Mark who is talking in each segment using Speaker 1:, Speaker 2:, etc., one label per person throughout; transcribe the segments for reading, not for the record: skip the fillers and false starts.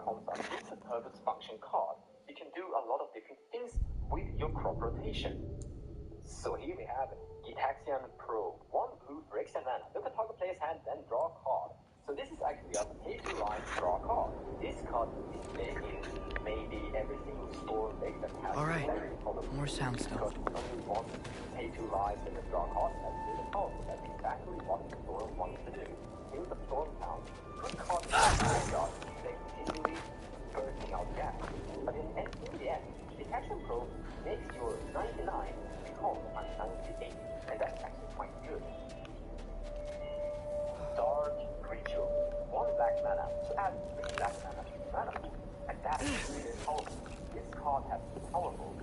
Speaker 1: becomes a multi-purpose function card. You can do a lot of different things with your crop rotation. So here we have Gitaxian Pro. 1 blue for X and mana. Look at target player's hand, then draw a card. So this is actually a pay-to-line draw card. This card is played in maybe every single store deck that has...
Speaker 2: Alright, more sound stuff.
Speaker 1: Because only one pay-to-line in the draw card, that's really powerful. That's exactly what the store wants to do. In the storm count, good cards they continually bursting out gas. But in the end, Detection Pro makes your 99 become a 98, and that's actually quite good. Dark Creature, 1 black mana to add 3 black mana to mana. And that's really powerful. This card has powerful,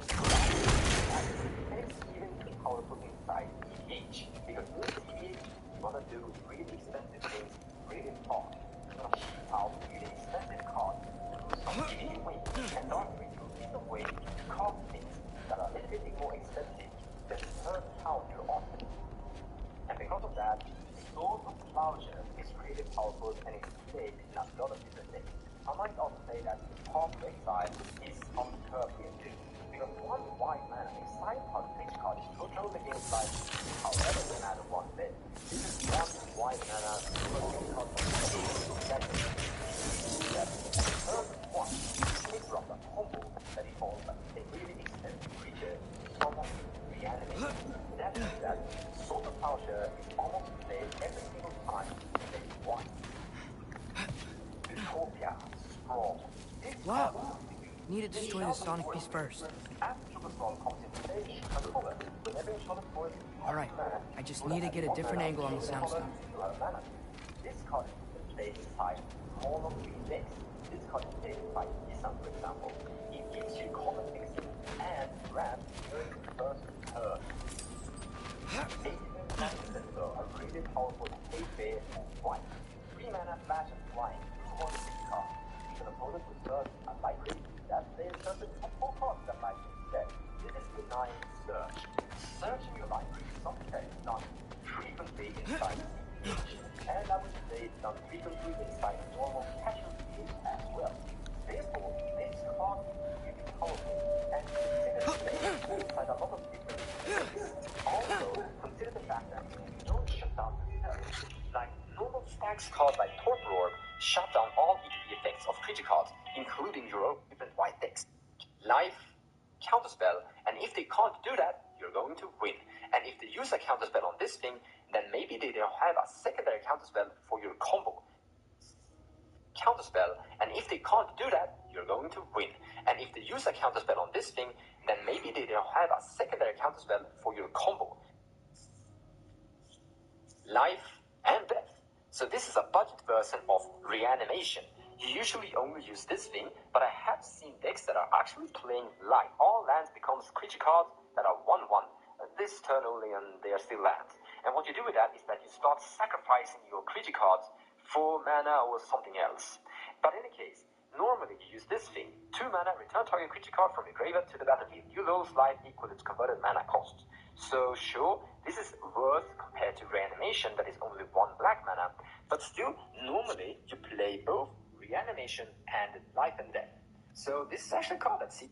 Speaker 1: and it's even too powerful inside EDH. Because in EDH, you want to do really expensive things really fast. You want to ship out really expensive cards to do some EDH wins. And Dark Creature is a way to card things that are a little bit more expensive than per pound you're offering. And because of that, Sword of Plowshare is really powerful and it's played in a lot of different things. I might also say that Path of Exile is on the curve here too, because 1 white mana exile card page card is totally against life, however no matter what bit. This is 1 white mana page card that turn 1 is from a combo that involves a really expensive creature, almost reanimated. That means that Sword of Plowshare is almost played every single time they won. Utopia, Sprawl.
Speaker 2: Wow! Need to destroy the Sonic Beast first. Alright, I just need to get a different angle on the sound stuff.
Speaker 1: This card is played inside all of these decks. This card is played inside Isan, for example. It gives you common exit and ramp during the first turn. 8 mana are really powerful and 8 bear and white. 3 mana flash and flying. 1 6 card. If an opponent would search a light creature, that player searches for 4 cards that light instead. This is denying search. Searching your light creature is something that is done frequently inside EDH, and I would say it's done frequently inside normal casual EDH as well. Therefore, this card is really powerful and consider playing inside a lot of different things. Also, consider the fact that you don't shut down yourself. Like normal stacks card like Torpor Orb shut down all ETB effects of creature cards, including your own different white decks. Life, counterspell, and if they can't do that, you're going to win. And if they use a counterspell on this thing, then maybe they don't have a secondary counterspell for your combo. Counterspell, and if they can't do that, you're going to win. And if they use a counterspell on this thing, then maybe they don't have a secondary counterspell for your combo. Life and death. So this is a budget version of reanimation. You usually only use this thing, but I have seen decks that are actually playing life. All lands becomes creature cards that are 1/1. This turn only, and they are still lands. And what you do with that is that you start sacrificing your creature cards for mana or something else. But in any case, normally you use this thing. 2 mana, return target creature card from your graveyard to the battlefield. You lose life equal its converted mana cost. So sure, this is worse compared to reanimation that is only 1 black mana, but still, normally you play both reanimation and life and death. So this is actually a card that's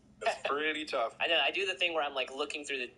Speaker 3: pretty tough.
Speaker 4: I know, I do the thing where I'm like looking through the...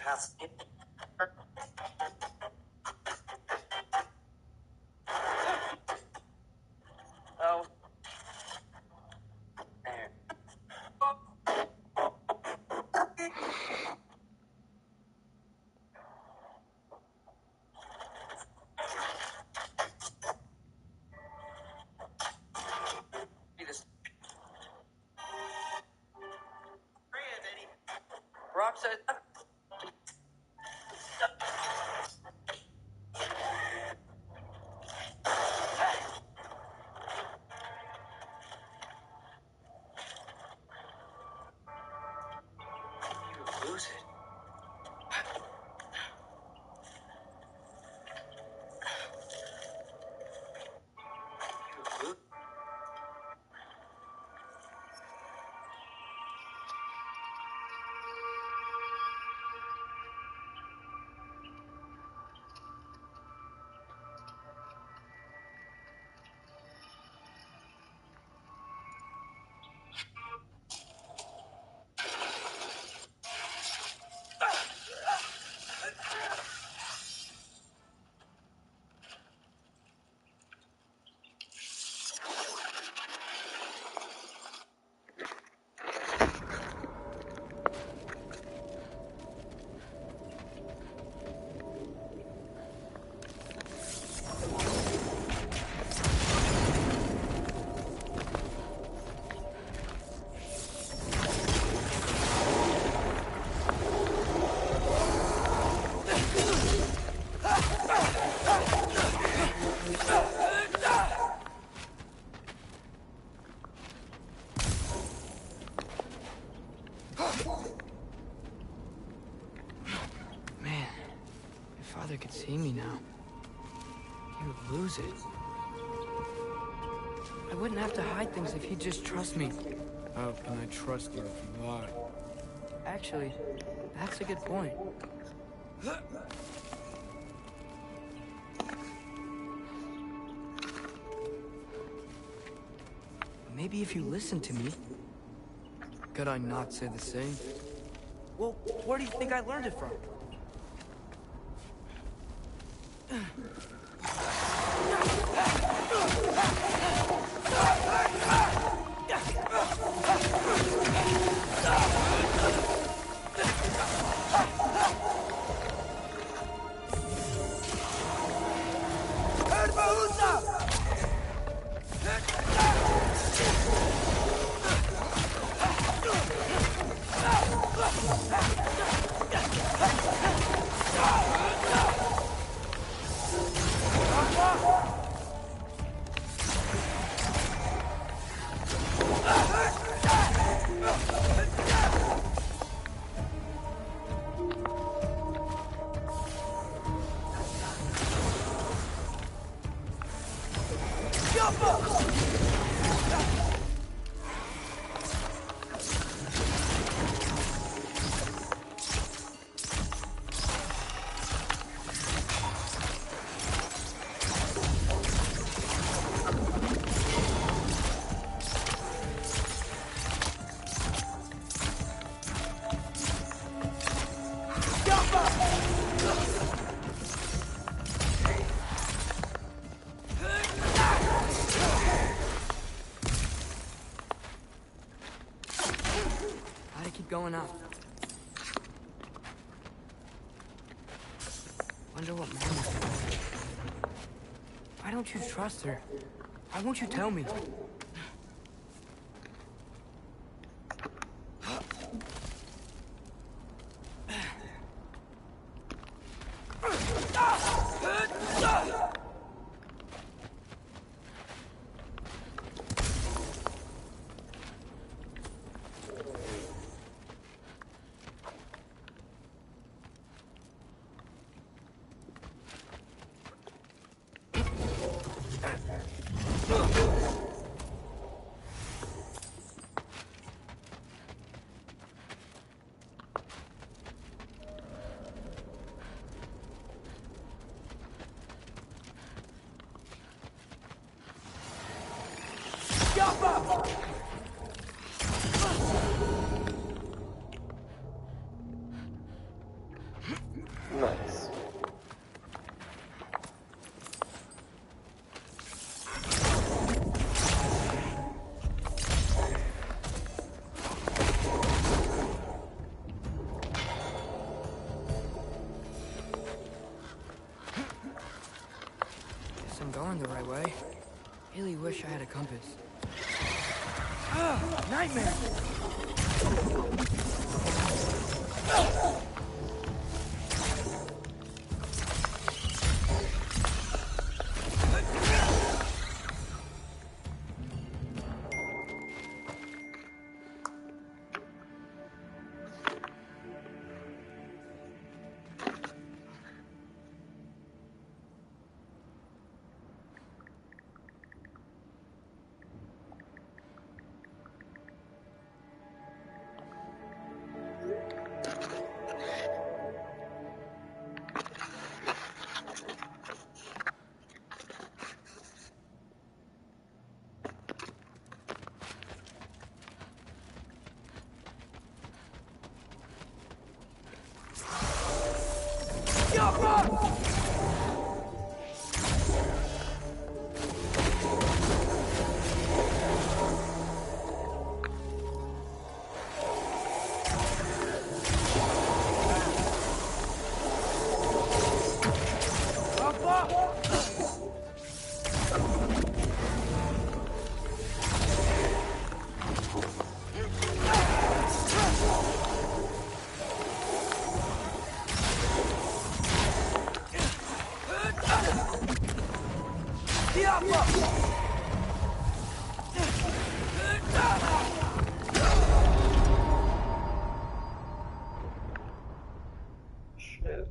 Speaker 1: has. Oh. There. Rock said. You lose it. You lose.
Speaker 2: Man, if Father could see me now, he would lose it. I wouldn't have to hide things if he'd just trust me.
Speaker 3: How can I trust you if you lie?
Speaker 2: Actually, that's a good point. Maybe if you listen to me.
Speaker 3: Could I not say the same?
Speaker 2: Well, where do you think I learned it from? Gotta keep going up. Wonder what Mama's doing. Why don't you trust her? Why won't you tell me? going the right way. Really wish I had a compass. Ah, nightmare!
Speaker 1: Shit.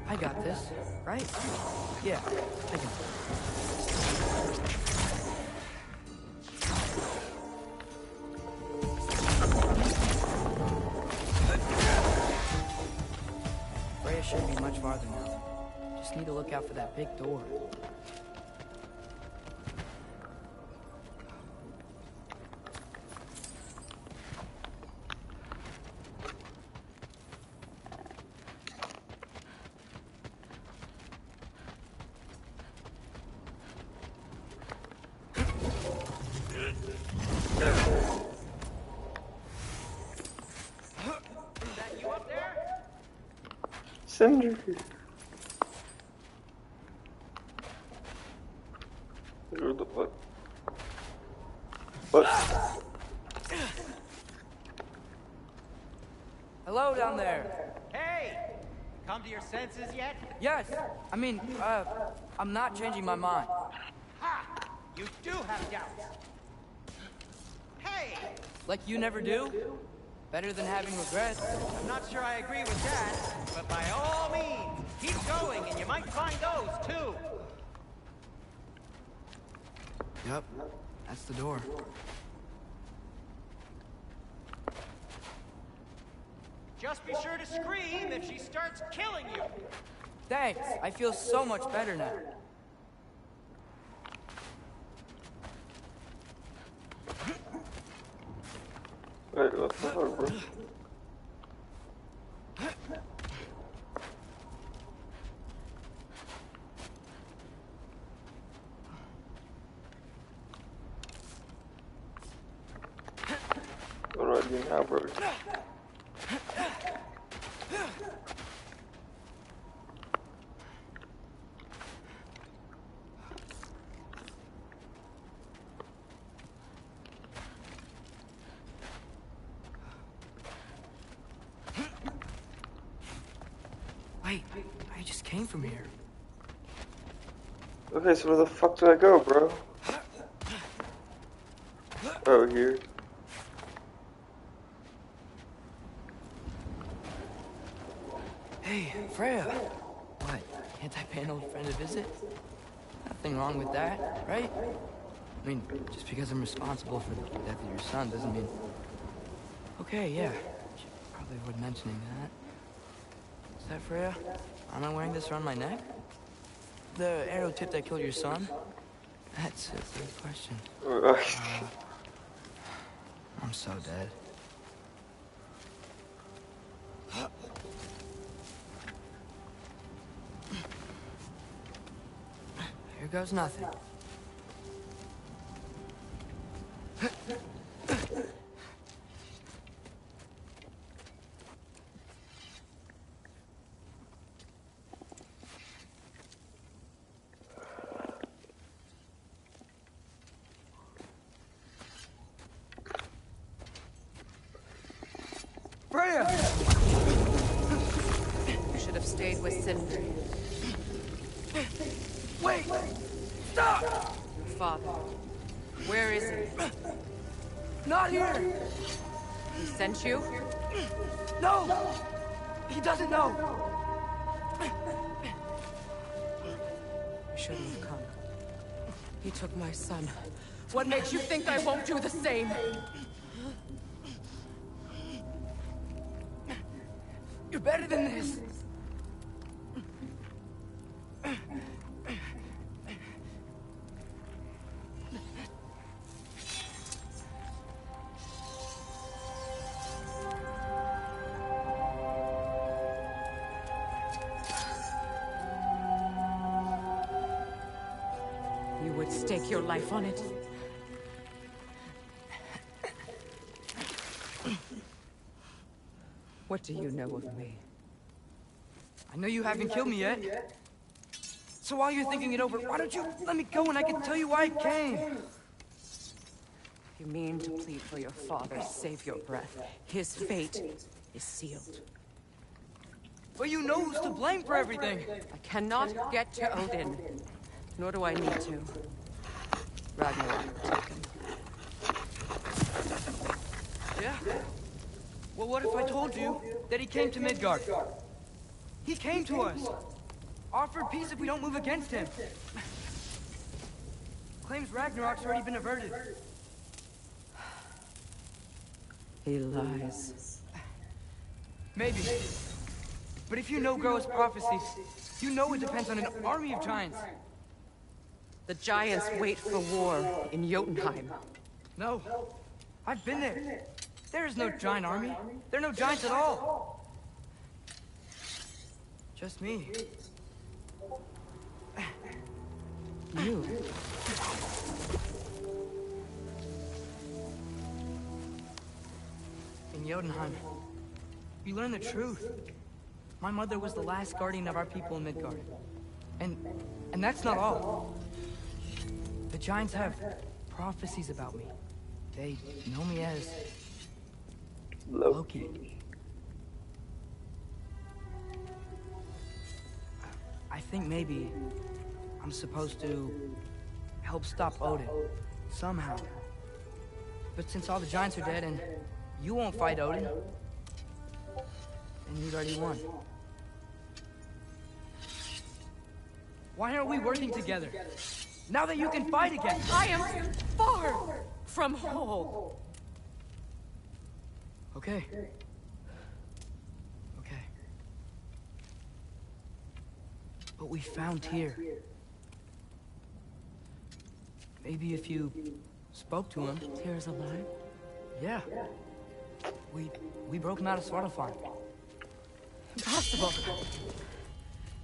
Speaker 2: I got this, right? Yeah, I can. Freya should be much farther now. Just need to look out for that big door.
Speaker 5: that you up there?
Speaker 6: Cinder. What the fuck? What?
Speaker 2: Hello down there.
Speaker 5: Hey! Come to your senses yet?
Speaker 2: Yes. I mean, I'm not changing my mind.
Speaker 5: Ha! You do have doubts. Hey!
Speaker 2: Like you never do? Better than having regrets.
Speaker 5: I'm not sure I agree with that, but by all means, keep going and you might find those too.
Speaker 3: Yep, that's the door.
Speaker 5: Just be sure to scream if she starts killing you.
Speaker 2: Thanks. I feel so much better now.
Speaker 6: Wait, what the fuck, bro? What do I do now, bro?
Speaker 2: Wait, I just came from here.
Speaker 6: Okay, so where the fuck do I go, bro? Oh, here.
Speaker 2: Hey, Freya. What? Can't I pay an old friend a visit? Nothing wrong with that, right? I mean, just because I'm responsible for the death of your son doesn't mean... Okay, yeah. Should probably avoid mentioning that. Is that Freya? Am I wearing this around my neck? The arrow tip that killed your son? That's a good question. I'm so dead. Here goes nothing. Freya!
Speaker 7: You should have stayed with Cinder.
Speaker 2: Wait! Stop!
Speaker 7: Your father. Where is he?
Speaker 2: Not here!
Speaker 7: He sent you?
Speaker 2: No! He doesn't know!
Speaker 7: You shouldn't have come. He took my son. What makes you think I won't do the same?
Speaker 2: You're better than this!
Speaker 7: You would stake your life on it? What do you know of me?
Speaker 2: I know you haven't killed me yet. So while you're thinking it over, why don't you let me go and I can tell you why I came?
Speaker 7: You mean to plead for your father, save your breath. His fate is sealed.
Speaker 2: But you know who's to blame for everything.
Speaker 7: I cannot get to Odin. Nor do I need to. Ragnarök took him.
Speaker 2: Yeah? Well, what if I told you that he came to Midgard? He came to us. Offered peace if we don't move against him. Claims Ragnarok's already been averted.
Speaker 7: He lies.
Speaker 2: Maybe. But if you know Groa's prophecies, you know it depends on an army of giants.
Speaker 7: The giants wait for war in Jotunheim.
Speaker 2: No. I've been there. There is no giant army. There are no giants at all. Just me.
Speaker 7: You?
Speaker 2: Jotunheim, you learn the truth. My mother was the last guardian of our people in Midgard. And that's not all. The giants have prophecies about me. They know me as Loki. I think maybe I'm supposed to help stop Odin, somehow. But since all the giants are dead and you won't fight Odin, then you've already won. Why aren't we working together? Now that you can fight again!
Speaker 7: I am far from whole.
Speaker 2: Okay. Okay. But we found Tyr. Maybe if you spoke to him.
Speaker 7: Tyr's alive?
Speaker 2: Yeah. We broke him out of Svartalfheim.
Speaker 7: Impossible.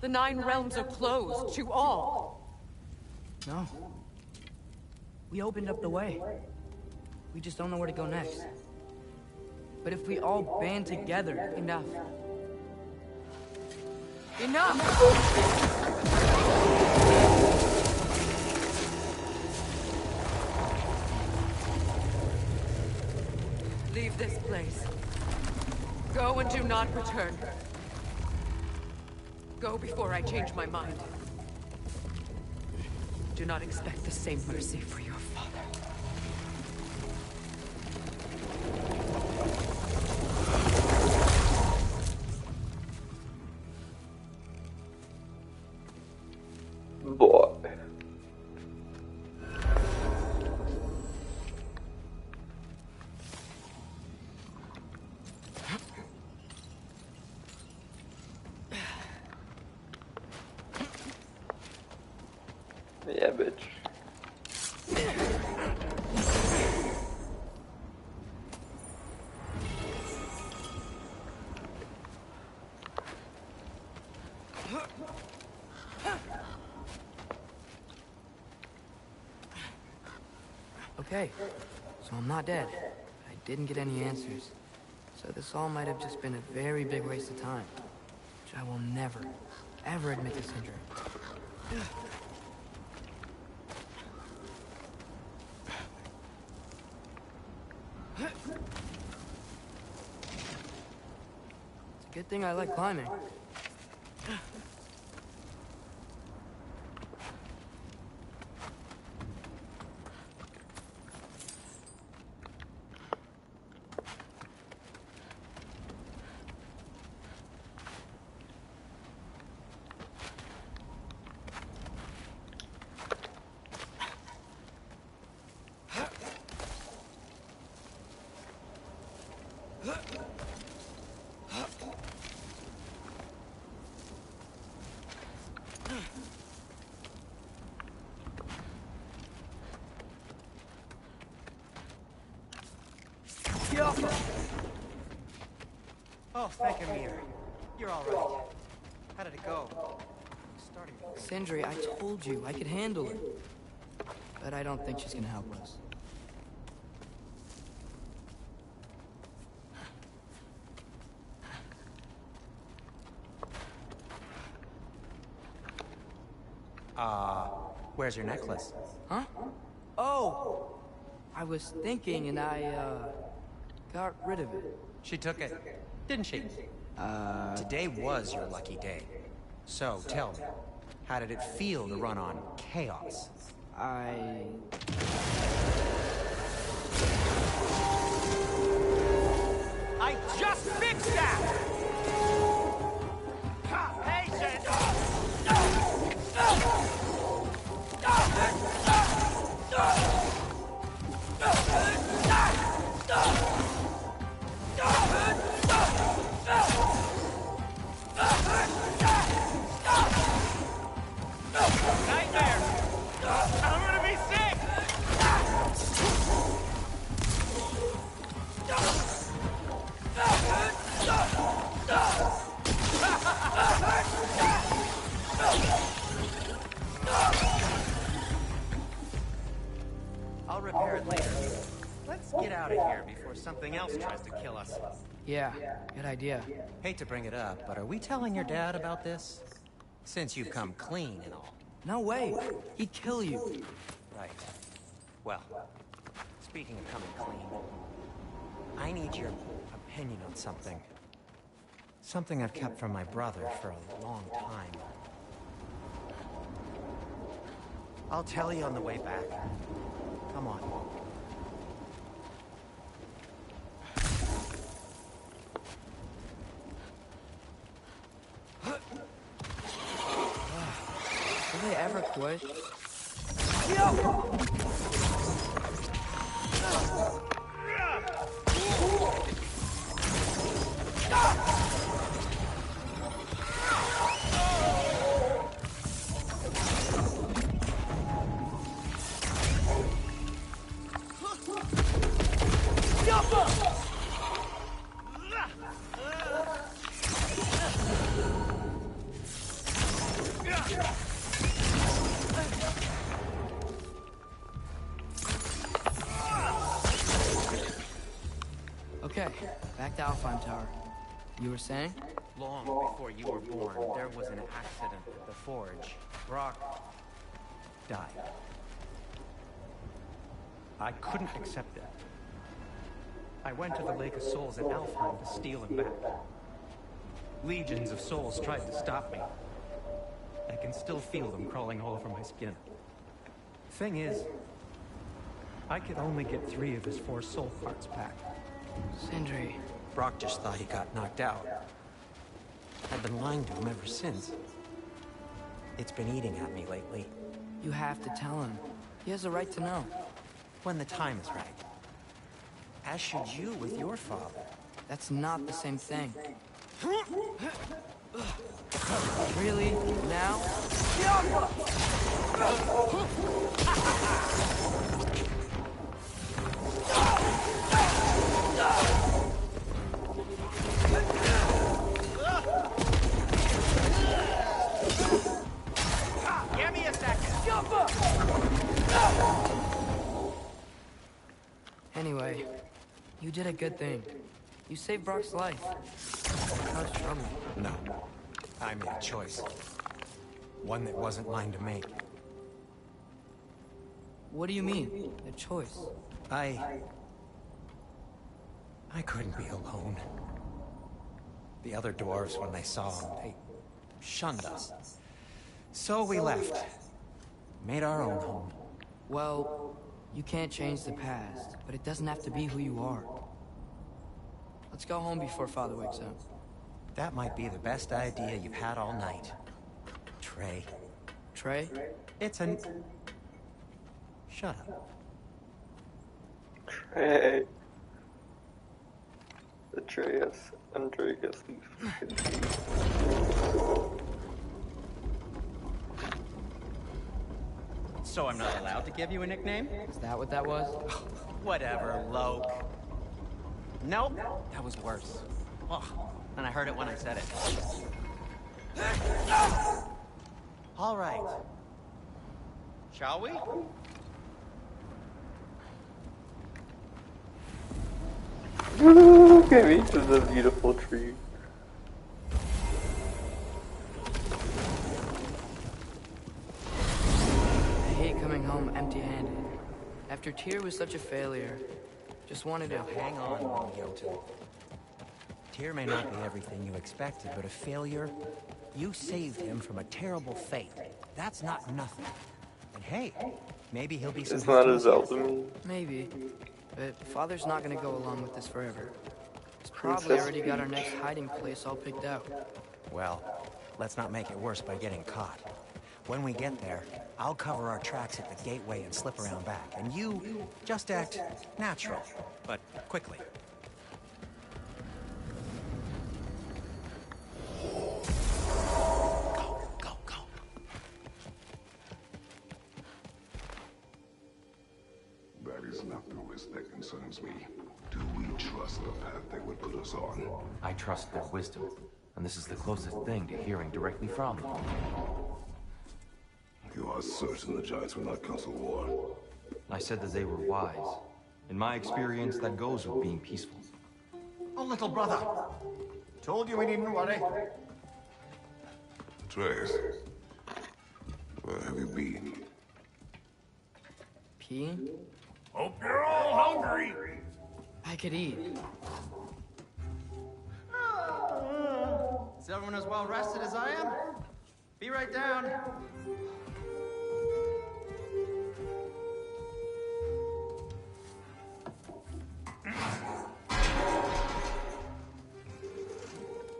Speaker 7: The 9 realms are closed to all.
Speaker 2: No. We opened up the way. We just don't know where to go next. But if we all band together...
Speaker 7: Enough. Enough! Leave this place. Go and do not return. Go before I change my mind. Do not expect the same mercy for your father.
Speaker 6: Boy. Yeah, bitch.
Speaker 2: Okay, so I'm not dead. I didn't get any answers. So this all might have just been a very big waste of time. Which I will never, ever admit to Sindri. It's a good thing I like climbing.
Speaker 5: Oh, thank Amir. You're all right. How did it go? Starting to think.
Speaker 2: Sindri, I told you I could handle it. But I don't think she's gonna help us.
Speaker 5: Where's your necklace?
Speaker 2: Huh? Oh! I was thinking and I, got rid of it.
Speaker 5: She took it, didn't she? Today was your lucky day. So, tell me, how did it feel to run on chaos?
Speaker 2: I
Speaker 5: just fixed that! Nightmare! I'm gonna be sick! I'll repair it later. Let's get out of here before something else tries to kill us.
Speaker 2: Yeah, good idea.
Speaker 5: Hate to bring it up, but are we telling your dad about this? Since you've come clean and all.
Speaker 2: No way. He'd kill you.
Speaker 5: Right. Well, speaking of coming clean, I need your opinion on something. Something I've kept from my brother for a long time. I'll tell you on the way back. Come on.
Speaker 2: Will they ever quit? Okay, back to Alpine Tower. You were saying?
Speaker 5: Long before you were born, there was an accident at the forge. Brock died. I couldn't accept it. I went to the Lake of Souls at Alfheim to steal him back. Legions of souls tried to stop me. I can still feel them crawling all over my skin. Thing is, I could only get 3 of his 4 soul parts back.
Speaker 2: Sindri.
Speaker 5: Brock just thought he got knocked out. I've been lying to him ever since. It's been eating at me lately.
Speaker 2: You have to tell him. He has a right to know.
Speaker 5: When the time is right. As should you with your father.
Speaker 2: That's not the same thing. Really? Now?
Speaker 5: Give me a second.
Speaker 2: Anyway, you did a good thing. You saved Brock's life. Caused trouble.
Speaker 5: No. I made a choice. One that wasn't mine to make.
Speaker 2: What do you mean? A choice?
Speaker 5: I couldn't be alone. The other dwarves, when they saw him, they shunned us. So we left. Made our own home.
Speaker 2: Well, you can't change the past, but it doesn't have to be who you are. Let's go home before Father wakes up.
Speaker 5: That might be the best idea you've had all night. Trey.
Speaker 2: Trey?
Speaker 5: It's an... Shut up.
Speaker 6: Trey. Atreus. Andreas.
Speaker 5: So I'm not allowed to give you a nickname?
Speaker 2: Is that what that was?
Speaker 5: Whatever, Loke. Nope, that was worse. Oh, and I heard it when I said it. All right. Shall we?
Speaker 6: Look at me to the beautiful tree.
Speaker 2: I hate coming home empty-handed. After Tyr was such a failure, just wanted to...
Speaker 5: Now hang on, Jotun. Tyr may not be everything you expected, but a failure? You saved him from a terrible fate. That's not nothing. And hey, maybe he'll be some...
Speaker 6: It's not as Zelda.
Speaker 2: Maybe. But Father's not gonna go along with this forever. He's probably already got our next hiding place all picked out.
Speaker 5: Well, let's not make it worse by getting caught. When we get there, I'll cover our tracks at the gateway and slip around back. And you just act natural, but quickly. Go.
Speaker 8: That is not the risk that concerns me. Do we trust the path they would put us on?
Speaker 9: I trust their wisdom, and this is the closest thing to hearing directly from them.
Speaker 8: You are certain the Giants will not counsel war?
Speaker 9: I said that they were wise. In my experience, that goes with being peaceful.
Speaker 10: Oh, little brother. Told you we needn't worry.
Speaker 8: Atreus, where have you been?
Speaker 2: Peeing?
Speaker 10: Hope you're all hungry.
Speaker 2: I could eat.
Speaker 3: Is everyone as well rested as I am? Be right down.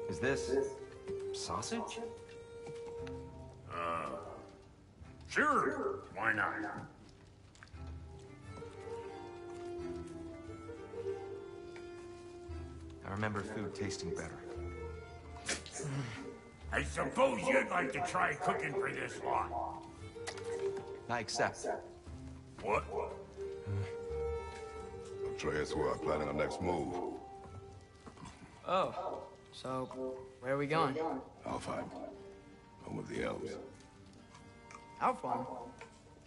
Speaker 9: Is this sausage?
Speaker 10: Sure. Why not?
Speaker 9: I remember food tasting better.
Speaker 10: I suppose you'd like to try cooking for this lot.
Speaker 9: I accept.
Speaker 10: What?
Speaker 8: Atreus, we are planning our next move.
Speaker 2: Oh, so where are we going?
Speaker 8: Alfheim. Home of the elves.
Speaker 2: Alfheim?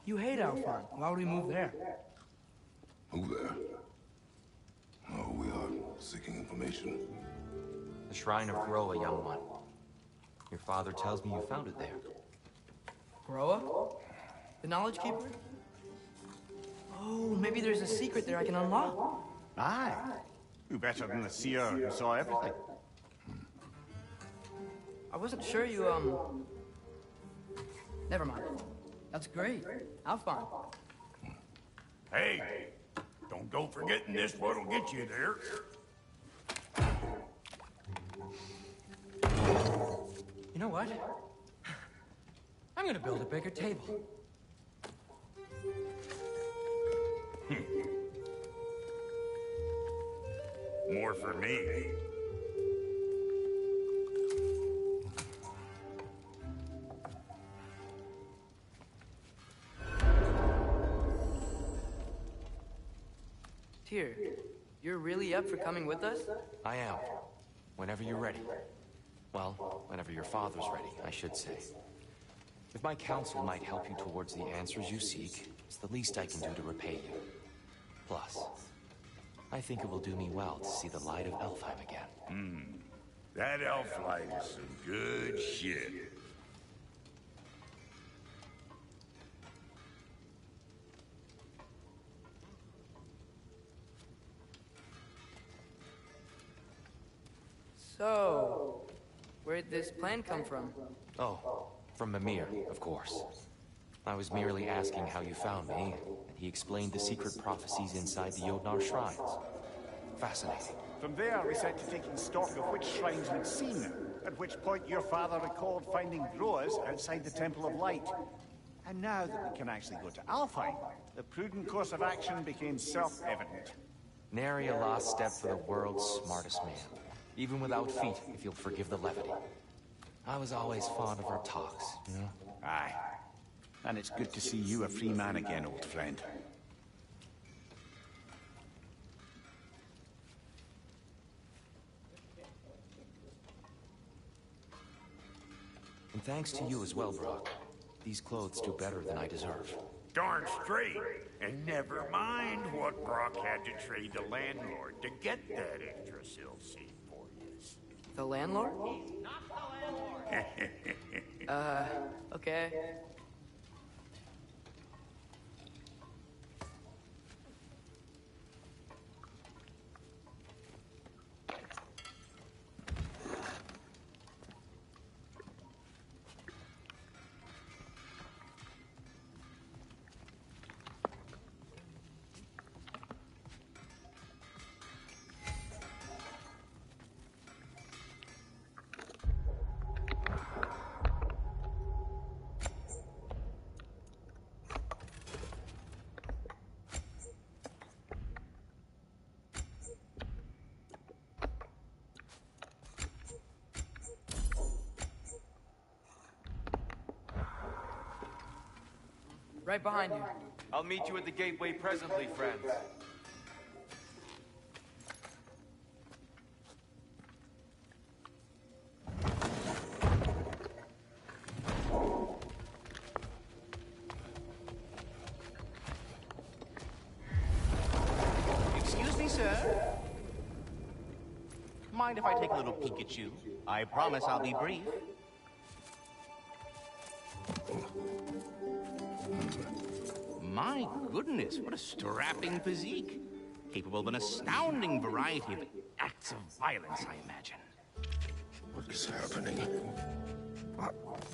Speaker 2: You hate Alfheim. Why would we move there?
Speaker 8: Move there. Oh, we are seeking information.
Speaker 9: The Shrine of Groa, young one. Your father tells me you found it there.
Speaker 2: Groa? The Knowledge Keeper? Oh, maybe there's a secret there I can unlock.
Speaker 10: Aye. Who better than the seer who saw everything?
Speaker 2: I wasn't sure you, Never mind. That's great. Alfheim.
Speaker 10: Hey, don't go forgetting this what'll get you there.
Speaker 2: You know what? I'm gonna build a bigger table.
Speaker 10: More for me.
Speaker 2: Tyr, you're really up for coming with us?
Speaker 9: I am. Whenever you're ready. Well, whenever your father's ready, I should say. If my counsel might help you towards the answers you seek, it's the least I can do to repay you. Plus, I think it will do me well to see the light of Elfheim again.
Speaker 10: That elf light is some good shit.
Speaker 2: So, where'd this plan come from?
Speaker 9: Oh, from Mimir, of course. I was merely asking how you found me, and he explained the secret prophecies inside the Jotnar shrines. Fascinating.
Speaker 11: From there, we set to taking stock of which shrines we'd seen, at which point your father recalled finding Groas outside the Temple of Light. And now that we can actually go to Alfheim, the prudent course of action became self-evident.
Speaker 9: Nary a lost step for the world's smartest man. Even without feet, if you'll forgive the levity. I was always fond of our talks, you know?
Speaker 11: Aye. And it's good to see you a free man again, old friend.
Speaker 9: And thanks to you as well, Brock. These clothes do better than I deserve.
Speaker 10: Darn straight. And never mind what Brock had to trade the landlord to get that extra silk seat for you.
Speaker 2: The landlord? Okay. Right behind you.
Speaker 9: I'll meet you at the gateway presently, friends.
Speaker 11: sir. Mind if I take a little peek at you? I promise I'll be brief. My goodness, what a strapping physique. Capable of an astounding variety of acts of violence, I imagine.
Speaker 8: What is happening?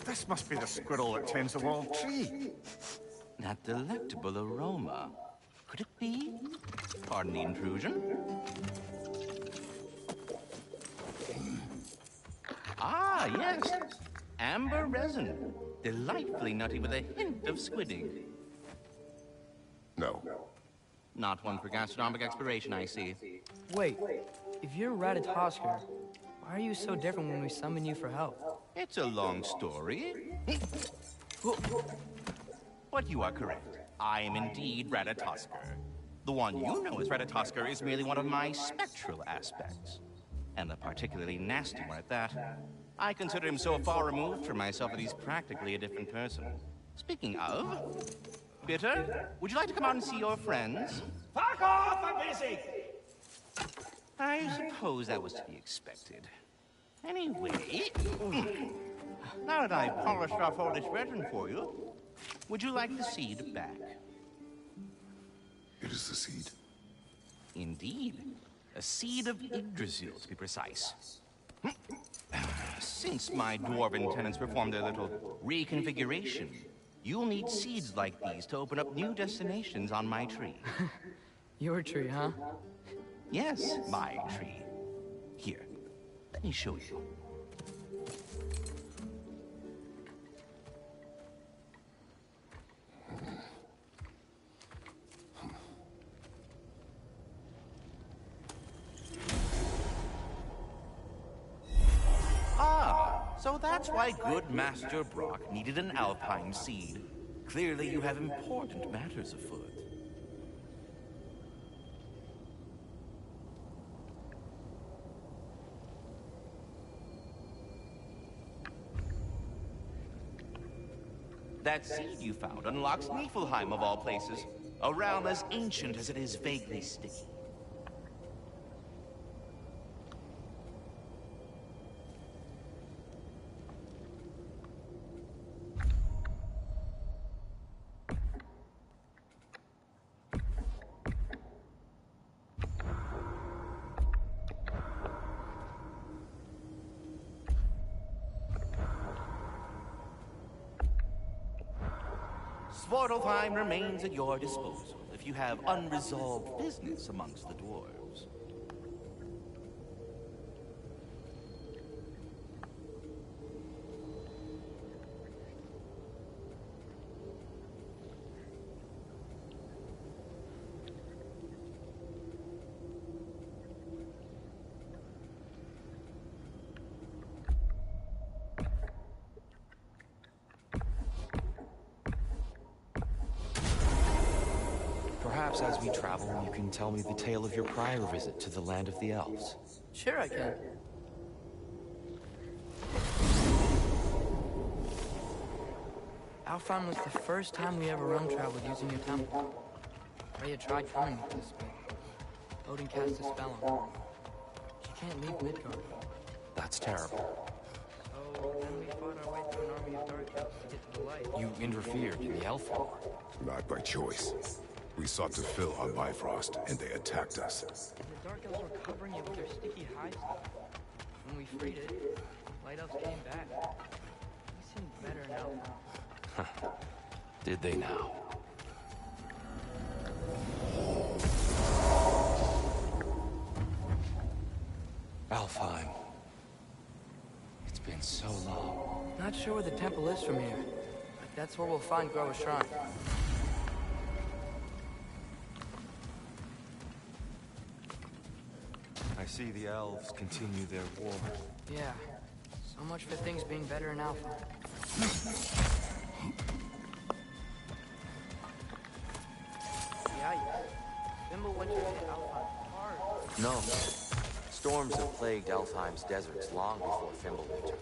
Speaker 11: This must be the squirrel that tends the world tree. That delectable aroma. Could it be? Pardon the intrusion. Ah, yes. Amber resin. Delightfully nutty with a hint of squidding.
Speaker 8: No.
Speaker 11: Not one for gastronomic exploration, I see.
Speaker 2: Wait, if you're Ratatosker, why are you so different when we summon you for help?
Speaker 11: It's a long story. But you are correct. I am indeed Ratatosker. The one you know as Ratatosker is merely one of my spectral aspects. And a particularly nasty one at that. I consider him so far removed from myself that he's practically a different person. Speaking of... Bitter, would you like to come out and see your friends?
Speaker 10: Fuck off! I'm busy!
Speaker 11: I suppose that was to be expected. Anyway... Now that I've polished off all this resin for you, would you like the seed back?
Speaker 8: It is the seed.
Speaker 11: Indeed. A seed of Yggdrasil, to be precise. Since my dwarven tenants performed their little reconfiguration, you'll need seeds like these to open up new destinations on my tree.
Speaker 2: Your tree, huh?
Speaker 11: Yes, my tree. Here, let me show you. So that's why good Master Brock needed an Alpine seed. Clearly you have important matters afoot. That seed you found unlocks Niflheim of all places, a realm as ancient as it is vaguely sticky. Svartalfheim remains at your disposal if you have unresolved business amongst the dwarves.
Speaker 9: Perhaps as we travel, you can tell me the tale of your prior visit to the land of the elves.
Speaker 2: Sure I can. Alfheim was the first time we ever realm traveled using your temple. Freya tried coming with us, but Odin cast a spell on her. She can't leave Midgard.
Speaker 9: That's terrible.
Speaker 2: So then we fought our way through an army of dark elves to get to the light.
Speaker 9: You interfered in the elf war.
Speaker 8: Not by choice. We sought to fill our Bifrost, and they attacked us.
Speaker 2: And the dark elves were covering it with their sticky hides. When we freed it, light elves came back. They seemed better now.
Speaker 9: Did they now? Alfheim. It's been so long.
Speaker 2: Not sure where the temple is from here, but that's where we'll find Groa's shrine.
Speaker 9: I see the elves continue their war.
Speaker 2: Yeah, so much for things being better in Alpha. Yikes. Thimblewinter hit Alpha hard.
Speaker 9: No. Storms have plagued Alfheim's deserts long before Fimbulwinter.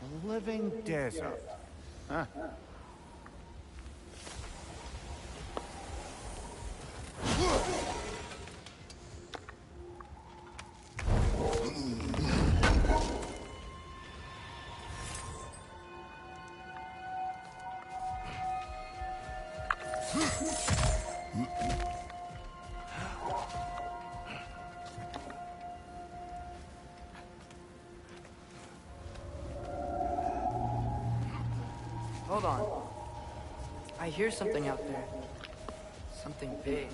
Speaker 11: A living desert. Huh?
Speaker 2: Hold on. I hear something out there. Something big.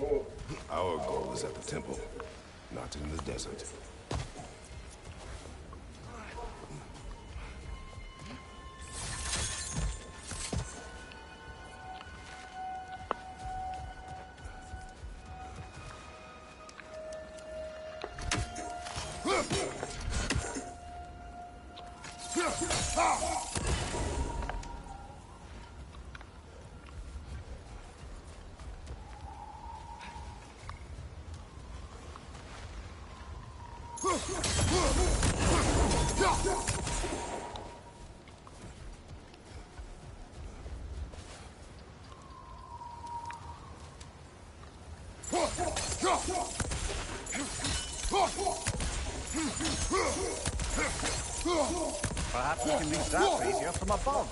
Speaker 8: Our goal is at the temple, not in the desert.
Speaker 11: Perhaps we can reach that brazier from above.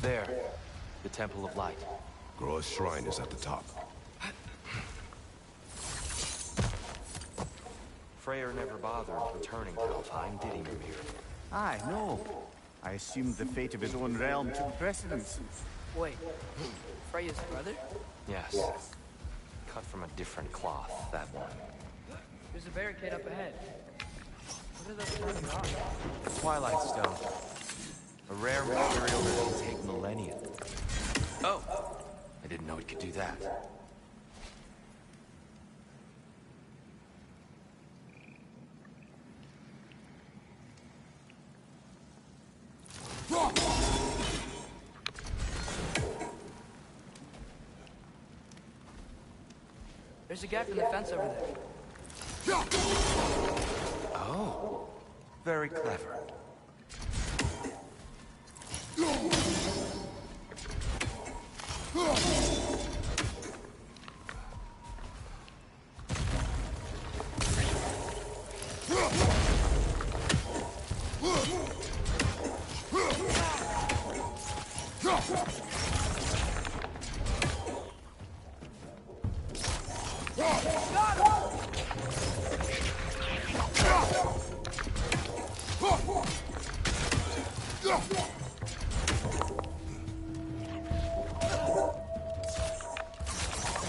Speaker 9: There. The Temple of Light.
Speaker 8: Groa's shrine is at the top.
Speaker 9: Freyr never bothered returning to Alfheim, did he, Mimir?
Speaker 11: Aye, no. I assumed the fate of his own realm took precedence.
Speaker 2: Wait. Freya's brother?
Speaker 9: Yes. Cut from a different cloth, that one.
Speaker 2: There's a barricade up ahead. What are those things on?
Speaker 9: Twilight Stone. A rare material that will take millennia. Oh! I didn't know it could do that.
Speaker 2: There's a gap in the fence over there.
Speaker 9: Oh. Very clever.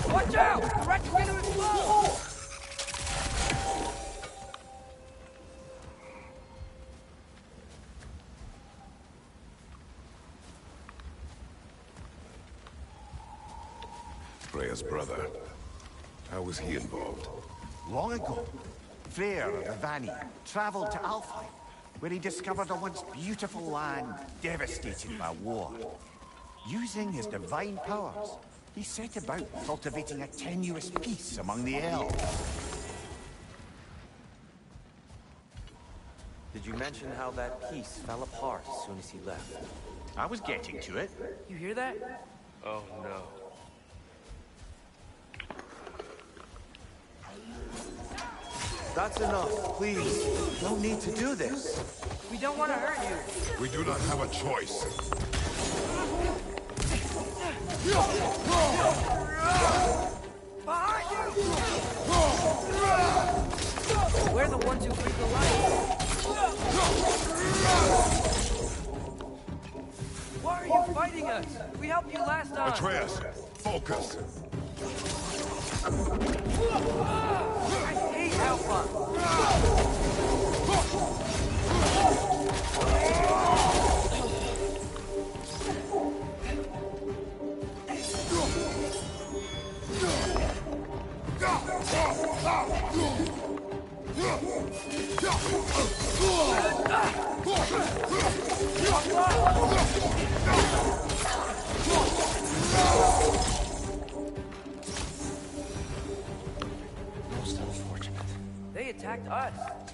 Speaker 2: Watch out! The wreck's gonna explode!
Speaker 8: Freya's brother. How was he involved?
Speaker 11: Long ago, Freyr of the Vanni traveled to Alfheim, where he discovered a once beautiful land devastated by war. Using his divine powers, he set about cultivating a tenuous peace among the elves.
Speaker 9: Did you mention how that piece fell apart as soon as he left?
Speaker 11: I was getting to it.
Speaker 2: You hear that?
Speaker 9: Oh, no. That's enough, please. No need to do this.
Speaker 2: We don't want to hurt you.
Speaker 8: We do not have a choice.
Speaker 2: Behind you! We're the ones who breathe the light. Why are you fighting us? We helped you last time.
Speaker 8: Atreus, focus.
Speaker 2: I hate Alpha.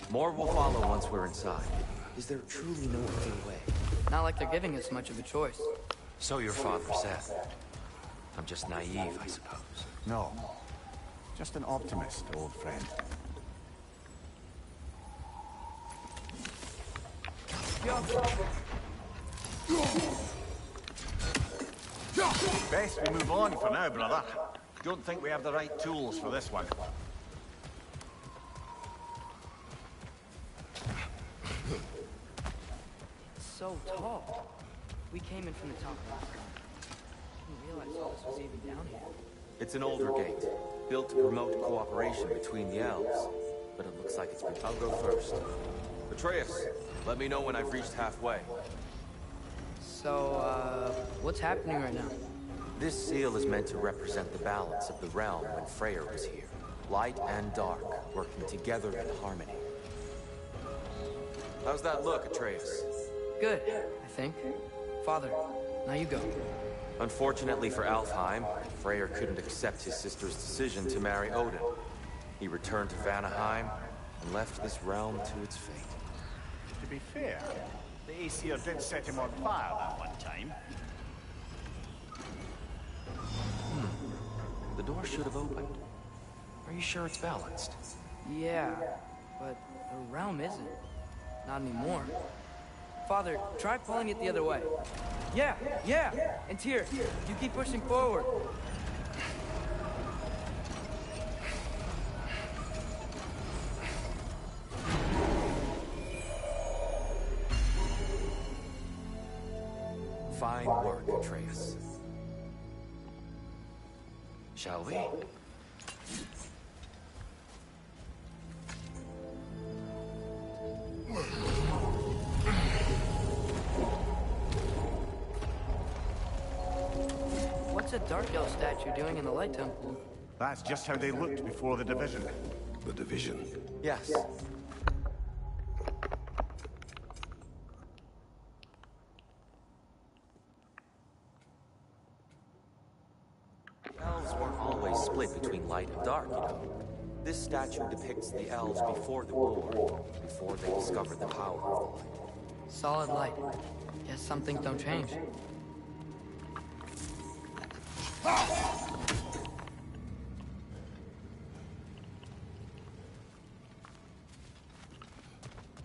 Speaker 9: More will follow once we're inside. Is there truly no other way?
Speaker 2: Not like they're giving us much of a choice.
Speaker 9: So your father said. I'm just naive, I suppose.
Speaker 11: No. Just an optimist, old friend. Best we move on for now, brother. Don't think we have the right tools for this one.
Speaker 2: It's so tall. We came in from the top last time. I didn't realize all this was even down here.
Speaker 9: It's an older gate, built to promote cooperation between the elves. But it looks like it's been... I'll go first. Atreus, let me know when I've reached halfway.
Speaker 2: So, what's happening right now?
Speaker 9: This seal is meant to represent the balance of the realm when Freyr was here. Light and dark, working together in harmony. How's that look, Atreus?
Speaker 2: Good, I think. Father, now you go.
Speaker 9: Unfortunately for Alfheim, Freyr couldn't accept his sister's decision to marry Odin. He returned to Vanaheim and left this realm to its fate.
Speaker 11: To be fair, the Aesir did set him on fire that one time.
Speaker 9: The door should have opened. Are you sure it's balanced?
Speaker 2: Yeah, but the realm isn't. Not anymore. Father, try pulling it the other way. Yeah! And here, you keep pushing forward.
Speaker 9: Fine work, Atreus. Shall we?
Speaker 2: What's a Dark Elf statue doing in the Light Temple?
Speaker 11: That's just how they looked before the division.
Speaker 8: The division.
Speaker 9: Yes. Elves weren't always split between light and dark, you know. This statue depicts the elves before the war, before they discovered the power of the light.
Speaker 2: Solid light. Guess some things don't change.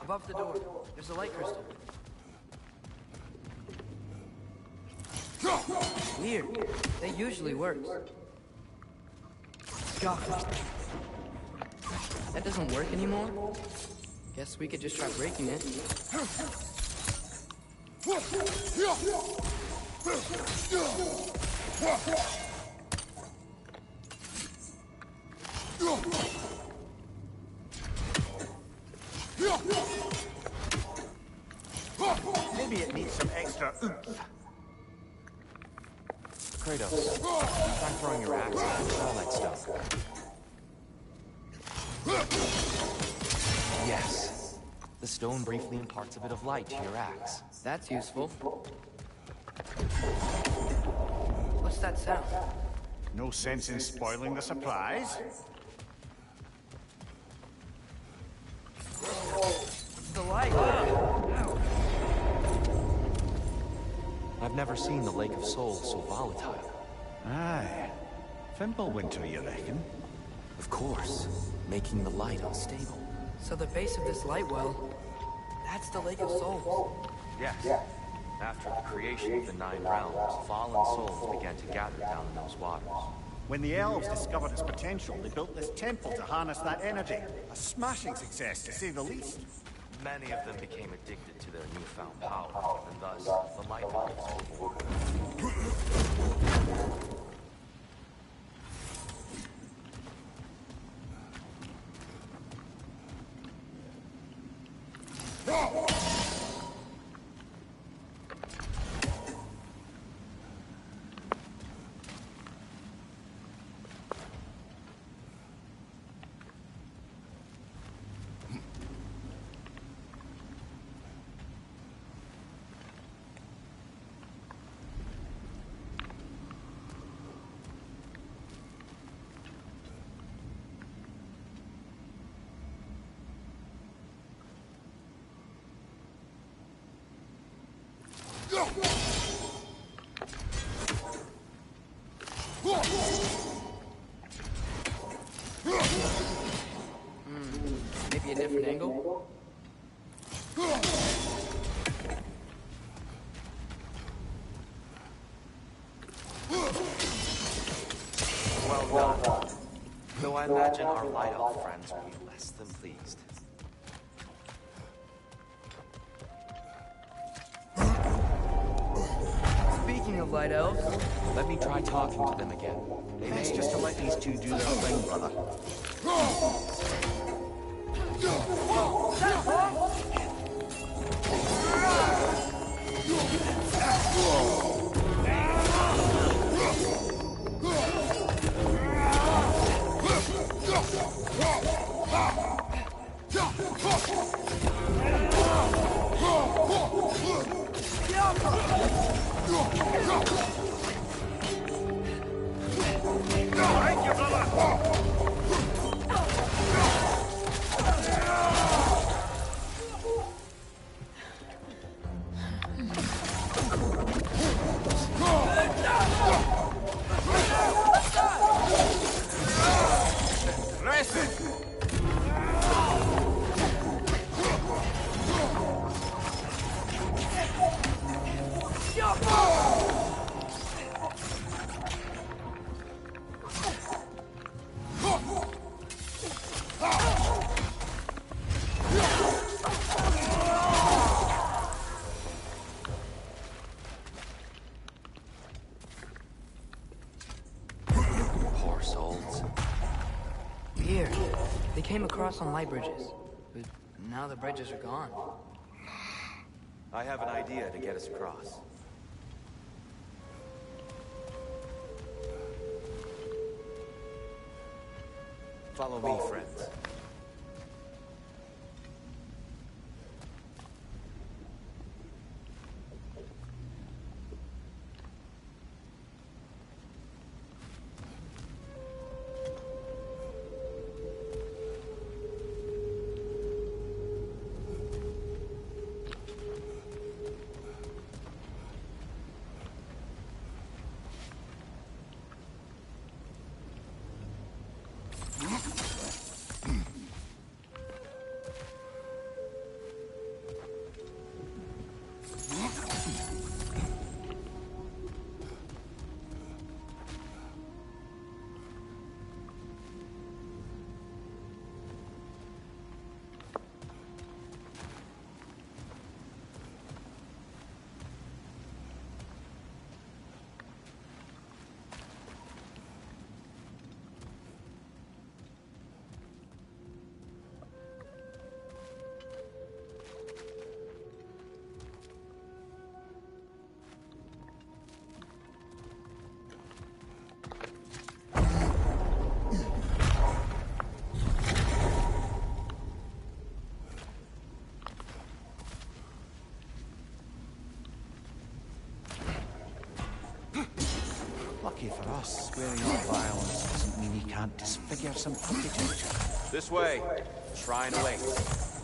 Speaker 2: Above the door, there's a light crystal. Weird. That usually works. God. That doesn't work anymore? Guess we could just try breaking it.
Speaker 11: Maybe it needs some extra oomph.
Speaker 9: Kratos, try throwing your axe at all that stuff. Yes. The stone briefly imparts a bit of light to your axe.
Speaker 2: That's useful. What's that sound?
Speaker 11: No sense in spoiling the surprise.
Speaker 2: The light. Ow.
Speaker 9: I've never seen the Lake of Souls so volatile.
Speaker 11: Aye. Fimbulwinter, you reckon?
Speaker 9: Of course, making the light unstable.
Speaker 2: So the base of this light well, that's the Lake of Souls.
Speaker 9: Yes. After the creation of the Nine Realms, fallen souls began to gather down in those waters.
Speaker 11: When the elves discovered its potential, they built this temple to harness that energy. A smashing success, to say the least.
Speaker 9: Many of them became addicted to their newfound power, and thus, the light elves were born.
Speaker 2: Maybe a different angle?
Speaker 9: Well done. Though I imagine our light elf friends will be less than pleased.
Speaker 2: Speaking of light elves,
Speaker 9: Let me try talking to them again. They
Speaker 11: Best
Speaker 9: may
Speaker 11: just to let these two do their thing, brother.
Speaker 10: Thank you, brother!
Speaker 9: Poor souls.
Speaker 2: here. They came across on light bridges. But now the bridges are gone.
Speaker 9: I have an idea to get us across. Follow me, friends.
Speaker 11: Lucky for us, swearing off violence doesn't mean he can't disfigure some architecture.
Speaker 9: This way. Shrine awaits.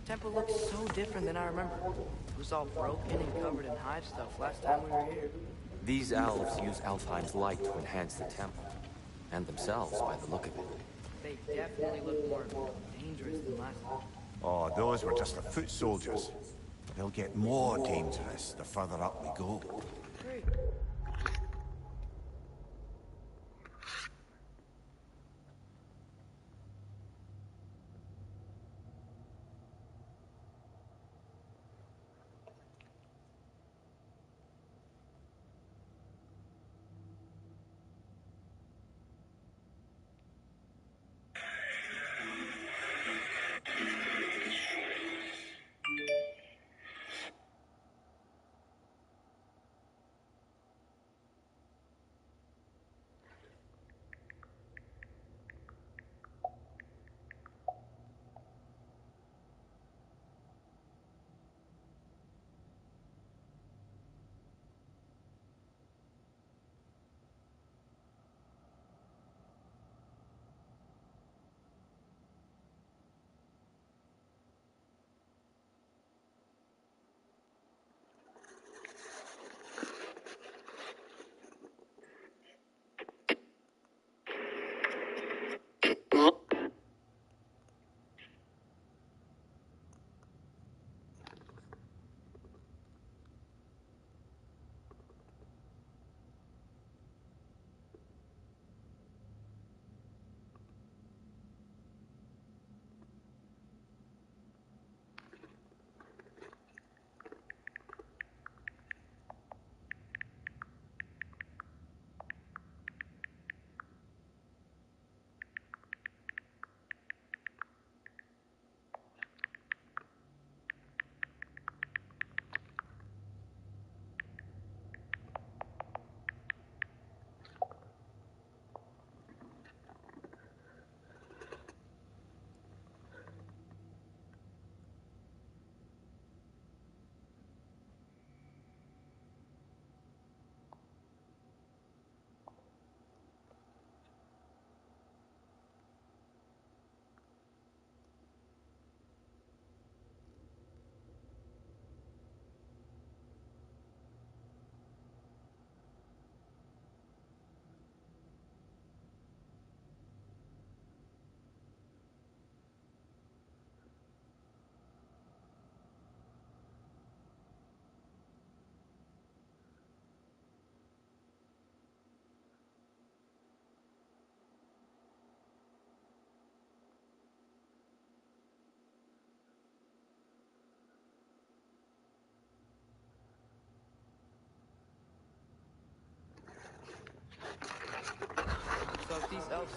Speaker 2: Temple looks so different than I remember. It was all broken and covered in hive stuff last time we were here.
Speaker 9: These elves use Alfheim's light to enhance the temple. And themselves, by the look of it.
Speaker 2: They definitely look more dangerous than last time.
Speaker 11: Oh, those were just the foot soldiers. They'll get more dangerous the further up we go.
Speaker 2: Great.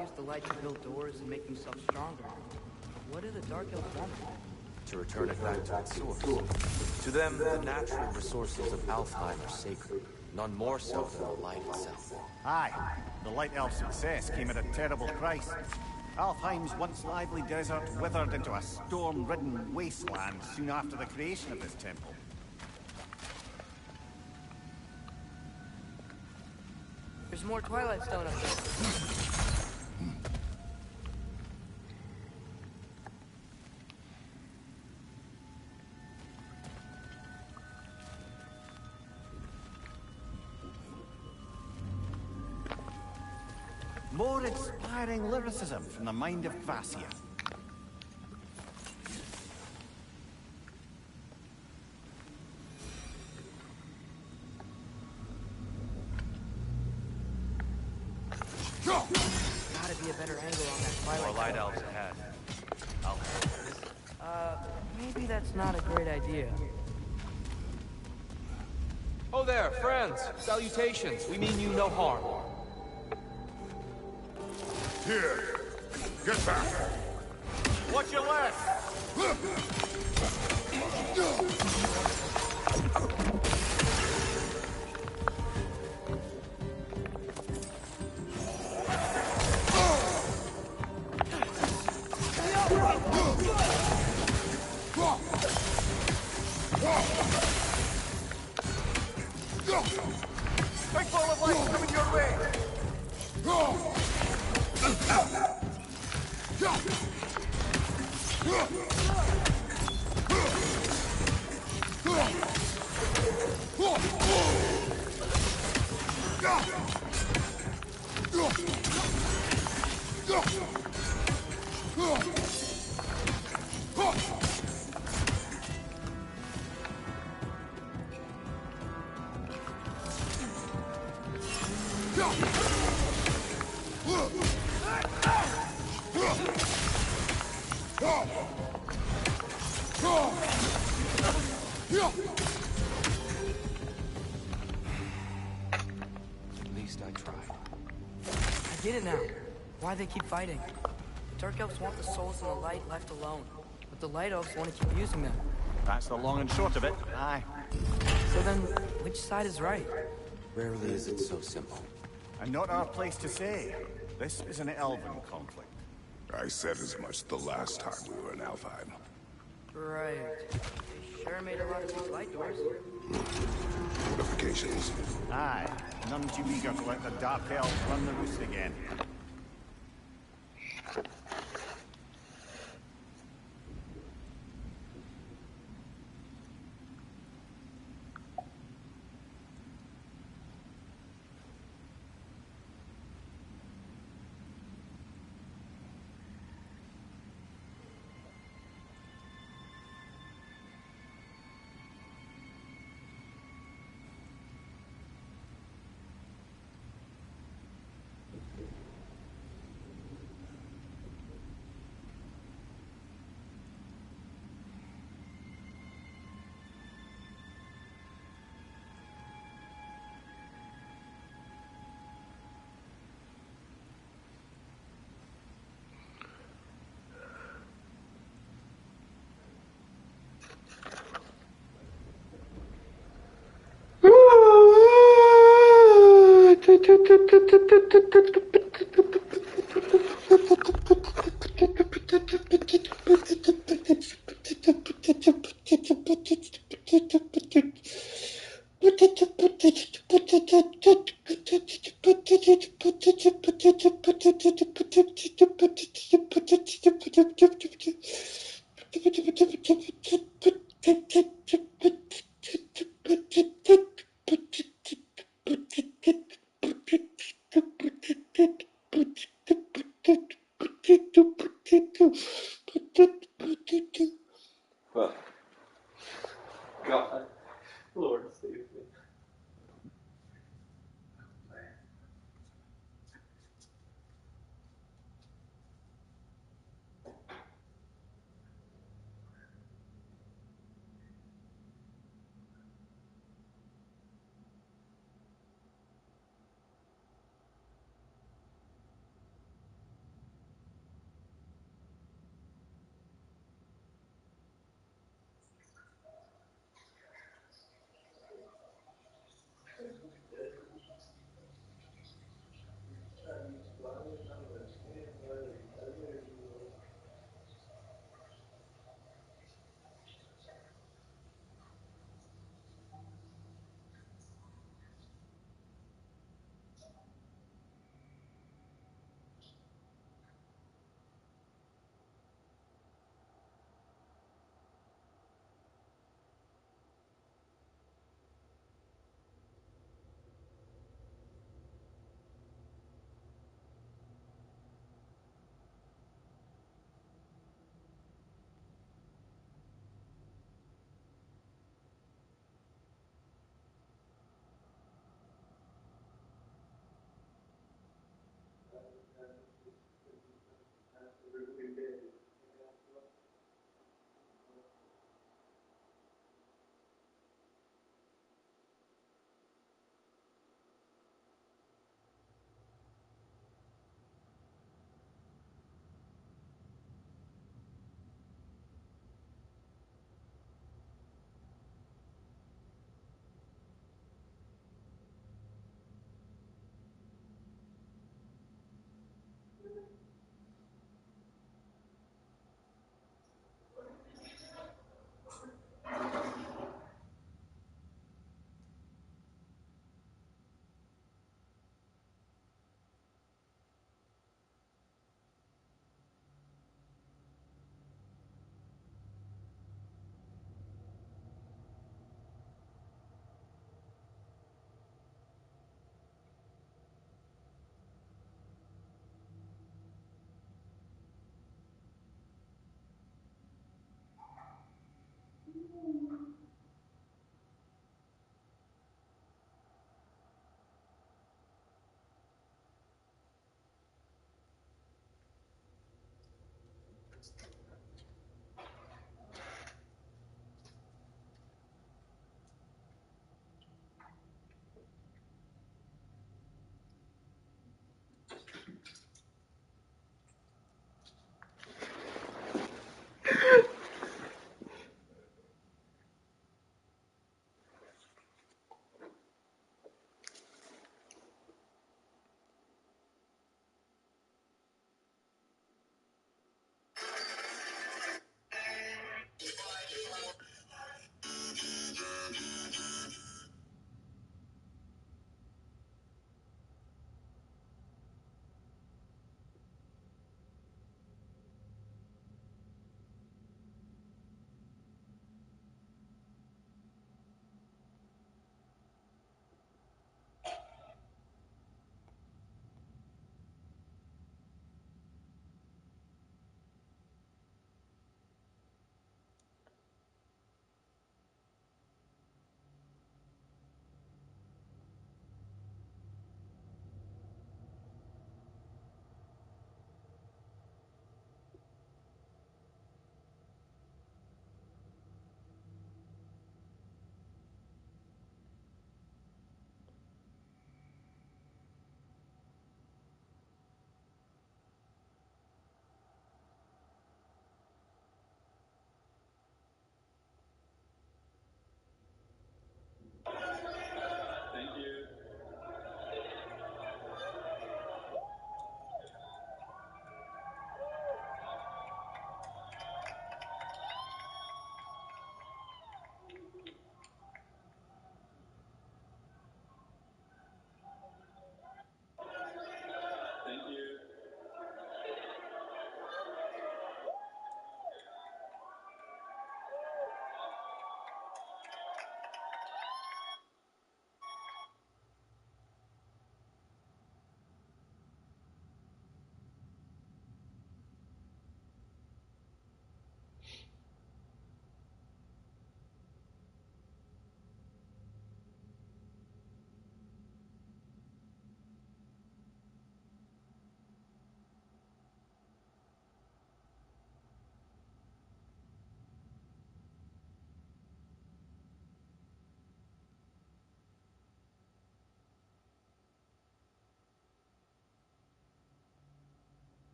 Speaker 2: use the light to build doors and make themselves stronger. What do the Dark Elves want?
Speaker 9: To return it back to its source. To them, the natural resources of Alfheim are sacred, none more so than the light itself.
Speaker 11: Aye, the Light Elf's success came at a terrible price. Alfheim's once lively desert withered into a storm-ridden wasteland soon after the creation of this temple.
Speaker 2: There's more Twilight Stone up there.
Speaker 11: More inspiring lyricism from the mind of Gracia.
Speaker 2: Gotta be a better angle on that Twilight
Speaker 9: More light
Speaker 2: Stone.
Speaker 9: elves ahead.
Speaker 2: Maybe that's not a great idea.
Speaker 9: Oh there, friends! Salutations! We mean you no harm.
Speaker 10: Here, get back.
Speaker 11: Watch your left! Big ball of light coming your way!
Speaker 9: At least I tried.
Speaker 2: I get it now. Why they keep fighting. The Dark Elves want the souls and the light left alone. But the Light Elves want to keep using them.
Speaker 11: That's the long and short of it. Aye.
Speaker 2: So then, which side is right?
Speaker 9: Rarely is it so simple.
Speaker 11: And not our place to say. This is an elven conflict.
Speaker 8: I said as much the last time we were in Alfheim.
Speaker 2: Right. They sure made a lot of these light doors.
Speaker 8: Fortifications.
Speaker 11: Aye. None too eager to let the Dark Elves run the roost again.
Speaker 6: Well, God, Lord save me.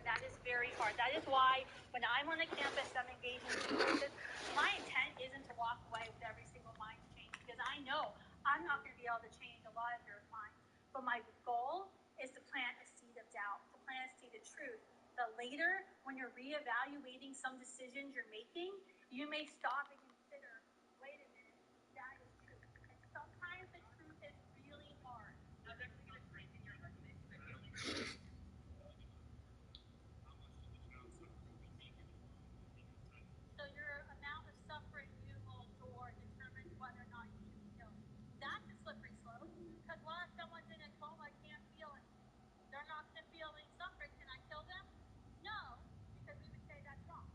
Speaker 12: That is very hard. That is why when I'm on a campus, I'm engaging with my intent isn't to walk away with every single mind change because I know I'm not going to be able to change a lot of your minds. But my goal is to plant a seed of doubt, to plant a seed of truth. That later, when you're reevaluating some decisions you're making, you may stop and consider, wait a minute, that is true. And sometimes the truth is really hard. So your amount of suffering you will endure determines whether or not you should be killed. That's a slippery slope. Because while someone's in a coma, can't feel it. They're not going to feel any suffering. Can I kill them? No, because we would say that's wrong.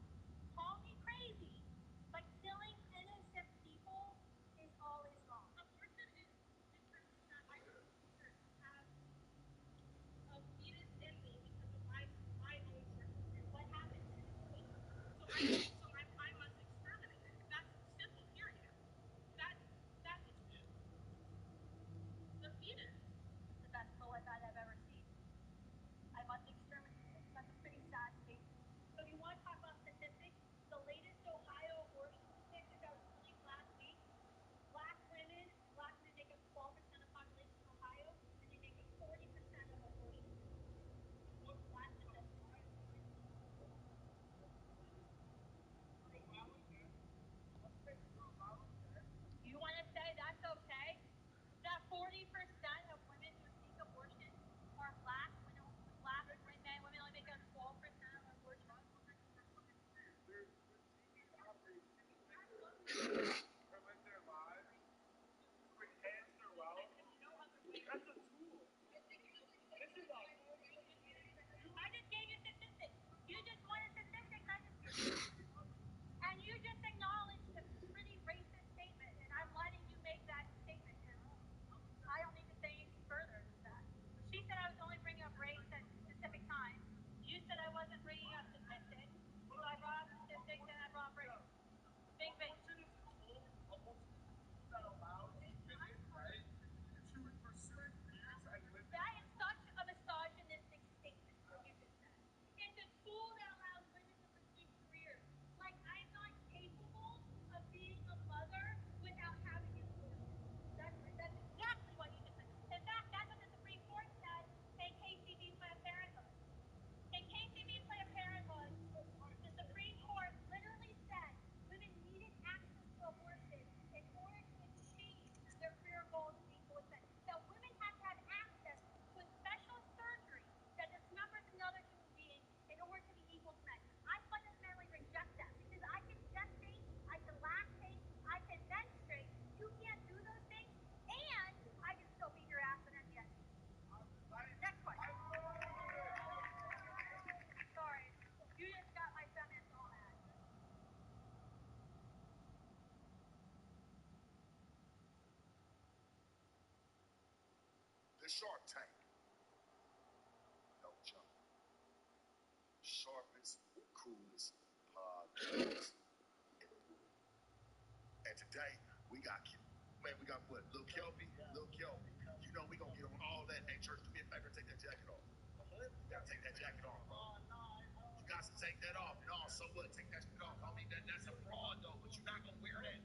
Speaker 12: Call me crazy, but killing innocent people is always wrong. Abortion is determined that I have a fetus in me because of my own choices. And what happens to it? I must exterminate it. That's simple, period. That is the fetus. The best bullet I've ever seen. I must exterminate it. That's a pretty sad statement. So if you want to talk about statistics, the latest Ohio abortion statistics I was released last week, black women make up 12% of the population in Ohio, and they make up 40% of abortions. That's statistic. You want to say that's okay? That 40% of women who seek abortion are black. Black men, women only make up 12% of abortion. I just gave you statistics. You just wanted statistics. And you just acknowledged a pretty racist statement, and I'm letting you make that statement. I don't need to say anything further than that. She said I was only bringing up race at specific times. You said I wasn't bringing up statistics. So I brought up statistics and I brought up race. Big thing. That is such a misogynistic statement, what you just said. It's a tool that allows women to pursue careers. Like, I'm not capable of being a mother without having an abortion. That's exactly what you just said. In fact, that's what the Supreme Court said in KCB Planned Parenthood. In KCB Planned Parenthood, the Supreme Court literally said women needed access to abortion in order to achieve their career goals and equal consent. That women have to have access to a special surgery that dismembers another human being in order to be equal to men. I fundamentally reject that because I can gestate, I can lactate, I can menstruate. You can't do those things, and I can still beat your ass in NBA. Next question. Sorry, you just got my feminist all mad.
Speaker 8: The Shark Tank. No jump. Sharpest, coolest podcast. And today, we got what? Lil Kelby? Lil Kelby. You know we gonna get on all that. Hey, church, do me a favor, take that jacket off. You gotta take that jacket off, bro. You got to take that off. No, so what? Take that shit off. I mean, that's a fraud, though, but you're not gonna wear that.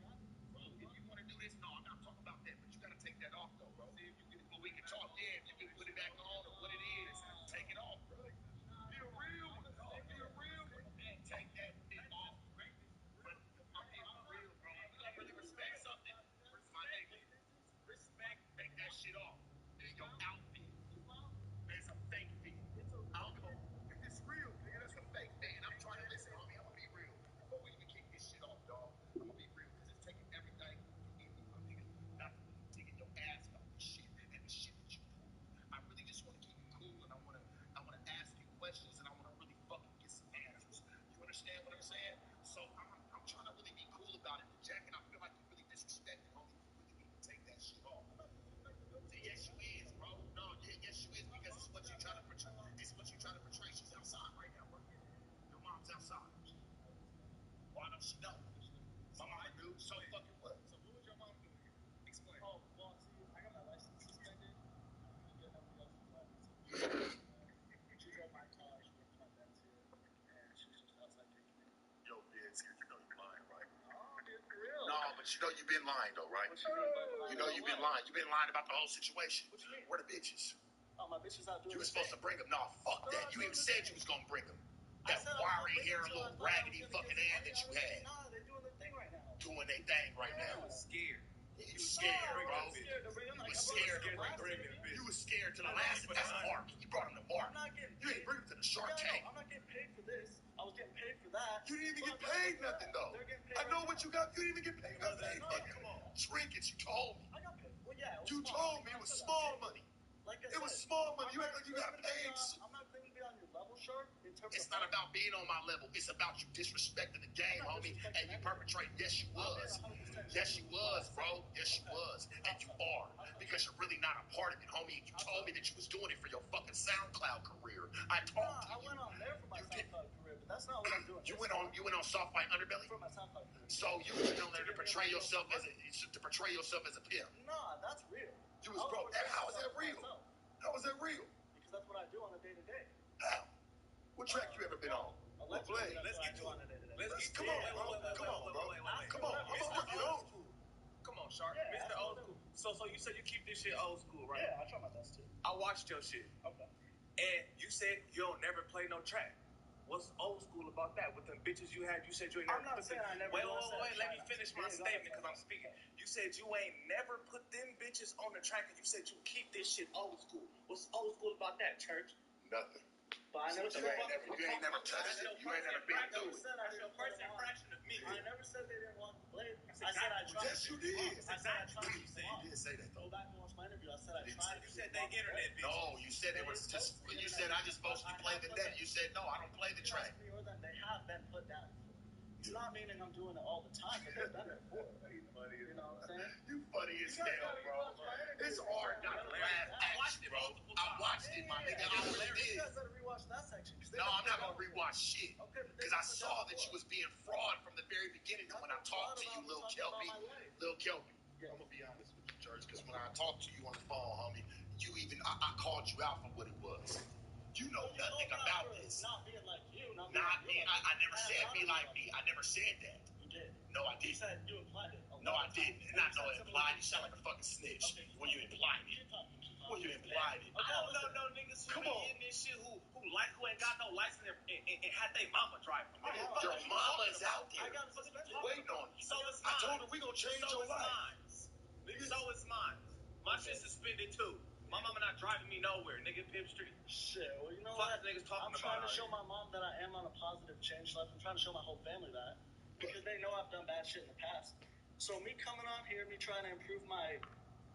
Speaker 8: Bro, if you want to do this, no, I'm not talking about that, but you gotta take that off, though, bro. But we can talk, yeah, if you can put it back on or what it is, take it off, bro. Be a real one, dog. Be a real one. Man, take that shit off. I'm being real, bro. You don't really respect something. My nigga. Respect what you trying to portray. It's what you trying to portray. She's outside right now, bro. Your mom's outside. Why don't she know? My mama knew. So fucking what? So what was your mom doing here? Explain. Oh, well, see, I got my license suspended. I couldn't get nobody else's license. She drove my car. She went to my dad's here, and she was just outside taking it. Yo, Vince, you know you're lying, right? No, I'm being for real. No, but you know you've been lying, though, right? What you mean? You know you've been lying. You've been lying about the whole situation. What you mean? Where the bitches? Oh, my bitches out doing. You were supposed to bring them. No, fuck that. You even said you was gonna bring them. That wiry hair, little raggedy fucking hand that you had. Nah, they're doing their thing right now. Doing their thing right now. Scared. You scared, bro. You was scared. You was scared to the last. That's Mark. You brought him to Mark. You didn't bring him to the Shark Tank. I'm not getting paid for this. I was getting paid for that. You didn't even get paid nothing, though. I know what you got. You didn't even get paid nothing. Come on. Trinkets, you told me. I got paid. Well, yeah. You told me it was small money. It was small money. You act like you got paid. I'm not claiming to be on your level, Shark. It's not about being on my level. It's about you disrespecting the game, homie, and you perpetrating. Yes, you was. Yes, you was, bro. Yes, you was. And you are. Because you're really not a part of it, homie. You told me that you was doing it for your fucking SoundCloud career. I talked to you. I went on there for my SoundCloud career, but that's not what I'm doing. You went on Soft White Underbelly? For my SoundCloud career. So you went on there to portray yourself as a pimp. Nah, that's real. You was broke. How is that real? How is that real? Because that's what I do on a day-to-day. How? What track you ever been on? Let's get to it. Come on, bro. Come on, bro. Come on. I'm gonna work it old school. Come on, Shark. Mr. Old School. So you said you keep this shit old school, right? Yeah, I try my best to. I watched your shit. Okay. And you said you don't never play no track. What's old school about that? With them bitches you had, you said you ain't never put them. Wait. Let me finish my statement because I'm speaking. You said you ain't never put them bitches on the track, and you said you keep this shit old school. What's old school about that, church? Nothing. But I never said you ain't never touched it. You ain't never been through it. That's your first infraction of me. I never said they didn't want to play it. I said I tried. Yes, you did. I said I tried. You did say that, though. Go back and watch my interview. I said I tried. You said they internet bitches. No, you said it was just. You said I just mostly play the net. You said no, I don't play the track. They have been put down before. It's not meaning I'm doing it all the time, but they've done it before. You know what I'm saying? You funny as hell, bro. It's hard not to laugh at you, bro. I watched it, my nigga. I really did. You guys better rewatch that section. No, I'm not gonna rewatch shit. Because I saw that you was being fraud from the very beginning. And when I talked to you, Lil Kelpie, I'm gonna be honest with you, Church, because when I talked to you on the phone, homie, I called you out for what it was. You know nothing about this. Not being like you. Not being. I never said be like me. I never said that. You did. No, I didn't. You said you implied it. No, I didn't. And I know it implied. You sound like a fucking snitch when you implied it. When you implied it. I don't know no niggas who be in this shit who ain't got no license and had their mama drive them. Your mama is out there. I got waiting on you. So it's mine. I told her we gonna change your life. So it's mine. My shit suspended too. My mama not driving me nowhere, nigga. Pimp Street. Shit, well, you know what? I'm trying to show my mom that I am on a positive change life. I'm trying to show my whole family that. Because they know I've done bad shit in the past. So me coming on here, me trying to improve my,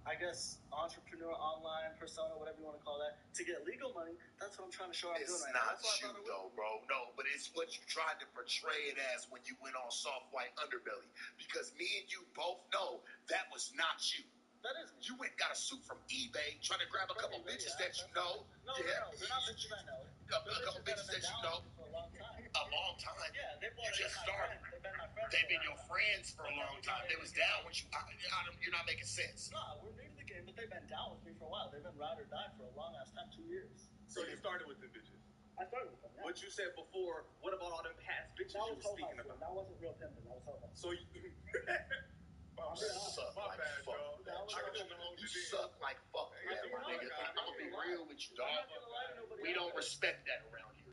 Speaker 8: I guess, entrepreneur online persona, whatever you want to call that, to get legal money, that's what I'm trying to show I'm doing right now. It's not you, though, bro. No, but it's what you tried to portray it as when you went on Soft White Underbelly. Because me and you both know that was not you. That is me. You went and got a suit from eBay, trying to grab a couple bitches that you know. No, they're not bitches I know. A couple bitches that you know. For a long time. A long time? Yeah, you just started. They've been my friends. They've been your friends for a long time. They was down with you. You're not making sense. No, we're new to the game, but they've been down with me for a while. They've been ride or die for a long ass time, 2 years. So you started with the bitches? I started with them, yeah. What you said before, what about all them past bitches you were speaking about? That wasn't real pimping, that was hell. So you... suck like fuck. You suck like fuck, my nigga. I'm gonna be real with you, dog. We don't respect that around here.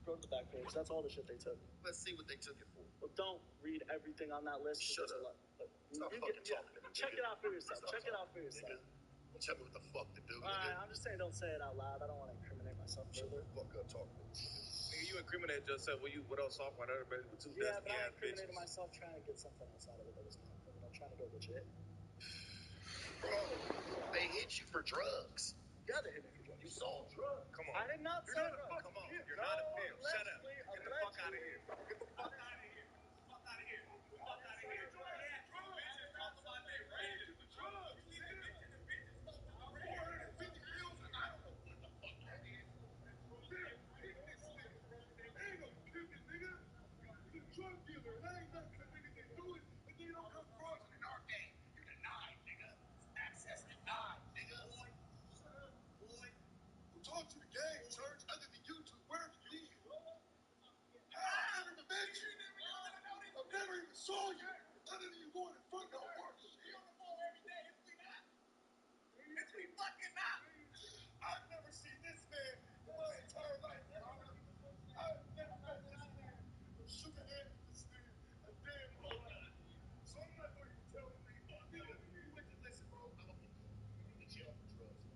Speaker 13: Go to the back page. That's all the shit they took.
Speaker 8: Let's see what they took it for.
Speaker 13: Well, don't read everything on that list.
Speaker 8: Shut up. Stop fucking talking to me.
Speaker 13: Check it out for yourself. Check it out for yourself.
Speaker 8: Nigga, tell me what the fuck to do,
Speaker 13: Alright, I'm just saying don't say it out loud. I don't want to incriminate myself further.
Speaker 8: Fuck up talking to me.
Speaker 14: Nigga, you incriminated yourself. What else off on everybody with two
Speaker 13: Yeah,
Speaker 14: dusty
Speaker 13: but I
Speaker 14: ass
Speaker 13: incriminated
Speaker 14: bitches?
Speaker 13: myself trying to get something else out of it that was not. I'm trying to go legit.
Speaker 8: Bro, they hit you for drugs.
Speaker 13: Yeah, they hit me for drugs.
Speaker 8: You sold drugs.
Speaker 14: Come on.
Speaker 13: I did not sell drugs.
Speaker 14: Come on. You're not a pimp. Shut up. Get the fuck out of here. Get the fuck out of here. Fuck out of here. Fuck out of here.
Speaker 8: Talk to the gang, church. Other than you two, where have you been? I never met you. I never even saw you. Other than you going in front of work. It's me fucking not. I've never seen this man in my entire life. I've never met this man. Shook a hand with this man a damn long time. So I'm not going to tell me. You went to listen, bro. I'm going to jail for drugs.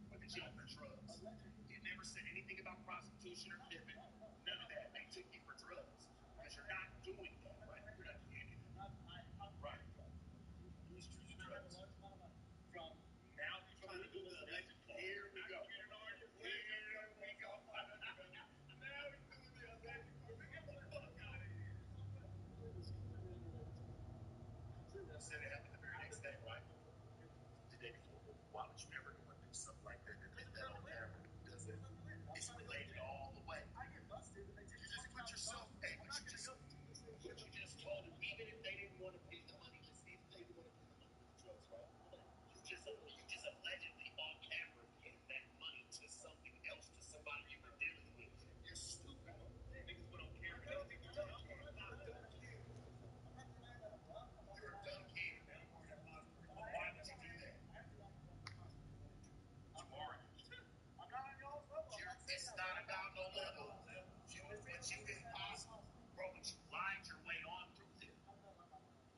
Speaker 8: Went to jail for drugs. You never said anything about prostitution or pimping. None of that. They took you for drugs. Because you're not doing that, right? You're not doing it. Right. You street drugs. From now you're trying to do the alleged. Here we go. Here we go. Now we're doing the alleged. Get the fuck out of here. You said it happened the very next day, right? The day before. Why would you ever want to do something like that? Get that on camera. Does it? It's related all the way. I get busted. You just put yourself. Hey, but you just told them, even if they didn't want to pay the money, let's see if they didn't want to pay the money for the drugs, right? You just allegedly on camera gave that money to something else, to somebody you were dealing with. You're stupid. Niggas put on camera. They don't think you're dumb. You're not a dumb kid. You're a dumb kid. Why would you do that? You are. It's not about no level. You did possible. Bro, but you lied your way on through there.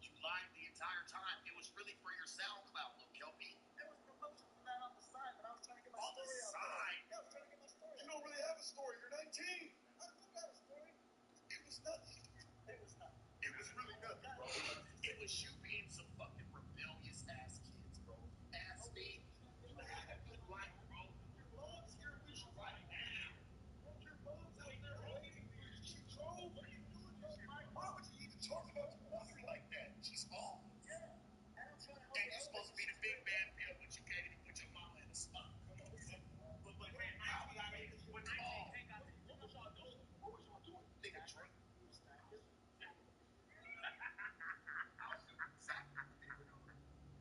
Speaker 8: You lied the entire time. It was really for your SoundCloud, Lil Kelpie. There was promotion for that on the side, but I was trying to get my story out. On the side? Yeah, I was trying to get my story out. You don't really have a story. You're 19. I still got a story. It was nothing. It was nothing. It was really nothing, bro. It was you being some fucking rebellious ass kids, bro. Ask me. You had a good life, bro. Your mom's here with you right now. Your mom's out there waiting for you. She drove. What are you doing? Why would you even talk about your mother like that? She's off. Yeah. And I'm trying to help you. And you're supposed to be the big bad pill, but you can't even put your mama in the spot. Come on, son. But man, now we got it. What was y'all doing? What was y'all doing? Nigga drunk.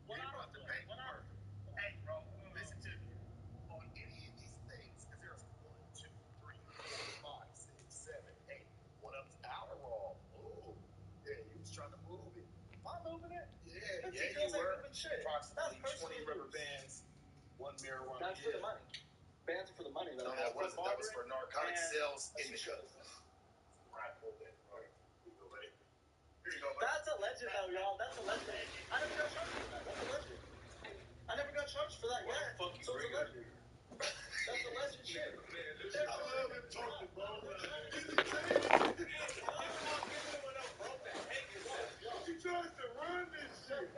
Speaker 8: What about the paperwork? Hey, bro, listen to me. On any of these things, because there's 1, 2, 3, 4, 5, 6, 7, 8. One of them's hour long. Ooh. Yeah, you was trying to move it. Am I moving it? Yeah, you were. Approximately 20 rubber bands, 1 marijuana. That's for the money. Bands are for the money, though. No, that wasn't. That was for narcotic sales in the gun. Right, hold that. All right. Here you go, buddy. Here you go, buddy. That's alleged, though, y'all. That's alleged. I never got charged for that. That's alleged. I never got charged for that yet. So it's alleged. That's alleged shit. I love him talking, bro. He tries to run this shit.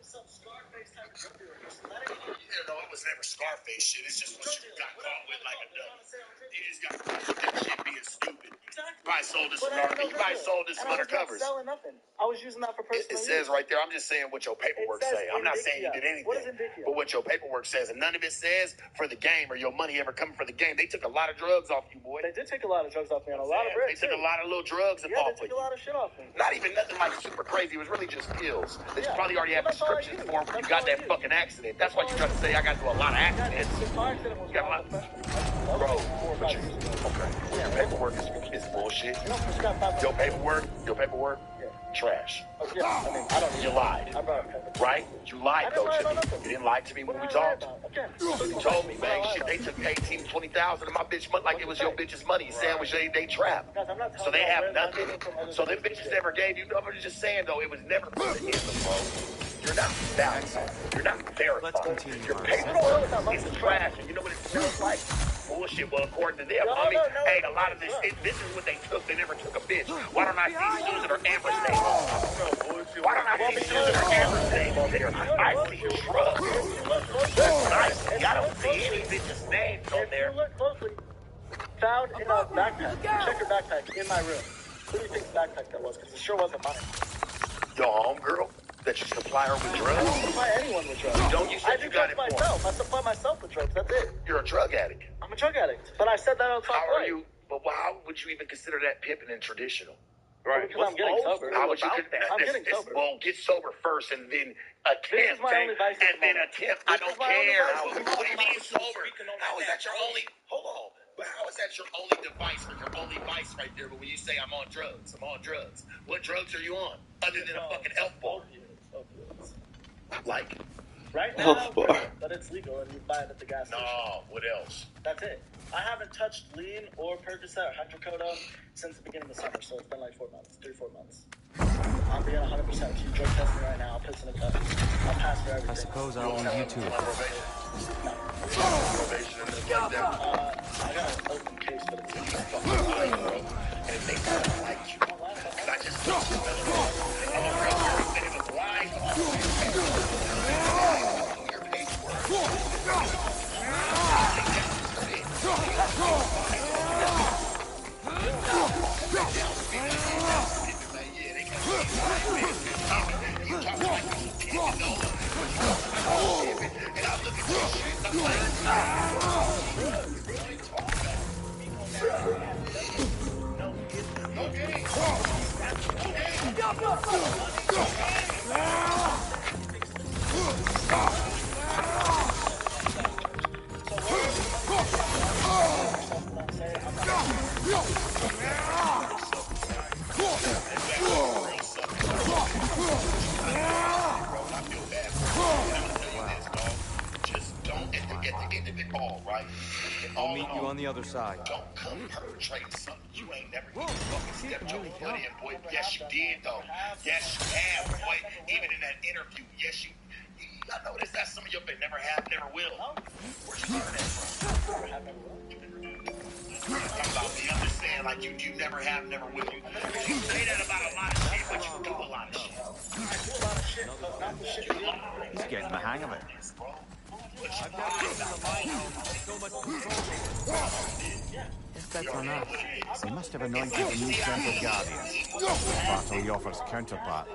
Speaker 8: Some Scarface type of shit. You know, it was never Scarface shit. It's just what you got caught with like a dummy. You just got caught with that shit being stupid. Exactly. Probably sold this some undercovers. Selling nothing. I was using that for personal use. It says right there, I'm just saying what your paperwork say. I'm not saying you did anything. What is indicia? But what your paperwork says, and none of it says for the game or your money ever coming for the game. They took a lot of drugs off you, boy. They did take a lot of drugs off me and a lot of bread. They took a lot of little drugs and off. They took a lot of shit off me. Not even nothing like super crazy. It was really just pills. They probably already have prescriptions for when you got that fucking accident. That's why you try to say I got to do a lot of accidents. You got a lot. Bro, but you, okay. Well, your paperwork is bullshit. Your paperwork, trash.
Speaker 13: Yeah, I mean, I don't need
Speaker 8: You lied. Right? You lied, though, to me. You didn't lie to me when we talked. You told me, man, shit, they took 18, 20,000 of my bitch money like it was your bitch's money. Sandwich, they trap. So they have nothing. So them bitches never gave you. I'm just saying, though, it was never put in them, bro. You're not balanced. You're not verified.
Speaker 9: Let's continue.
Speaker 8: Your paperwork is trash. And you know what it smells like? Bullshit. Well, according to them, I mean, hey, a lot of this is what they took. They never took a bitch. Why don't I see Susan or Amber's name on there? Why don't I see Susan or Amber's name on there? I see drugs. That's what I see. I don't see any bitch's names on there.
Speaker 13: If you look closely, found in a backpack. Check your backpack in my room. Who do you think the backpack that was? Because it sure wasn't mine.
Speaker 8: Your homegirl? That you supply her with drugs?
Speaker 13: I don't supply anyone with drugs.
Speaker 8: Don't you say you got it for
Speaker 13: myself. I supply myself with drugs. That's it.
Speaker 8: You're a drug addict.
Speaker 13: I'm a drug addict. But I said that on top.
Speaker 8: How are you? But how would you even consider that pimping and traditional? Right.
Speaker 13: Because I'm getting sober.
Speaker 8: How would you
Speaker 13: I'm getting sober.
Speaker 8: Well, get sober first and then attempt. And then attempt. I don't care. What do you mean sober? How is that your only? Hold on. But how is that your only device or your only vice right there? But when you say I'm on drugs, What drugs are you on? Other than a fucking health bar. Like?
Speaker 13: Right now, but it's legal and you buy it at the gas station.
Speaker 8: No, what else?
Speaker 13: That's it. I haven't touched lean or Percocet or hydrocodone since the beginning of the summer, so it's been like 4 months, 3-4 months. I'm being 100% with you. Drug testing right now. I'll piss in a cup. I'll pass for everything.
Speaker 9: I suppose I'll leave you to it.
Speaker 13: I got an open case, but it's
Speaker 8: and it makes me like you. I just don't I'm a real person, and it was lying on your paperwork.
Speaker 9: I'll meet you on the other side.
Speaker 8: Don't come perpetrating something you ain't never even fucking stepped your foot in, boy. Yes, you did, though. Yes, you have, boy. Even in that interview, yes, you. I noticed that some of your never have, never will. Where'd you learn that from? I'm about me understand, like you never have, never will. You say that about a lot of shit, but you do a lot of shit.
Speaker 13: I do a lot of shit, but not the shit you want.
Speaker 11: He's getting the hang of it.
Speaker 2: If that's on us.
Speaker 11: He must have anointed a new Temple Guardian. Battle he offers counterpart.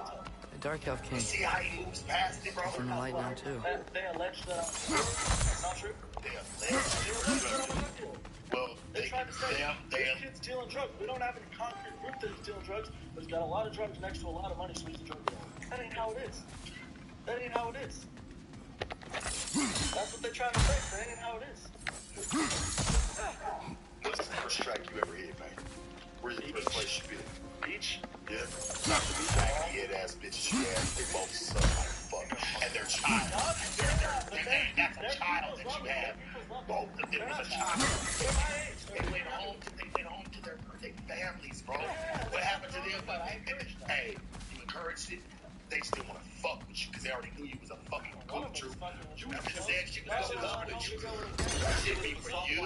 Speaker 2: The Dark Elf King.
Speaker 8: See how he moves past it, bro?
Speaker 2: Turn the light down, too.
Speaker 13: They allege that it's not true.
Speaker 8: Well,
Speaker 13: they tried to say this kid's dealing drugs. We don't have any concrete proof that he's dealing drugs, but he's got a lot of drugs next to a lot of money, so he's a drug dealer. That ain't how it is. That ain't how it is. That's what they're trying to say. That ain't how it is.
Speaker 8: What's the first track you ever hit, man? Where's your first place you been?
Speaker 13: Beach?
Speaker 8: Yeah. Not the baggy ass bitches you have. They both suck like fuck. And they're child. That's a child that you have. Both of them is a child. They went home to their families, bro. What happened to them? Hey, you encouraged it. They still want to fuck with you because they already knew you was a fucking culture. You just said shit was over to you. That shit be for you.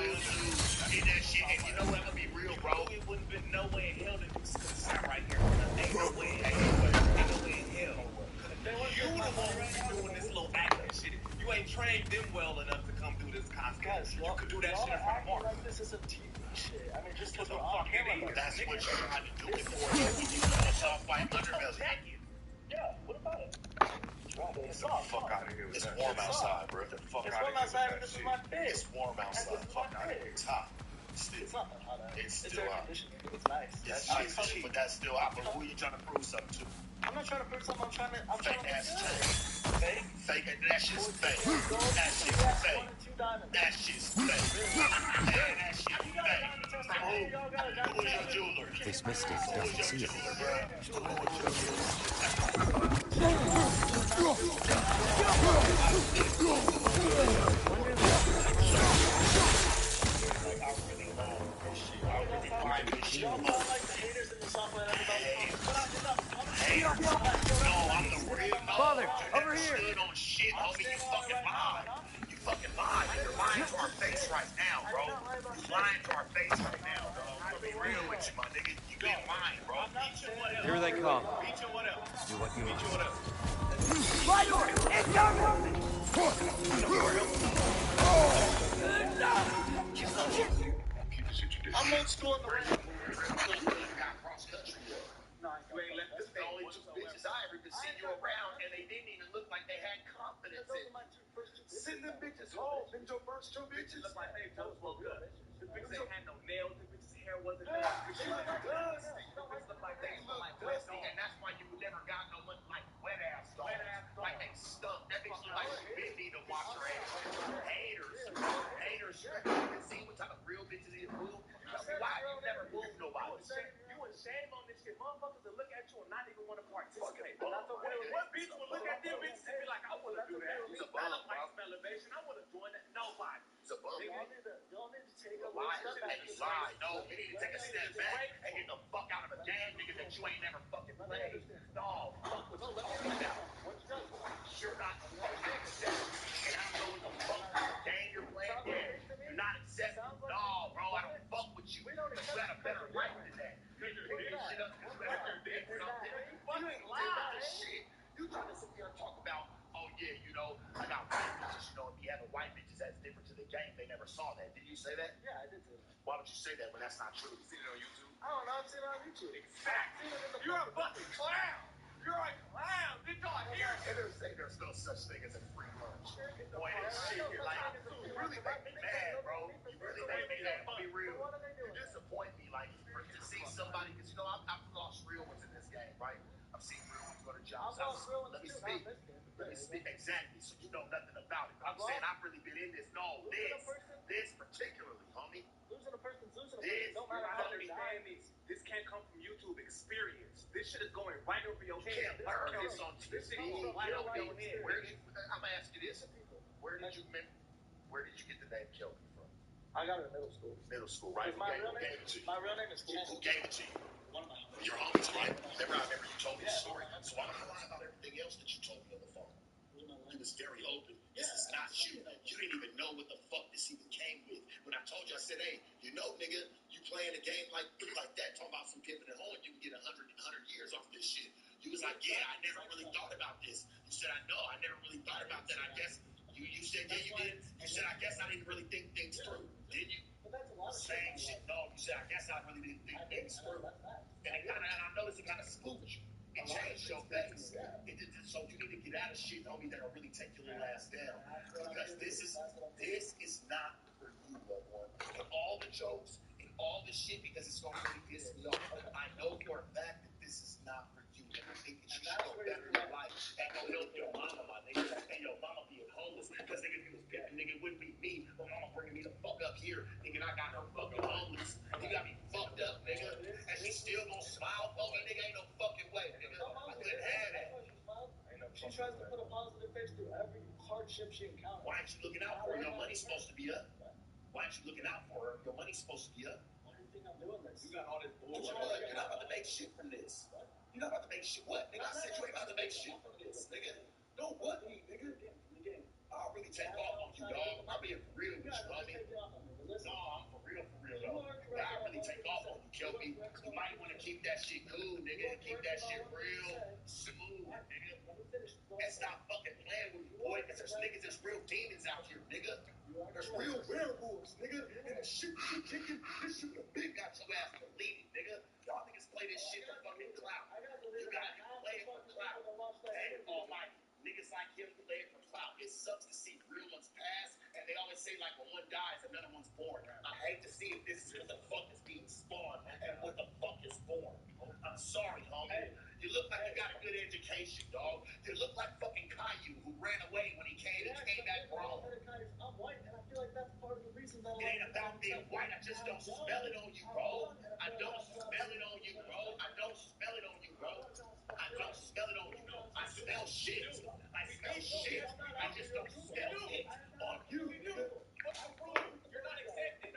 Speaker 8: Did that shit, and you know what? I'm gonna be real, bro. It wouldn't been no way in hell that this could sign right here. Ain't no way in hell. You the one doing this little acting shit. You ain't trained them well enough to come do this concept. You could do that shit in front of Mark.
Speaker 13: Like this is a TV shit. I mean, just
Speaker 8: look on camera. That's what you're trying to do it for. You know, soft white underbelly.
Speaker 13: Yeah, what about it?
Speaker 8: Get the fuck out of here. It's warm outside, bro. Get the fuck out of here.
Speaker 13: It's warm outside, and this is my bed.
Speaker 8: It's warm outside. Fuck out of here. It's hot. Still.
Speaker 13: It's not that hot out.
Speaker 8: It's still hot.
Speaker 13: It's nice.
Speaker 8: It's nice, but that's still hot. But who are you trying to prove something to?
Speaker 13: I'm not trying to prove something. I'm trying to
Speaker 8: Fake
Speaker 13: make
Speaker 8: ass
Speaker 13: good.
Speaker 8: tank.
Speaker 13: Fake?
Speaker 8: Fake, that shit's fake. That shit's fake. That shit's fake. Man, that shit's fake. Who is your jeweler?
Speaker 9: This mystic doesn't see it.
Speaker 2: Father, over here.
Speaker 8: Stood on shit, homie. You fucking lied. You fucking lied. You're lying to our face right now, bro. You lying to our face right now, dog. I'm gonna be real with you, my nigga. You been lying, bro.
Speaker 3: Here they come.
Speaker 8: Beat you, what else?
Speaker 9: Do what you
Speaker 8: Beat you, what else?
Speaker 2: My door! It's coming!
Speaker 8: I'm old school in the way. You ain't left the only two bitches I ever could see you around, and they didn't even look like they had confidence in you. Send them bitches home. Them your first two bitches. Look like they both look good. The bitches ain't had no nails. The bitches' hair wasn't done. The bitches look dusty. The bitches look like they smell like dusty, and that's why you never got no one like wet ass dogs. Like they stunk. That bitch look like she been need to wash her ass. Haters. You can see what type of real bitches you move. Why you never move nobody? You would shame on this shit. Motherfuckers will look at you and not even want to participate. What bitch would look at them bitches and be like, I want to do that? It's a bum, like elevation. I want to join that. Nobody. It's a bum. Y'all need to take a step back. Lie. No, we need to take a step back and get the fuck out of a damn nigga that you ain't never fucking played. No, fuck what you talking about. You're not the fucking nigga. And I know what the fuck game you're playing. Yeah, you're not accepting. No, bro, I don't fuck with you. You got a better right than that. You shit up. You ain't lying. Shit. You trying to sit there and talk about, oh yeah, you know, I got white bitches, you know, and me having white bitches, that's different to the game. They never saw that. Did you say that? Yeah, I did say that. Why would you say that when that's not true? You seen it on YouTube? I don't know. I've seen it on YouTube. Exactly. You're a fucking clown. You're a clown. Did y'all hear it? And they're saying there's no such thing as a free lunch. Boy, this shit, you're like, you really make me mad, bro. You really make me mad. I'll be real. You disappoint me, like, to see somebody, because, you know, I've lost real ones in this game, right? I've seen real ones go to jobs. Let me speak. Let me speak. Exactly. So you know nothing about it. I'm saying I've really been in this. No, this particularly, homie. Losing a person's losing a person. Don't matter how they die. This can't come from YouTube experience. This shit is going right over your head. You can't learn this on TV. This shit goes right over your head. I'm gonna ask you this: Where did you get the name Kelby from? I got it in middle school. Middle school, right? My real name is Who gave it to you? One of my homies. Your homies, right? I remember you told me the story. So I don't lie about everything else that you told me on the phone. You was very open. This is not you. You didn't even know what the fuck this even came with. When I told you, I said, hey, you know, nigga, you playing a game like that, talking about some pimping and hoeing, you can get 100 years off this shit. You was like, yeah, I never really thought about this. You said, I know, I never really thought about that. I guess you said, yeah, you did. You said, I guess I didn't really think things through. Did you? Same shit. No, you said, I guess I really didn't think things through. And I noticed it kind of spooked you. It changed your face. So you need to get out of shit, homie, that'll really take your little ass down. Because this is not for you, loved one. And all the jokes and all the shit, because it's going to really piss me off. I know for a fact that this is not for you. And I think that you should go better your life and go help your mama, my nigga. And your mama being homeless. Because nigga, if you was pimping, nigga, it wouldn't be me. My mama bringing me the fuck up here. Nigga, I got her fucking homeless. You got me fucked up, nigga. And she still gonna smile for me, nigga. Ain't no fucking way, nigga. I couldn't have that. She tries to put a positive face through every hardship she encounters. Why aren't you looking out for her? Your money's supposed to be up. Why aren't you looking out for her? Your money's supposed to be up. Why do you think I'm doing this? You got all this bullshit. You're not about to make shit from this. You're not about to make shit. What? Nigga, I said you ain't about to make shit from this, nigga. No, what me, nigga? I'll really take off on you, dog. I'm being for real with you, homie. No, I'm for real, though. I'll really take off on you, Kelby. You might want to keep that shit cool, nigga. Keep that shit real smooth, nigga. And stop fucking playing with me, boy. Because there's real demons out here, nigga. There's real werewolves, nigga. And the shit you kicking, this shit have been got your ass bleeding, nigga. Y'all niggas play this shit for fucking clout. You gotta play it for clout. And all my niggas like him play it for clout. It sucks to see real ones pass, and they always say like when one dies, another one's born. I hate to see if this is what the fuck is being spawned and what the fuck is born. I'm sorry, homie. You look like you got a good education, dog. They look like fucking Caillou who ran away when he came back wrong.
Speaker 13: I'm white, and I feel like that's part of the reason that
Speaker 8: It ain't about being white. I just don't smell it on you, bro. I don't smell it on you, bro. I don't smell it on you, bro. I don't smell it on you. I smell shit. I smell shit. I just don't smell it on you. You're not accepted.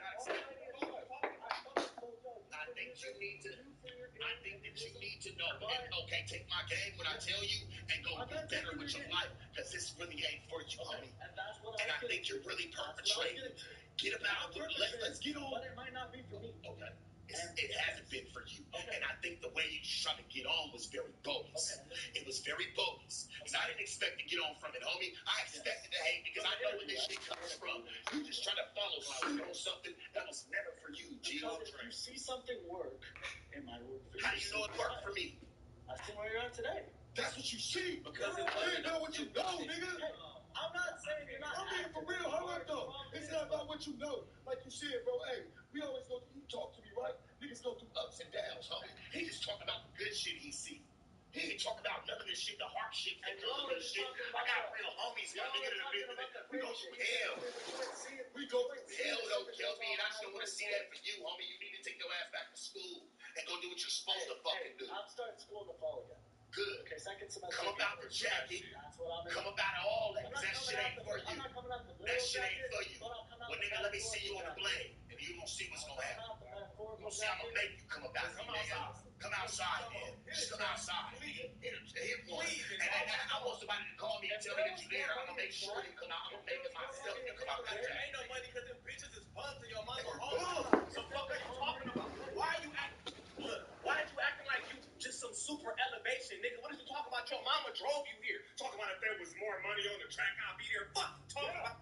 Speaker 8: I think that you need to know. And, okay, take my game when I tell you and go do better with your life. Because this really ain't for you, homie. And I think you're really perpetrating. Get about it. Let's get on.
Speaker 13: But it might not be for me.
Speaker 8: Okay. It hasn't been for you. Okay. And I think the way you tried to get on was very bogus. Okay. It was very bogus. Because I didn't expect to get on from it, homie. I expected to hate because I know where this shit comes from. You just trying to follow suit on something that was never for you, G.
Speaker 13: Because if you see something work, it might work for you.
Speaker 8: How do you know it worked for me?
Speaker 13: I see where you're at today.
Speaker 8: That's what you see.
Speaker 13: Because
Speaker 8: you ain't know what you know, nigga.
Speaker 13: Hey, I'm not saying you're not.
Speaker 8: I mean, for real, hold up, though. It's not about what you know. Like you said, bro, hey, we always go through, you talk to me, right? Niggas go through ups and downs, homie. He just talking about the good shit he see. He ain't talking about none of this shit, the hard shit, the good shit. I got real homies, y'all niggas in the business. We go through hell. We go through hell, though, Kelby, and I just don't want to see that for you, homie. You need to take your ass back to school and go do what you're supposed to fucking do.
Speaker 13: I'm starting school in the fall again.
Speaker 8: Good.
Speaker 13: Okay, second semester.
Speaker 8: Come about the jacket.
Speaker 13: That's what I'm in.
Speaker 8: Come about all that. That shit ain't for you.
Speaker 13: I'm not coming out the
Speaker 8: That shit ain't for you. Well, nigga, let me see you on the blade, and you gonna see what's gonna happen. You gonna see I'm gonna make you come about here, nigga. Come outside, man. Just come outside. Hit one. And I want somebody to call me and tell me that you're there. I'm gonna make sure you come out. I'm gonna make it myself. You come out that
Speaker 14: There
Speaker 8: jacket.
Speaker 14: ain't no money because them bitches is buns and your mother home. So fuck are you talking about? Why are you acting? Look, why are you acting like you just some super elevation, nigga? What did you talk about? Your mama drove you here. Talking about if there was more money on the track, I'll be there. Fuck, talking about.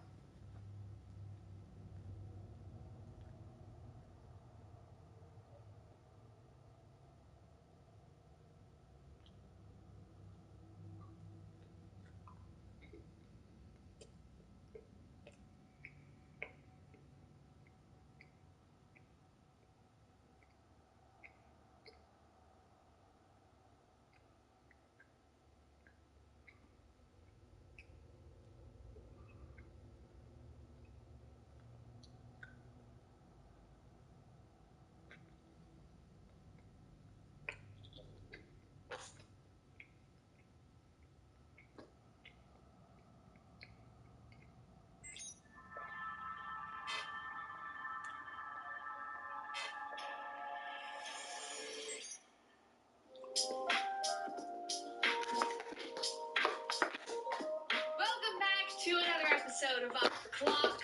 Speaker 15: Welcome back to another episode of Off the Clock.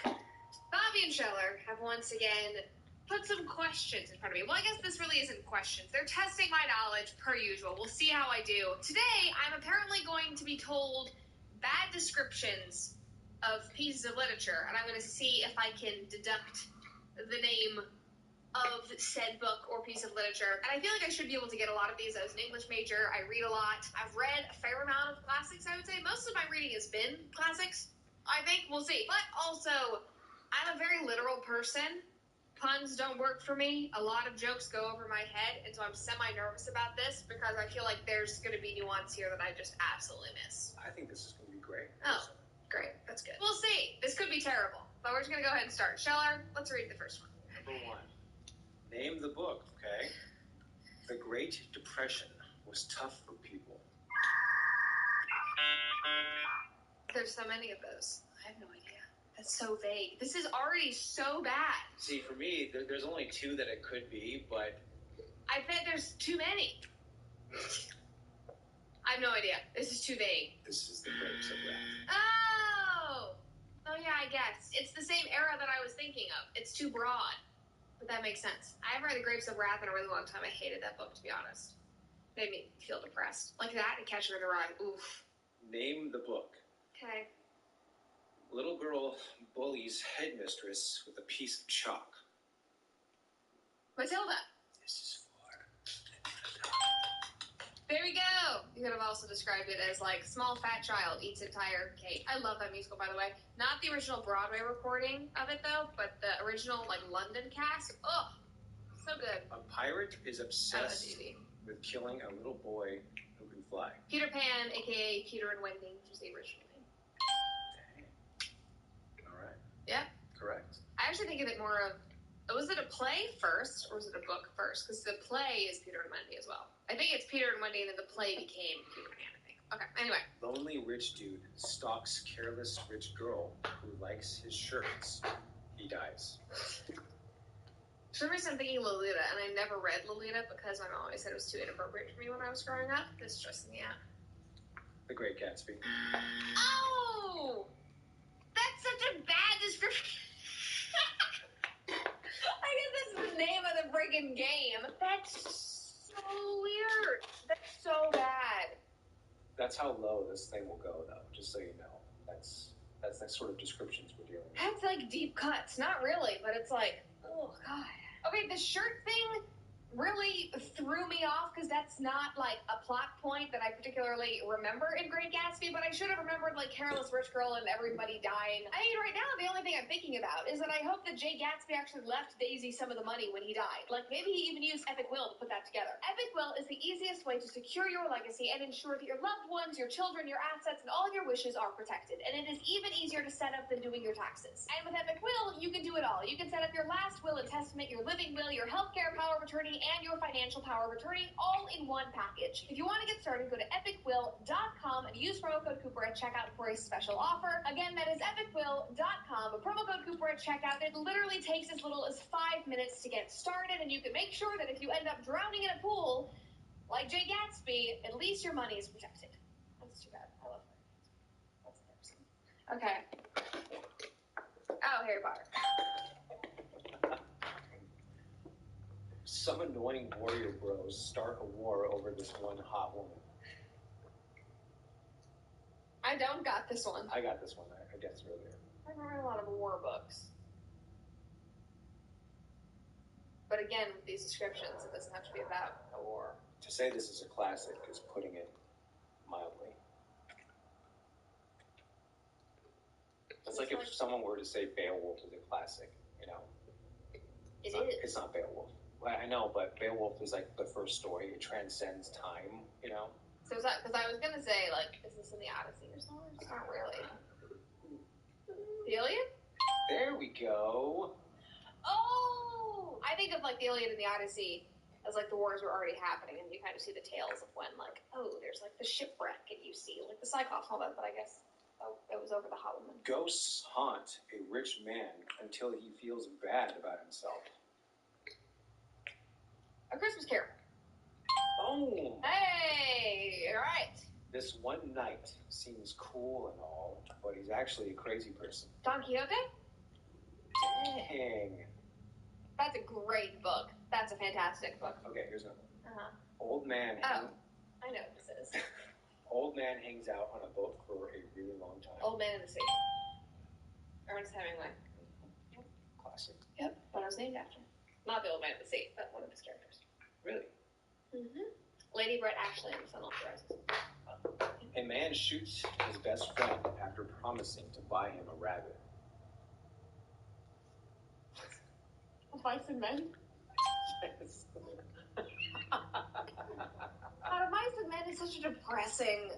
Speaker 15: Bobby and Scheller have once again put some questions in front of me. Well, I guess this really isn't questions. They're testing my knowledge per usual. We'll see how I do. Today, I'm apparently going to be told bad descriptions of pieces of literature, and I'm going to see if I can deduct the name of said book or piece of literature. And I feel like I should be able to get a lot of these as an English major. I read a lot. I've read a fair amount of classics, I would say. Most of my reading has been classics, I think. We'll see. But also, I'm a very literal person. Puns don't work for me. A lot of jokes go over my head, and so I'm semi-nervous about this because I feel like there's going to be nuance here that I just absolutely miss.
Speaker 16: I think this is going to be great.
Speaker 15: Oh, great. That's good. We'll see. This could be terrible, but we're just going to go ahead and start. Scheller, let's read the first one.
Speaker 16: Number one. Name the book, okay? The Great Depression was tough for people.
Speaker 15: There's so many of those. I have no idea. That's so vague. This is already so bad.
Speaker 16: See, for me, there's only two that it could be, but...
Speaker 15: I bet there's too many. I have no idea. This is too vague.
Speaker 16: This is the Grapes of Wrath.
Speaker 15: Oh! Oh yeah, I guess. It's the same era that I was thinking of. It's too broad. But that makes sense. I haven't read The Grapes of Wrath in a really long time. I hated that book, to be honest. Made me feel depressed. Like that and Catcher in the Rye. Oof.
Speaker 16: Name the book.
Speaker 15: Okay.
Speaker 16: Little girl bullies headmistress with a piece of chalk.
Speaker 15: Matilda.
Speaker 16: This is
Speaker 15: There we go. You could have also described it as like small fat child eats entire cake. I love that musical, by the way. Not the original Broadway recording of it though, but the original like London cast. Oh, so good.
Speaker 16: A pirate is obsessed with killing a little boy who can fly?
Speaker 15: Peter Pan, aka Peter and Wendy, which is the original name.
Speaker 16: All right.
Speaker 15: Yeah.
Speaker 16: Correct.
Speaker 15: I actually think of it more of, was it a play first, or was it a book first? Because the play is Peter and Wendy as well. I think it's Peter and Wendy, and then the play became Peter Pan, I think. Okay, anyway.
Speaker 16: Lonely rich dude stalks careless rich girl who likes his shirts. He dies.
Speaker 15: For some reason, I'm thinking Lolita, and I never read Lolita because my mom always said it was too inappropriate for me when I was growing up. It's stressing me out.
Speaker 16: The Great Gatsby.
Speaker 15: Oh! That's such a bad description. I guess that's the name of the freaking game. That's so weird. That's so bad.
Speaker 16: That's how low this thing will go, though, just so you know. That's the sort of descriptions we're dealing with.
Speaker 15: That's like deep cuts. Not really, but it's like, oh, God. Okay, the shirt thing really threw me off because that's not like a plot point that I particularly remember in Great Gatsby, but I should have remembered like careless rich girl and everybody dying. I mean, right now the only thing I'm thinking about is that I hope that Jay Gatsby actually left Daisy some of the money when he died. Like maybe he even used Epic Will to put that together. Epic Will is the easiest way to secure your legacy and ensure that your loved ones, your children, your assets, and all of your wishes are protected. And it is even easier to set up than doing your taxes. And with Epic Will, you can do it all. You can set up your last will and testament, your living will, your healthcare power of attorney, and your financial power of attorney all in one package. If you want to get started, go to epicwill.com and use promo code Cooper at checkout for a special offer. Again, that is epicwill.com. Promo code Cooper at checkout. It literally takes as little as 5 minutes to get started, and you can make sure that if you end up drowning in a pool like Jay Gatsby, at least your money is protected. That's too bad. I love her. That's embarrassing. Okay. Oh, Harry Potter.
Speaker 16: Some annoying warrior bros start a war over this one hot woman.
Speaker 15: I don't got this one.
Speaker 16: I got this one, I guess, earlier.
Speaker 15: I haven't read a lot of war books. But again, with these descriptions, it doesn't have to be about a war.
Speaker 16: To say this is a classic is putting it mildly. It's like if someone were to say Beowulf is a classic, you know. It's not Beowulf. I know, but Beowulf is like the first story. It transcends time, you know?
Speaker 15: So is that, because I was going to say, like, is this in the Odyssey or something? It's not really. The Iliad?
Speaker 16: There we go.
Speaker 15: Oh! I think of, like, the Iliad and the Odyssey as, like, the wars were already happening, and you kind of see the tales of when, like, oh, there's, like, the shipwreck, and you see, like, the Cyclops and all that, but I guess it was over the hot woman.
Speaker 16: Ghosts haunt a rich man until he feels bad about himself.
Speaker 15: A Christmas Carol.
Speaker 16: Boom!
Speaker 15: Hey! All right.
Speaker 16: This one knight seems cool and all, but he's actually a crazy person.
Speaker 15: Don Quixote?
Speaker 16: Dang.
Speaker 15: That's a great book. That's a fantastic book.
Speaker 16: Okay, here's another one.
Speaker 15: Uh-huh.
Speaker 16: Old man.
Speaker 15: Oh, I know what this is.
Speaker 16: Old man hangs out on a boat for a really long time.
Speaker 15: Old Man in the Sea. Ernest Hemingway.
Speaker 16: Classic.
Speaker 15: Yep, what I was named after. Not the Old Man in the Sea, but one of his characters.
Speaker 16: Really?
Speaker 15: Mm-hmm. Lady Brett Ashley in The Sun Over the Rises.
Speaker 16: A man shoots his best friend after promising to buy him a rabbit.
Speaker 15: Mice and Men?
Speaker 16: Yes.
Speaker 15: Mice and Men is such a depressing...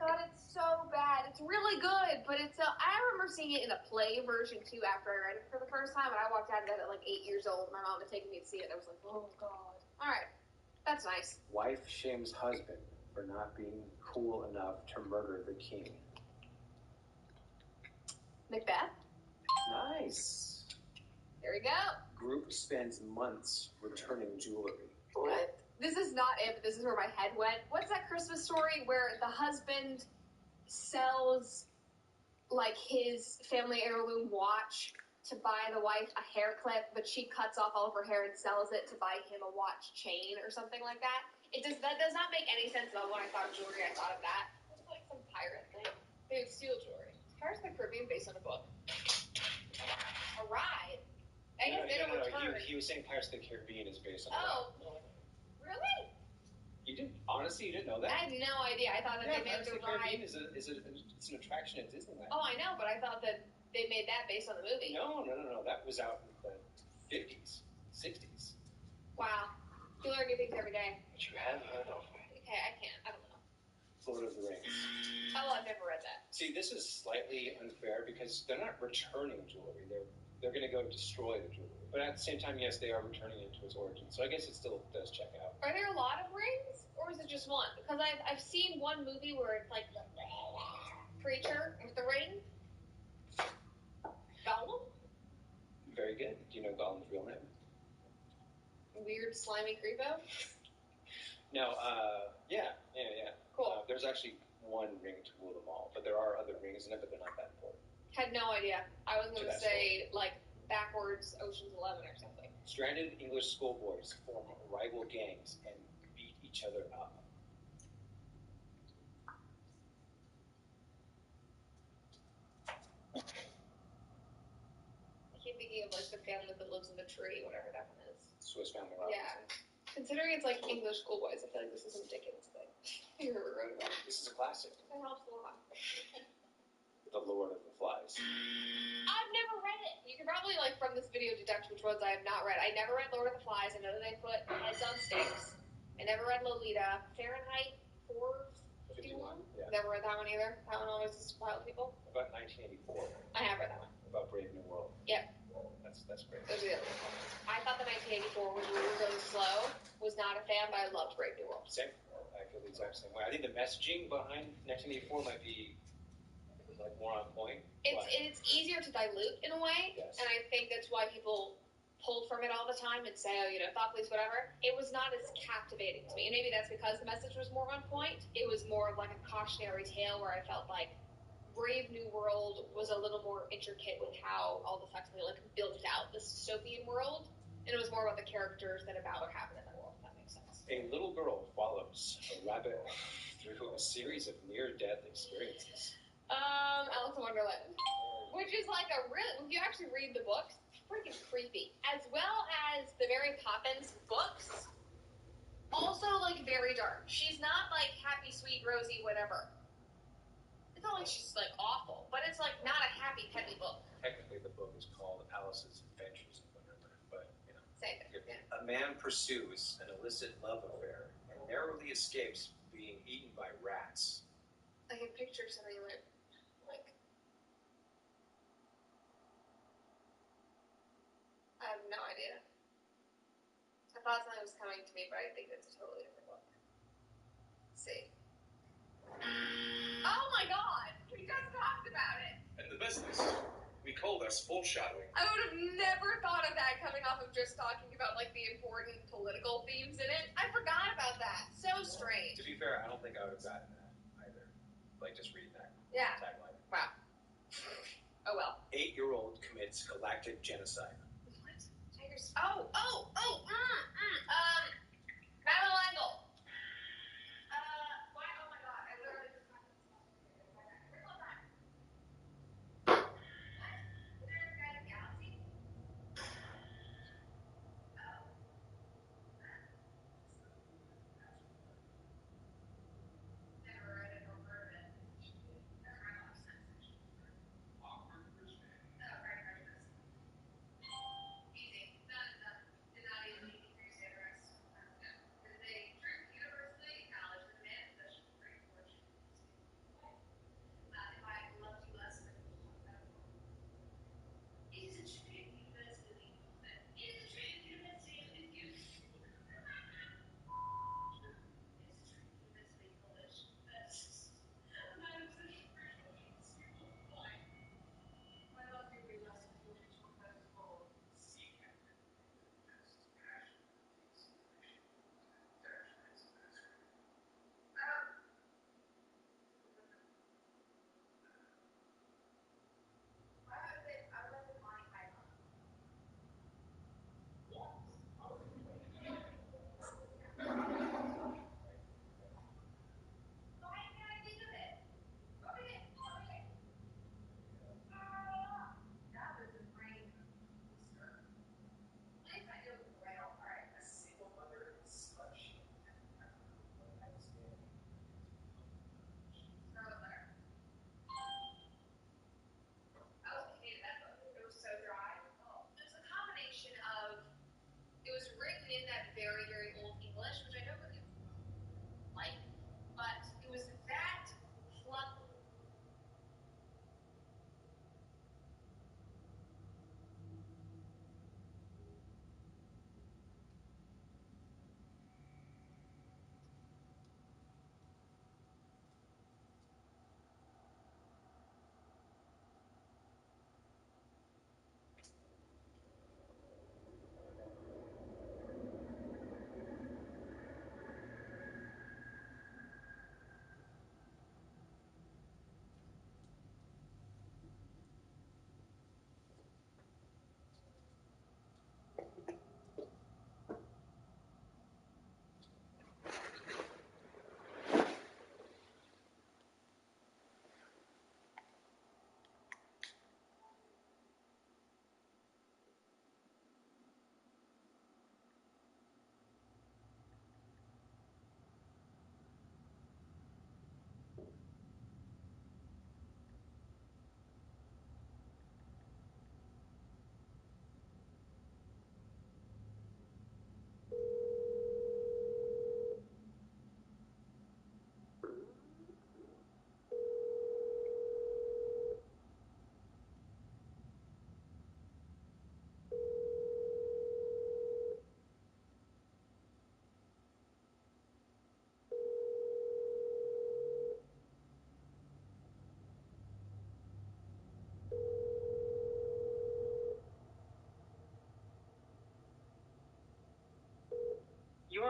Speaker 15: God, it's so bad. It's really good, but it's I remember seeing it in a play version, too, after I read it for the first time, and I walked out of that at, like, 8 years old. My mom was taking me to see it. I was like, oh, God. All right. That's nice.
Speaker 16: Wife shames husband for not being cool enough to murder the king.
Speaker 15: Macbeth?
Speaker 16: Nice.
Speaker 15: There we go.
Speaker 16: Group spends months returning jewelry.
Speaker 15: What? This is not it, but this is where my head went. What's that Christmas story where the husband sells, like, his family heirloom watch to buy the wife a hair clip, but she cuts off all of her hair and sells it to buy him a watch chain or something like that? That does not make any sense at all. When I thought of jewelry, I thought of that. It's like some pirate thing. They would steal jewelry. Pirates of the Caribbean based on a book. A ride? I guess they don't return.
Speaker 16: He was saying Pirates of the Caribbean is based on
Speaker 15: Really?
Speaker 16: You didn't, honestly, you didn't know that?
Speaker 15: I had no idea. I thought that they made
Speaker 16: Pirates
Speaker 15: the
Speaker 16: of the Caribbean
Speaker 15: ride.
Speaker 16: it's an attraction at Disneyland.
Speaker 15: Oh, I know, but I thought that they made that based on the movie.
Speaker 16: No. That was out in the 50s, 60s.
Speaker 15: Wow. You learn new things every day.
Speaker 16: But you have heard of me.
Speaker 15: Okay, I can.
Speaker 16: Lord of the Rings.
Speaker 15: Oh, I've never read that.
Speaker 16: See, this is slightly unfair because they're not returning jewelry. They're going to go destroy the jewelry. But at the same time, yes, they are returning it to its origin. So I guess it still does check out.
Speaker 15: Are there a lot of rings, or is it just one? Because I've seen one movie where it's like the creature with the ring. Gollum?
Speaker 16: Very good. Do you know Gollum's real name?
Speaker 15: Weird, slimy creepo?
Speaker 16: No, yeah.
Speaker 15: Cool.
Speaker 16: There's actually one ring to rule them all, but there are other rings in it, but they're not that important.
Speaker 15: Had no idea. I was going to say, like, backwards Ocean's 11 or something.
Speaker 16: Stranded English schoolboys form rival gangs and beat each other up.
Speaker 15: I keep thinking of, like, the family that lives in the tree, whatever that one is.
Speaker 16: Swiss Family Robinson.
Speaker 15: Yeah. Considering it's, like, English schoolboys, I feel like this is a Dickens thing. You ever wrote about it?
Speaker 16: This is a classic.
Speaker 15: That helps a lot.
Speaker 16: The Lord of the Flies.
Speaker 15: I've never read it. You can probably, like, from this video deduct which ones I have not read. I never read Lord of the Flies. I know that they put heads on stakes. I never read Lolita. Fahrenheit 451?
Speaker 16: Yeah.
Speaker 15: Never read that one either. That one always just wild people.
Speaker 16: About 1984.
Speaker 15: I have read that one.
Speaker 16: About Brave New World.
Speaker 15: Yep.
Speaker 16: That's great.
Speaker 15: Those are the other ones. I thought the 1984 was really slow. Was not a fan, but I loved Brave New World.
Speaker 16: Same. I feel the exact same way. I think the messaging behind 1984 might be like more on point.
Speaker 15: It's easier to dilute in a way,
Speaker 16: yes.
Speaker 15: And I think that's why people pulled from it all the time and say, oh, you know, thought police, whatever. It was not as captivating to me, and maybe that's because the message was more on point. It was more of like a cautionary tale where I felt like Brave New World was a little more intricate with how all the effectively like built out this dystopian world, and it was more about the characters than about what happened in that world. If that makes sense.
Speaker 16: A little girl follows a rabbit through a series of near-death experiences.
Speaker 15: Alice in Wonderland, which is like a real. If you actually read the books, it's freaking creepy, as well as the Mary Poppins books. Also, like very dark. She's not like happy, sweet, rosy, whatever. It's not like she's like awful, but it's like not a happy, peppy book.
Speaker 16: Technically, the book is called Alice's Adventures in Wonderland, but you know.
Speaker 15: Same thing. Yeah.
Speaker 16: A man pursues an illicit love affair and narrowly escapes being eaten by rats.
Speaker 15: I can picture somebody like. I have no idea. I thought something was coming to me, but I think it's a totally different book. Let's see. Oh my god! We just talked about it!
Speaker 14: And the business, we call this foreshadowing.
Speaker 15: I would have never thought of that coming off of just talking about, like, the important political themes in it. I forgot about that. So strange.
Speaker 16: To be fair, I don't think I would have gotten that either. Like, just reading that tagline.
Speaker 15: Wow. Oh well.
Speaker 16: 8-year-old commits galactic genocide.
Speaker 15: What? Tigers. Madeline Langle. Why? Oh my god. I literally just talked about this. Where's all that? What? Is there a guy in the galaxy? Oh. Never read it or heard of it. That makes a lot of sense, actually.
Speaker 14: Awkward Christmas.
Speaker 15: Very Christmas. Easy. Done and done. Did not even need to say the rest.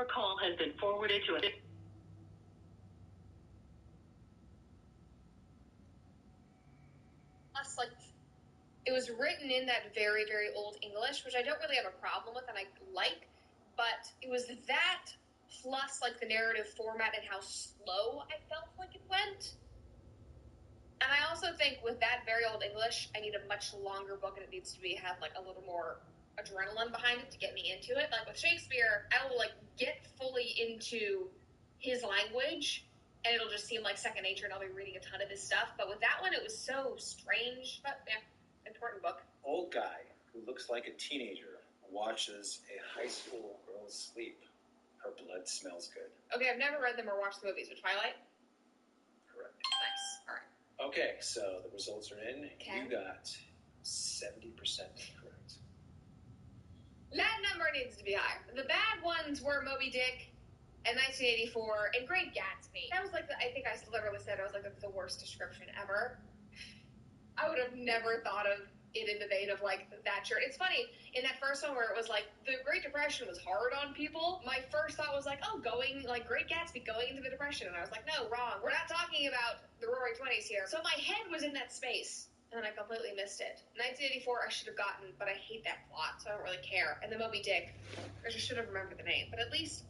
Speaker 17: Your call has been forwarded to a...
Speaker 15: Plus, like, it was written in that very, very old English, which I don't really have a problem with and I like, but it was that plus, like, the narrative format and how slow I felt like it went. And I also think with that very old English, I need a much longer book and it needs to have, like, a little more adrenaline behind it to get me into it. Like, with Shakespeare, I will, like, get fully into his language and it'll just seem like second nature and I'll be reading a ton of his stuff. But with that one, it was so strange. But, yeah, important book.
Speaker 16: Old guy who looks like a teenager watches a high school girl sleep. Her blood smells good.
Speaker 15: Okay, I've never read them or watched the movies. But Twilight?
Speaker 16: Correct.
Speaker 15: Nice. All right.
Speaker 16: Okay, so the results are in.
Speaker 15: Okay.
Speaker 16: You got 70% correct.
Speaker 15: That number needs to be higher. The bad ones were Moby Dick and 1984 and Great Gatsby. That was like, I think I literally said, I was like, that's the worst description ever. I would have never thought of it in the vein of, like, that shirt. It's funny, in that first one where it was like, the Great Depression was hard on people, my first thought was like, oh, going, like, Great Gatsby, going into the Depression. And I was like, no, wrong. We're not talking about the Roaring Twenties here. So my head was in that space, and then I completely missed it. 1984 I should have gotten, but I hate that plot, so I don't really care. And the Moby Dick, I just should have remembered the name. But at least...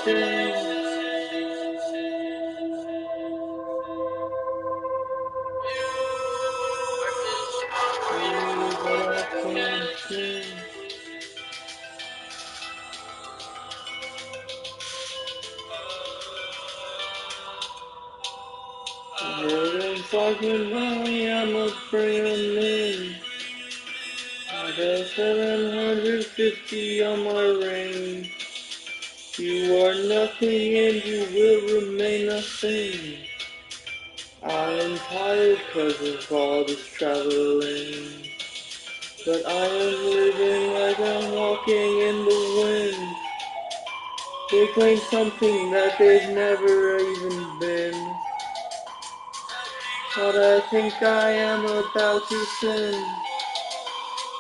Speaker 18: Fucking money, I'ma bring 'em in. I got 750 on my ring. You are nothing and you will remain nothing. I am tired 'cause of all this traveling. But I am living like I'm walking in the wind. They claim something that they've never even been. But I think I am about to sin.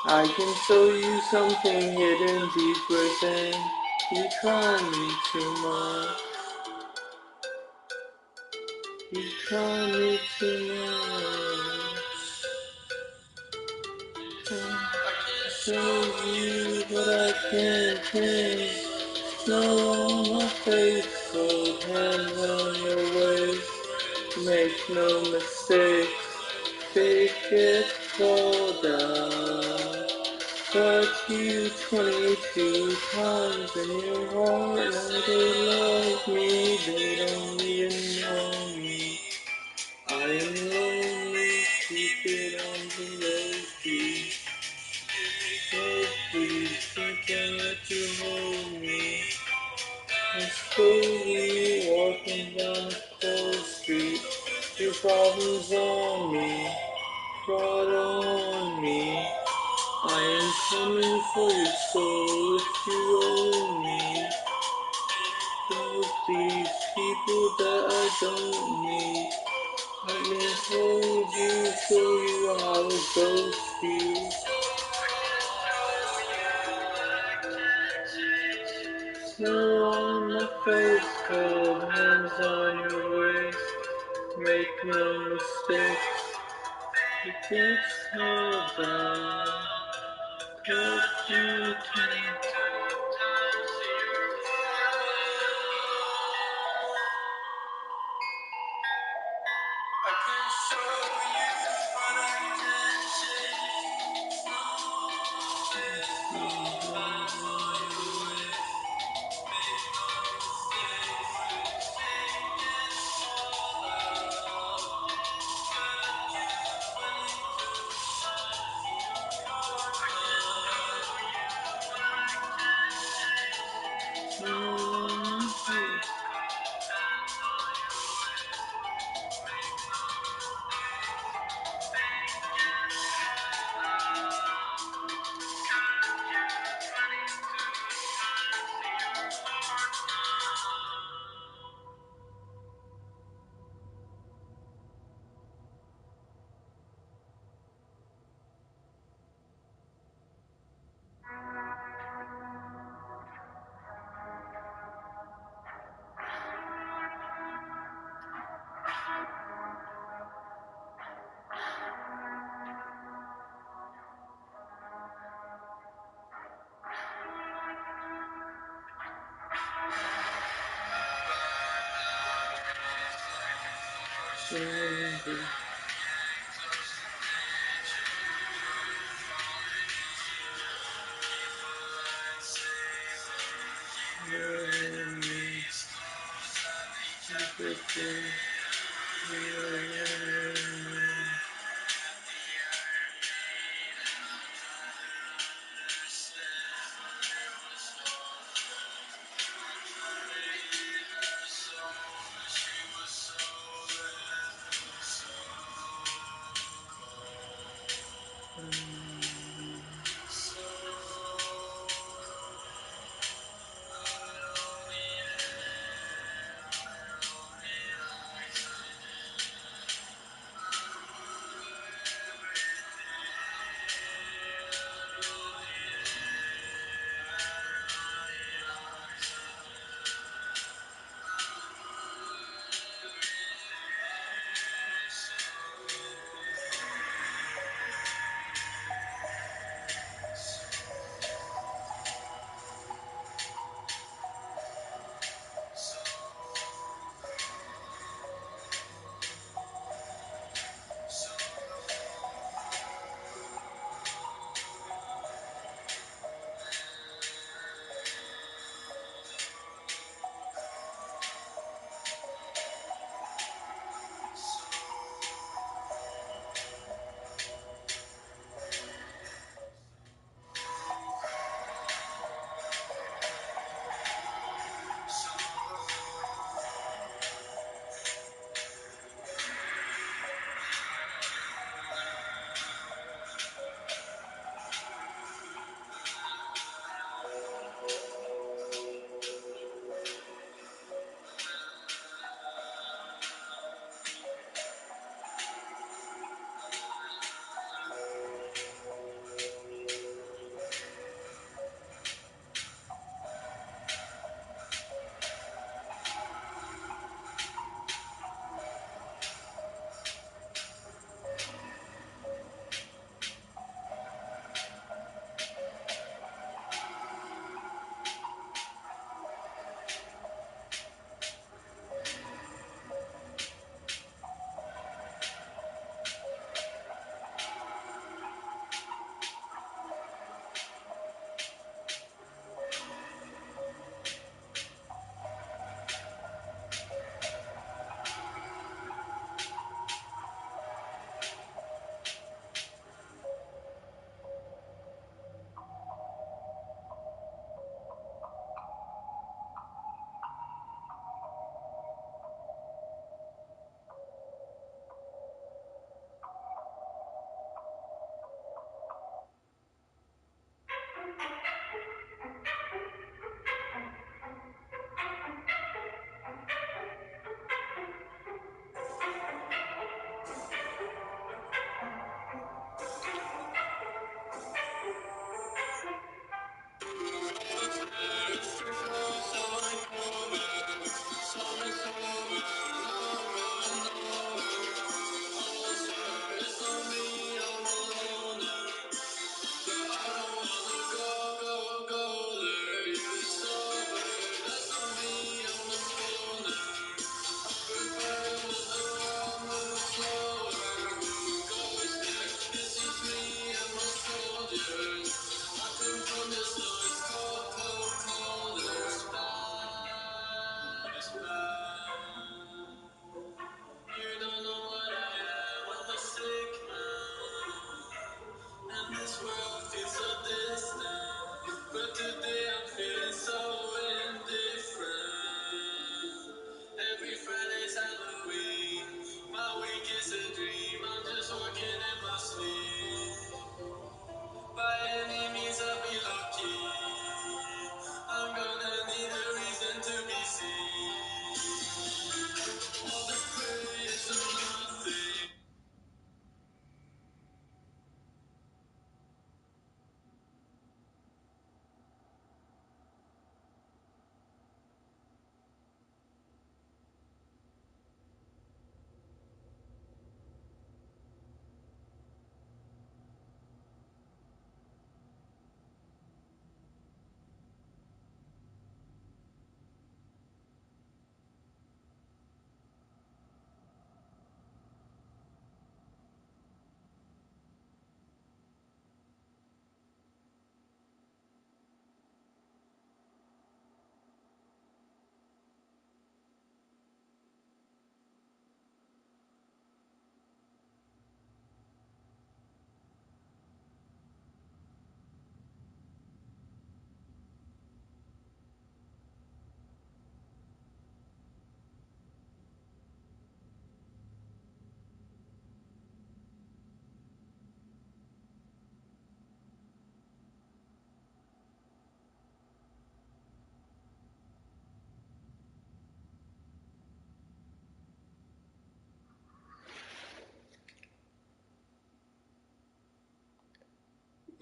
Speaker 18: I can show you something hidden deep within. You try me too much. You try me too much. I can show you what I can't change. Snow on my face, cold hands on your waist. Make no mistakes, fake it, fall down. Touch you 22 times in your heart. Now they love me, they don't even know me. I am lonely, keep it on the low key. So please, don't let you hold me. I'm slowly walking down a cold street. Your problems on me, brought on me. I am coming for your soul if you owe me. Those these people that I don't need. Let me hold you, show you how it goes to you. Snow on my face, cold hands on your waist. Make no mistakes, it gets held down. Cut you 22 times to your I can show you, but I can't change. No, it's no bad for your ways. Make no mistakes, make it fall out. Cut you 22 times to your heart. I can show you, but I can't change. No, it's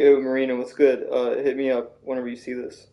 Speaker 19: Yo, Marina, what's good? Hit me up whenever you see this.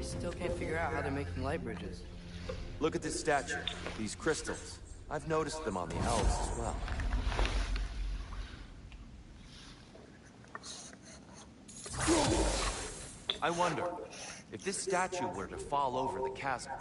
Speaker 2: Still can't figure out how they're making light bridges.
Speaker 9: Look at this statue, these crystals. I've noticed them on the elves as well. I wonder, if this statue were to fall over the chasm,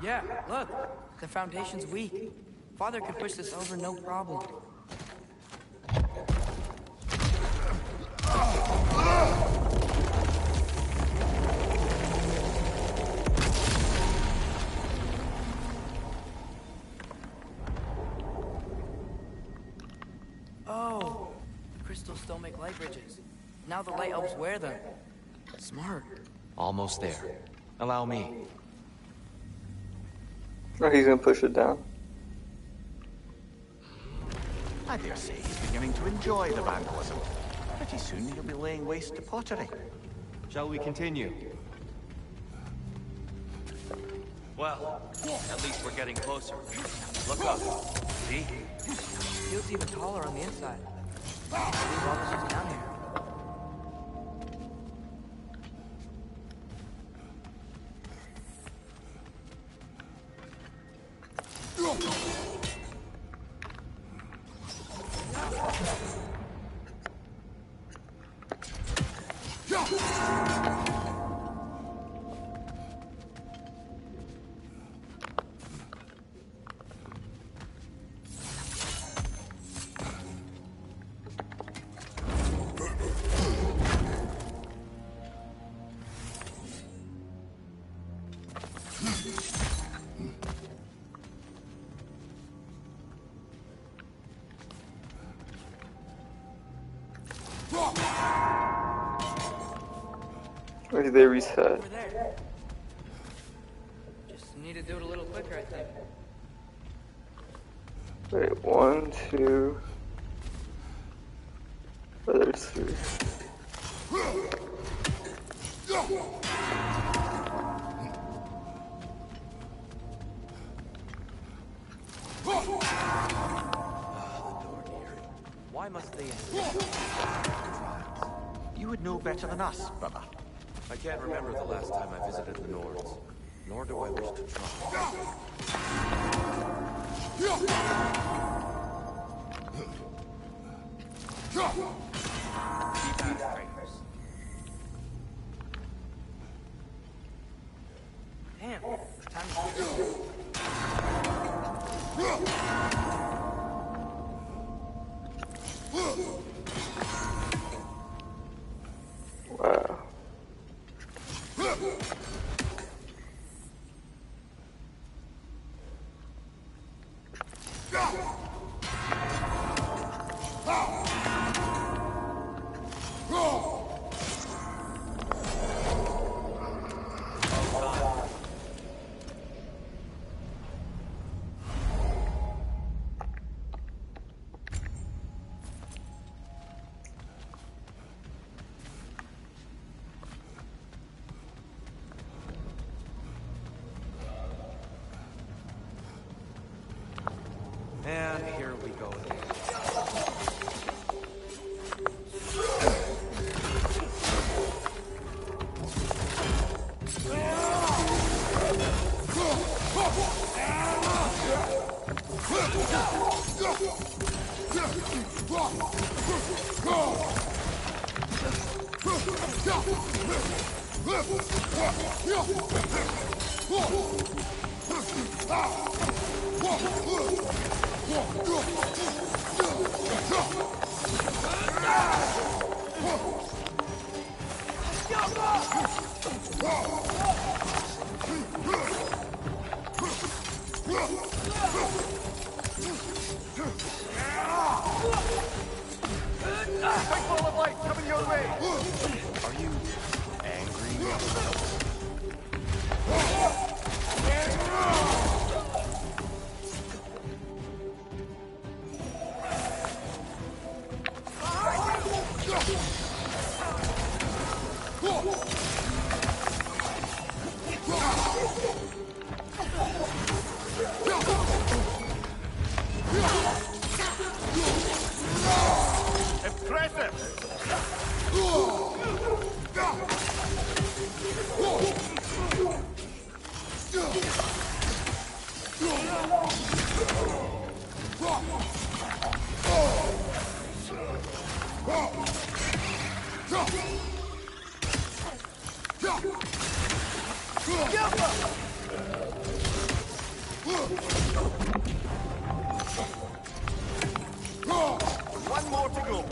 Speaker 2: Yeah, look. The foundation's weak. Father could push this over no problem. Oh, the crystals still make light bridges. Now the light elves wear them. Smart.
Speaker 9: almost there. Allow me.
Speaker 19: Oh, he's gonna push it down.
Speaker 11: I dare say he's beginning to enjoy the vandalism. Pretty soon he'll be laying waste to pottery.
Speaker 9: Shall we continue? Well, at least we're getting closer. Look up. See?
Speaker 2: Feels even taller on the inside. I believe all this is down here.
Speaker 19: Or did they reset?
Speaker 2: Over there. Just need to do it a little quicker, I think.
Speaker 19: Wait, 1, 2. Oh, there's 3.
Speaker 9: Why must they?
Speaker 11: You would know better than us, brother.
Speaker 9: I can't remember the last time I visited the Nords, nor do I wish to try. Keep these fingers.
Speaker 2: Damn, time to go.
Speaker 19: Wow.
Speaker 11: Big ball of light coming your way!
Speaker 9: Are you angry?
Speaker 11: Impressive! One more to go.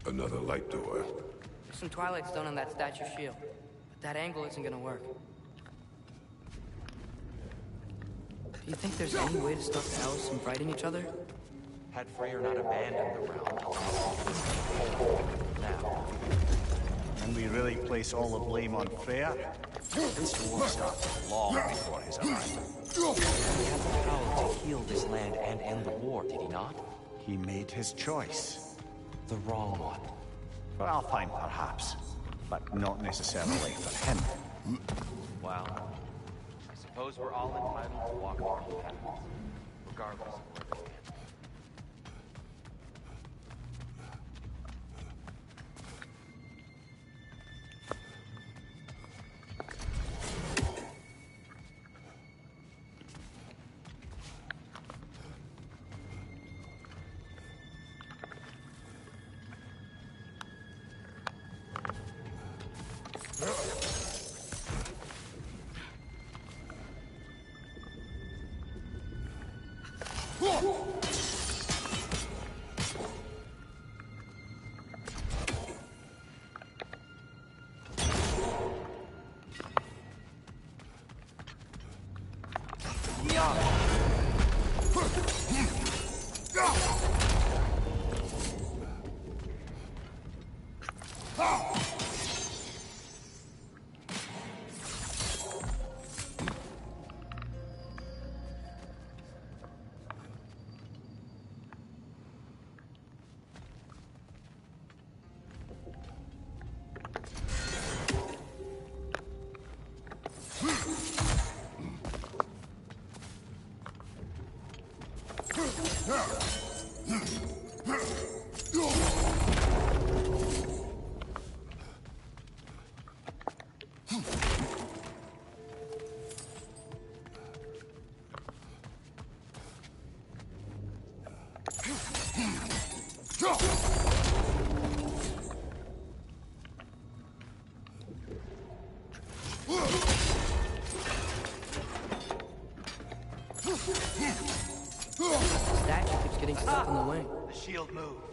Speaker 10: Another light door.
Speaker 2: There's some Twilight Stone on that statue shield, but that angle isn't gonna work. Do you think there's any way to stop the elves from fighting each other?
Speaker 9: Had Freyr not abandoned the realm? Now,
Speaker 11: And we really place all the blame on Freya? This war started long before his arrival.
Speaker 9: he had the power to heal this land and end the war, did he not?
Speaker 11: He made his choice.
Speaker 9: The wrong one.
Speaker 11: For Alfheim, perhaps, but not necessarily for him.
Speaker 9: Well, I suppose we're all entitled to walk our own paths, regardless of where they end.
Speaker 2: The statue keeps getting stuck in the wing.
Speaker 5: The shield moved.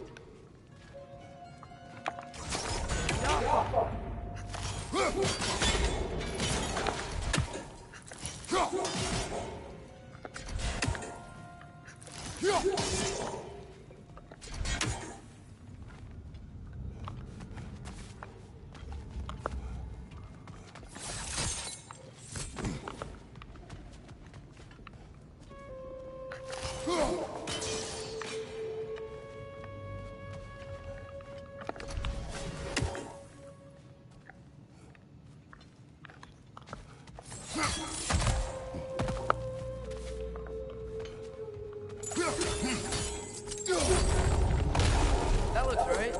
Speaker 2: That looks right.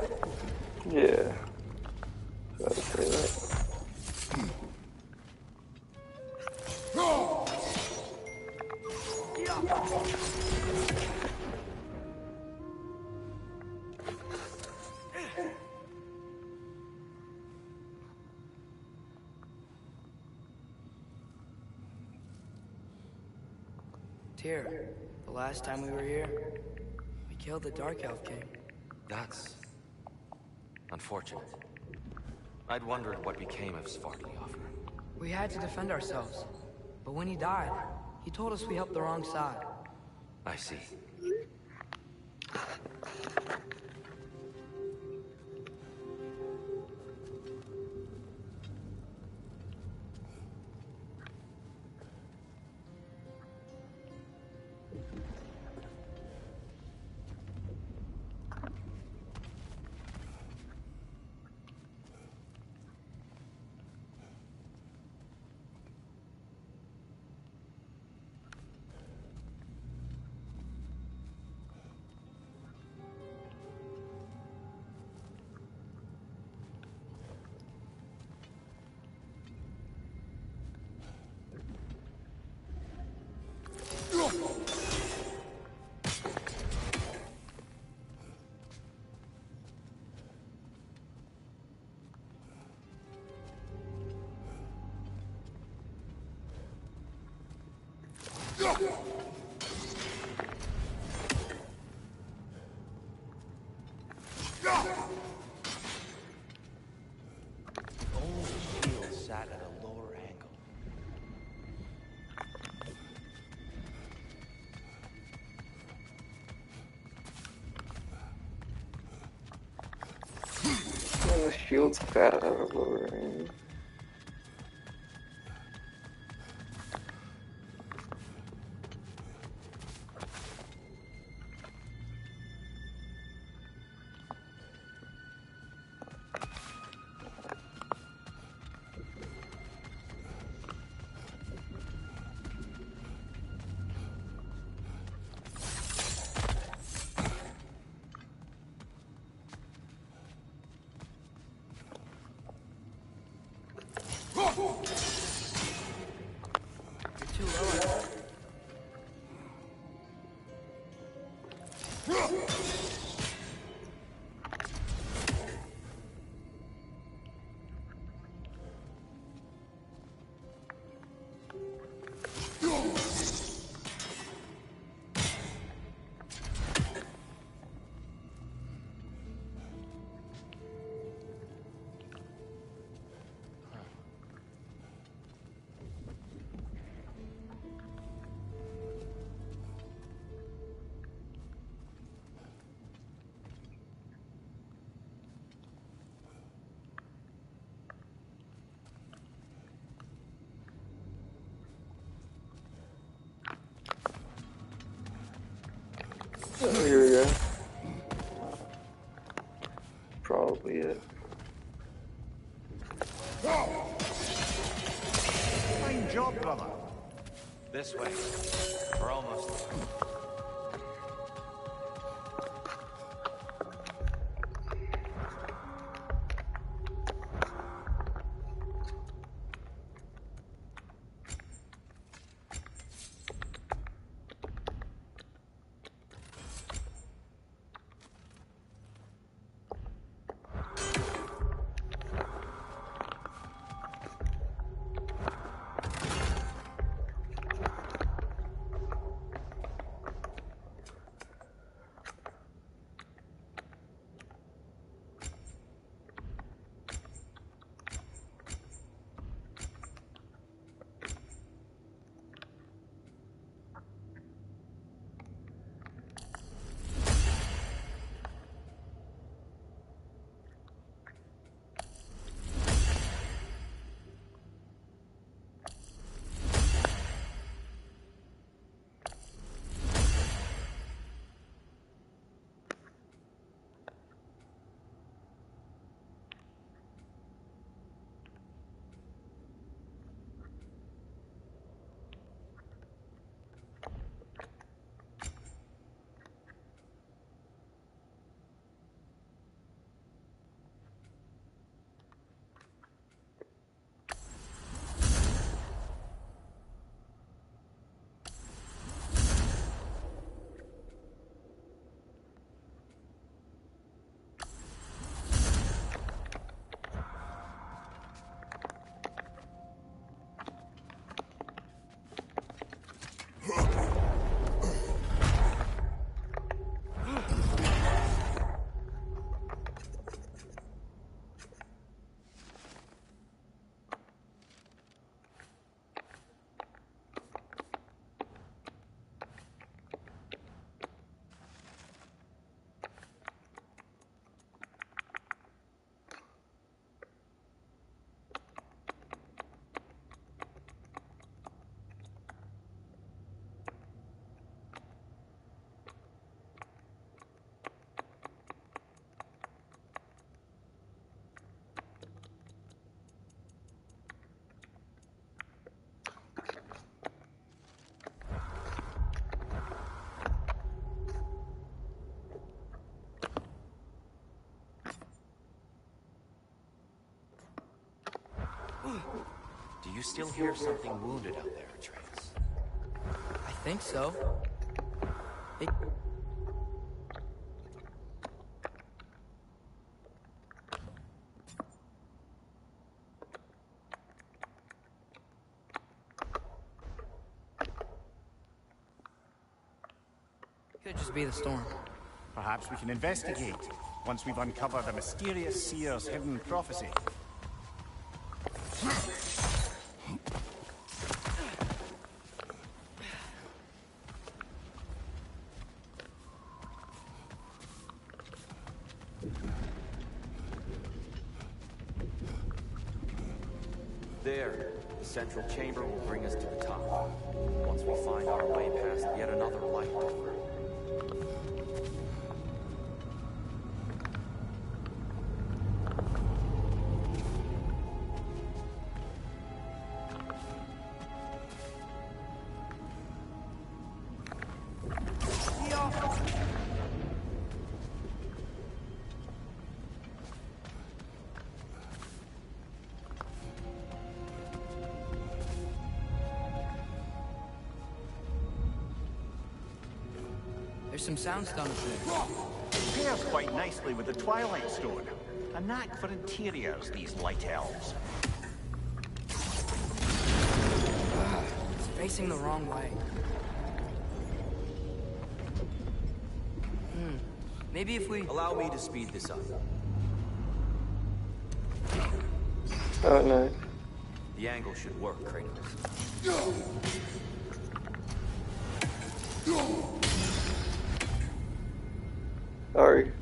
Speaker 19: Yeah. Gotta say that.
Speaker 2: Tyr, the last time we were here, we killed the Dark Elf King.
Speaker 9: That's unfortunate. I'd wondered what became of Svartalfheim.
Speaker 2: We had to defend ourselves. But when he died, he told us we helped the wrong side.
Speaker 9: I see.
Speaker 5: Only the shield sat at a lower angle.
Speaker 19: And the shield's fat out of lower range.
Speaker 2: You're too low on that.
Speaker 19: Oh, here we go. Probably it.
Speaker 11: Fine job, brother.
Speaker 5: This way. We're almost there.
Speaker 9: you still hear something wounded out there, Atreus?
Speaker 2: I think so. It... Could just be the storm.
Speaker 11: Perhaps we can investigate once we've uncovered the mysterious seer's hidden prophecy.
Speaker 9: There, the central chamber will bring us to the top. Once we find our way past yet another light.
Speaker 2: There's some soundstone up there.
Speaker 11: Pairs quite nicely with the Twilight Stone. A knack for interiors, these light elves.
Speaker 2: It's facing the wrong way. Maybe if we...
Speaker 9: Allow me to speed this up.
Speaker 19: Oh, no.
Speaker 9: The angle should work, Kratos.
Speaker 19: Sorry.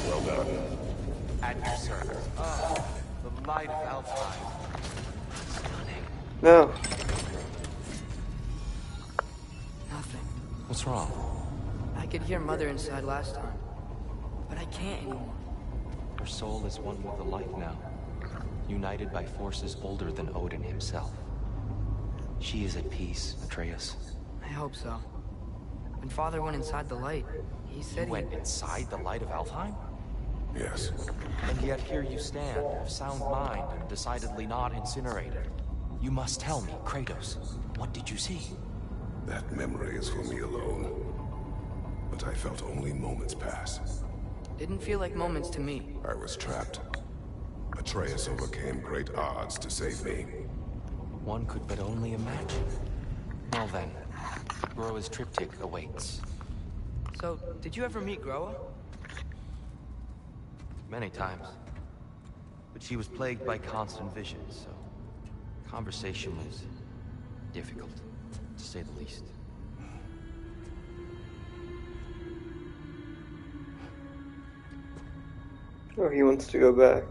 Speaker 9: Well done. At your service. Ah, the light of Alfheim. Stunning.
Speaker 19: No.
Speaker 2: Nothing.
Speaker 9: What's wrong?
Speaker 2: I could hear Mother inside last time, but I can't anymore.
Speaker 9: Her soul is one with the light now, united by forces older than Odin himself. She is at peace, Atreus.
Speaker 2: I hope so. When Father went inside the light, he said
Speaker 9: he went inside the light of Alfheim?
Speaker 20: Yes.
Speaker 9: And yet here you stand, of sound mind and decidedly not incinerated. You must tell me, Kratos, what did you see?
Speaker 20: That memory is for me alone. But I felt only moments pass.
Speaker 2: Didn't feel like moments to me.
Speaker 20: I was trapped. Atreus overcame great odds to save me.
Speaker 9: One could but only imagine. Well then, Groa's triptych awaits.
Speaker 2: So, did you ever meet Groa?
Speaker 9: Many times. But she was plagued by constant visions, so conversation was difficult, to say the least.
Speaker 19: Oh, he wants to go back.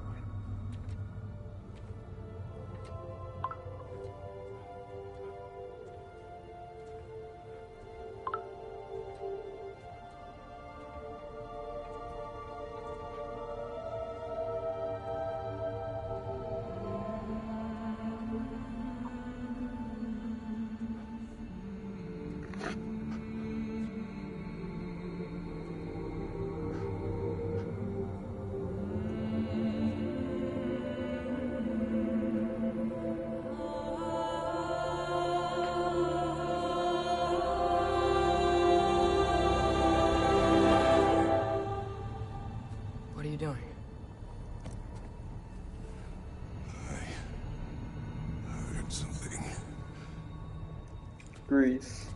Speaker 19: Greece.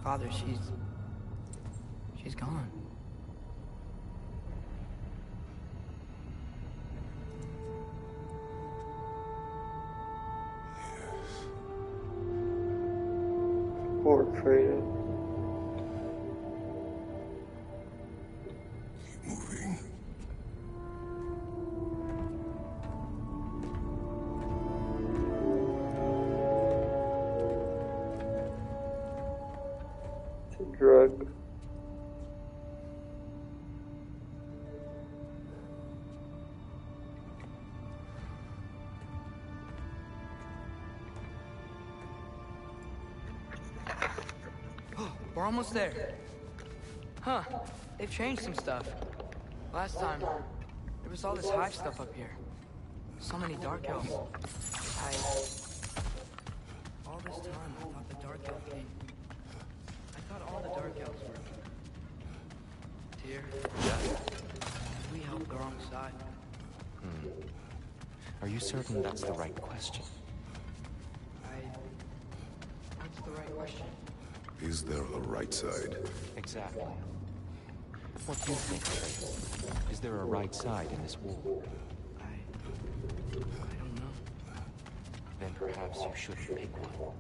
Speaker 2: Father, she's gone.
Speaker 19: Poor Kratos.
Speaker 20: Moving.
Speaker 19: Drug.
Speaker 2: We're almost there. Huh, they've changed some stuff. Last time, there was all this hive stuff up here. So many dark elves. All this time, I thought the Dark Elf King. I thought all the Dark Elves were. Dear. We helped alongside.
Speaker 9: Are you certain that's the right question?
Speaker 2: What's the right question?
Speaker 20: Is there a right side?
Speaker 9: Exactly. What do you think, Atreus? Is there a right side in this war?
Speaker 2: I don't know.
Speaker 9: Then perhaps you shouldn't pick one.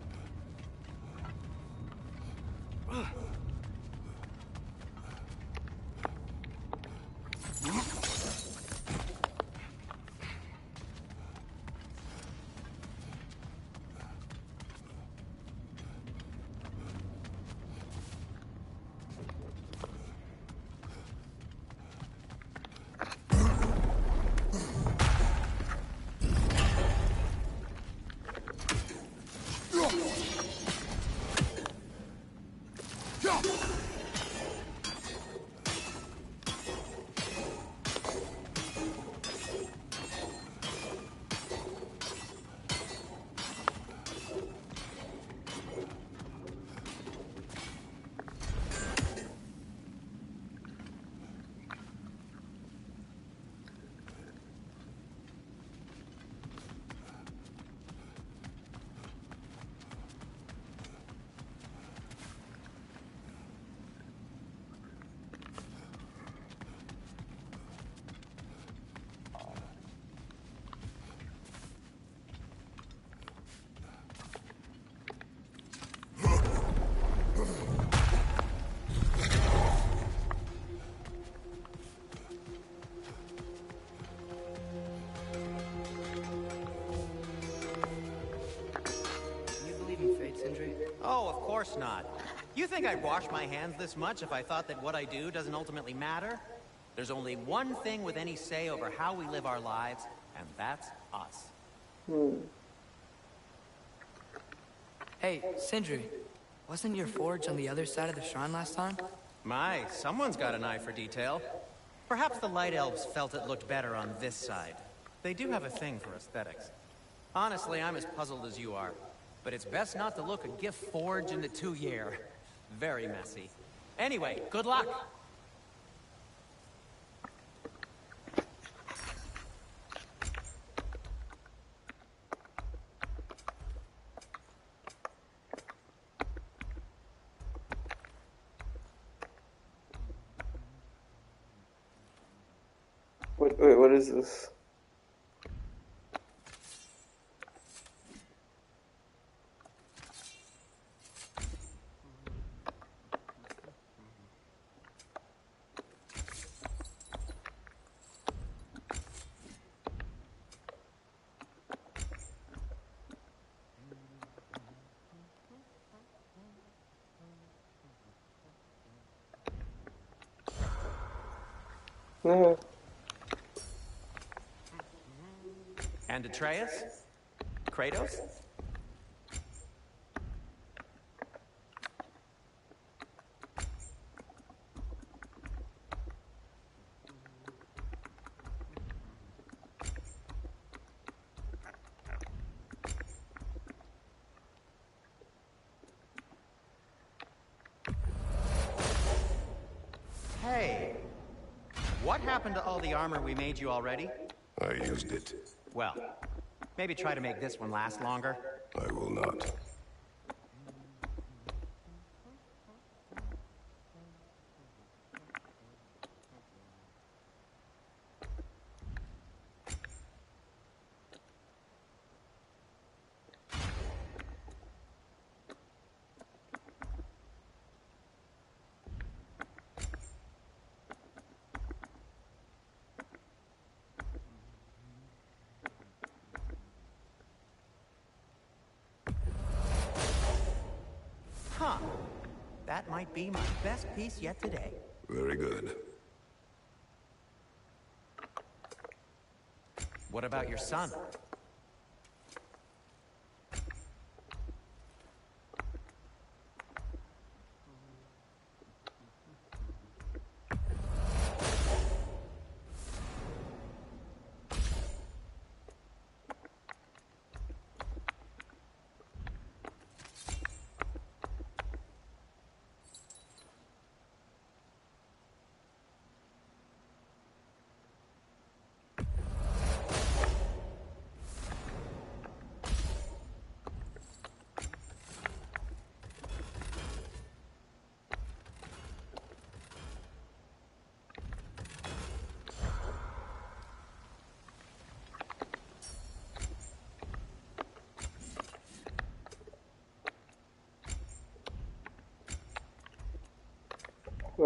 Speaker 3: Oh, of course not. You think I'd wash my hands this much if I thought that what I do doesn't ultimately matter? There's only one thing with any say over how we live our lives, and that's us.
Speaker 2: Hey, Sindri, wasn't your forge on the other side of the shrine last time?
Speaker 3: My, someone's got an eye for detail. Perhaps the Light Elves felt it looked better on this side. They do have a thing for aesthetics. Honestly, I'm as puzzled as you are. But it's best not to look a gift forge in the 2-year. Very messy. Anyway, good luck!
Speaker 19: Wait, what is this?
Speaker 3: And Atreus? Kratos? Hey, what happened to all the armor we made you already?
Speaker 20: I used it.
Speaker 3: Well, maybe try to make this one last longer.
Speaker 20: I will not.
Speaker 3: Huh. That might be my best piece yet today.
Speaker 20: Very good.
Speaker 3: What about your son?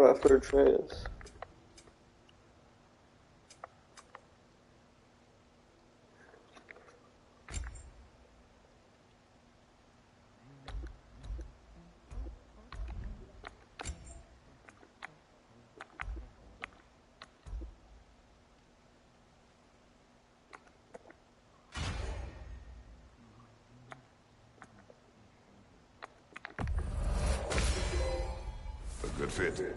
Speaker 19: Rougher Trails.
Speaker 20: A good fit.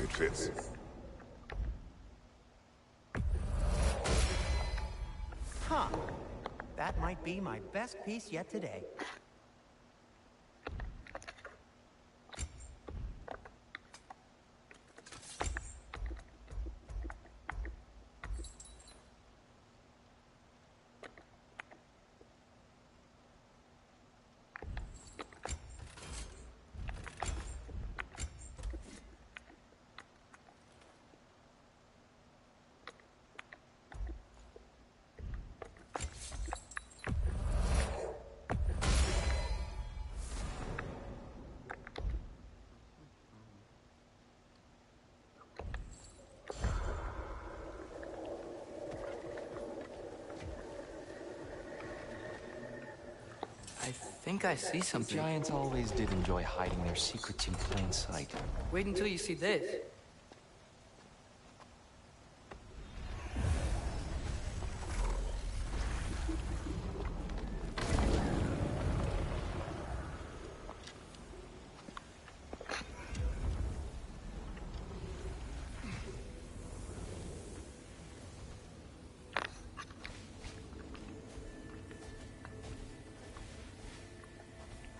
Speaker 20: It fits.
Speaker 5: Huh. That might be my best piece yet today.
Speaker 2: I think I see something.
Speaker 9: Giants always did enjoy hiding their secrets in plain sight.
Speaker 2: Wait until you see this.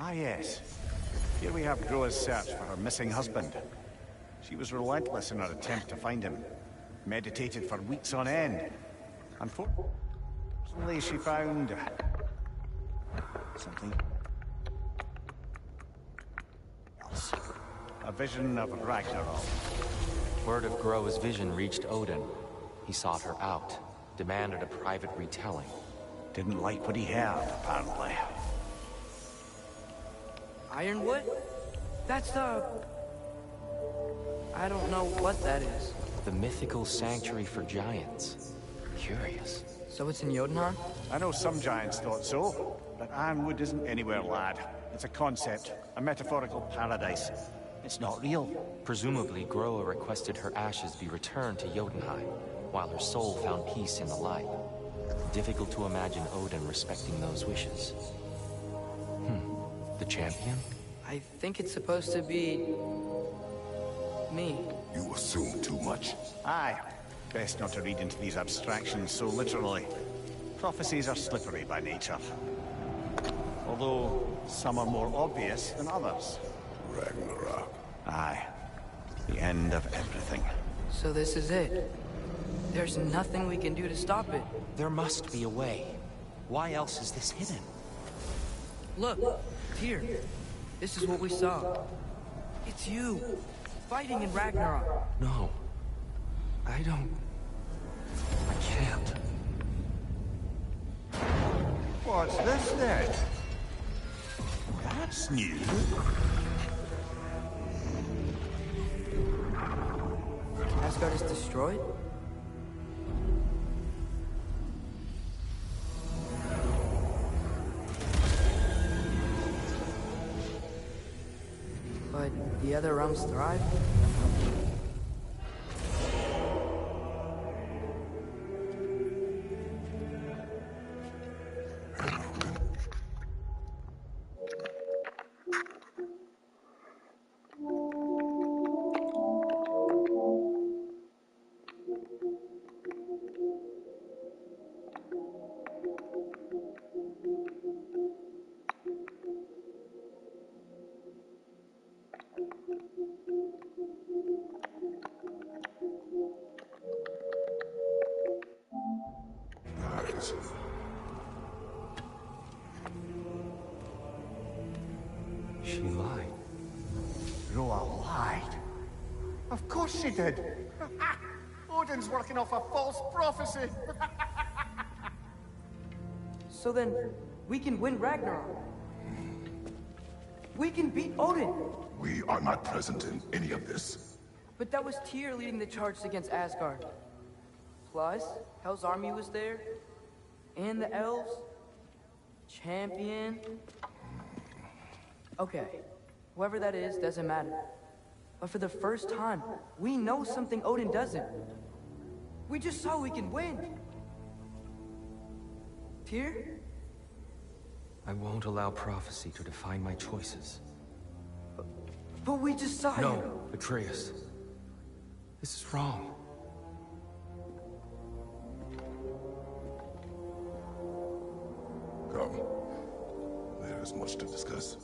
Speaker 11: Ah, yes. Here we have Groa's search for her missing husband. She was relentless in her attempt to find him. Meditated for weeks on end. Unfortunately, she found... something else. A vision of Ragnarok.
Speaker 9: Word of Groa's vision reached Odin. He sought her out, demanded a private retelling.
Speaker 11: Didn't like what he heard, apparently.
Speaker 2: Ironwood? That's the... I don't know what that is.
Speaker 9: The mythical sanctuary for giants. Curious.
Speaker 2: So it's in Jotunheim?
Speaker 11: I know some giants thought so, but Ironwood isn't anywhere, lad. It's a concept, a metaphorical paradise. It's not real.
Speaker 9: Presumably, Groa requested her ashes be returned to Jotunheim, while her soul found peace in the light. Difficult to imagine Odin respecting those wishes. The champion?
Speaker 2: I think it's supposed to be... me.
Speaker 20: You assume too much.
Speaker 11: Aye. Best not to read into these abstractions so literally. Prophecies are slippery by nature. Although, some are more obvious than others.
Speaker 20: Ragnarok.
Speaker 11: Aye. The end of everything.
Speaker 2: So this is it. There's nothing we can do to stop it.
Speaker 9: There must be a way. Why else is this hidden?
Speaker 2: Look, here. This is what we saw. It's you, fighting in Ragnarok.
Speaker 9: No. I can't.
Speaker 11: What's this then? That's new.
Speaker 2: Asgard is destroyed? But the other realms thrive?
Speaker 20: Atreus.
Speaker 9: She lied.
Speaker 11: Roa lied. Of course she did. Odin's working off a false prophecy.
Speaker 2: So then, we can win Ragnarok. We can beat Odin.
Speaker 20: We are not present in any of this.
Speaker 2: But that was Tyr leading the charge against Asgard. Plus, Hell's army was there. And the elves. Champion. Okay, whoever that is doesn't matter. But for the first time, we know something Odin doesn't. We just saw we can win. Tyr?
Speaker 9: I won't allow prophecy to define my choices.
Speaker 2: But we just saw you.
Speaker 9: No, Atreus. This is wrong.
Speaker 20: Come. There is much to discuss.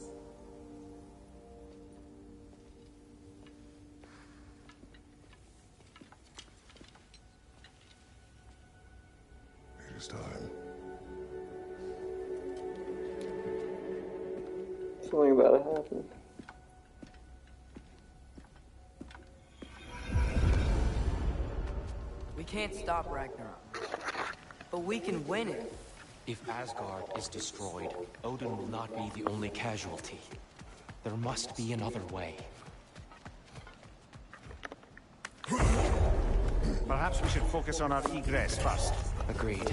Speaker 20: It is time.
Speaker 19: Something about to happen.
Speaker 2: We can't stop Ragnarok. But we can win it.
Speaker 9: If Asgard is destroyed, Odin will not be the only casualty. There must be another way.
Speaker 11: Perhaps we should focus on our egress first.
Speaker 9: Agreed.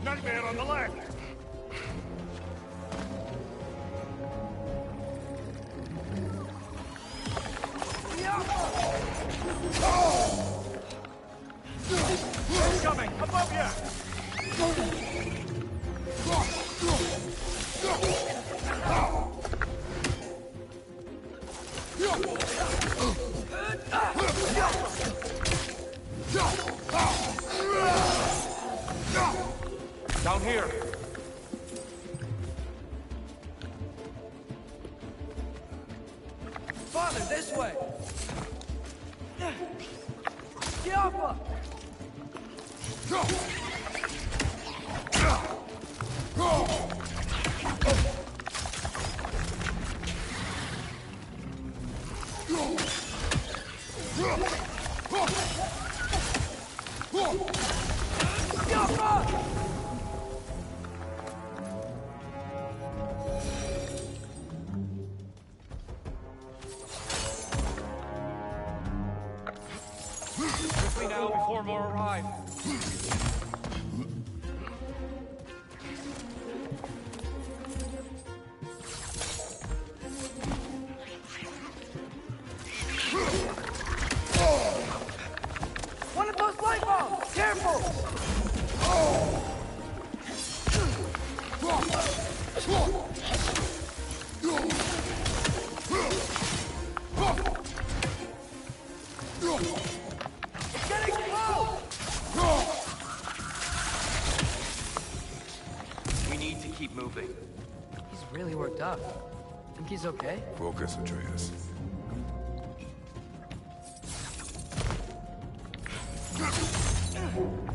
Speaker 11: Nightmare on the left. Coming above you.
Speaker 9: Down here.
Speaker 2: Father, this way! Get off her!
Speaker 9: Quickly now before more arrive.
Speaker 2: One of those light bombs! Careful! Getting close!
Speaker 9: We need to keep moving.
Speaker 2: He's really worked up. Think he's okay?
Speaker 20: Focus, Atreus.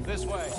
Speaker 9: This way.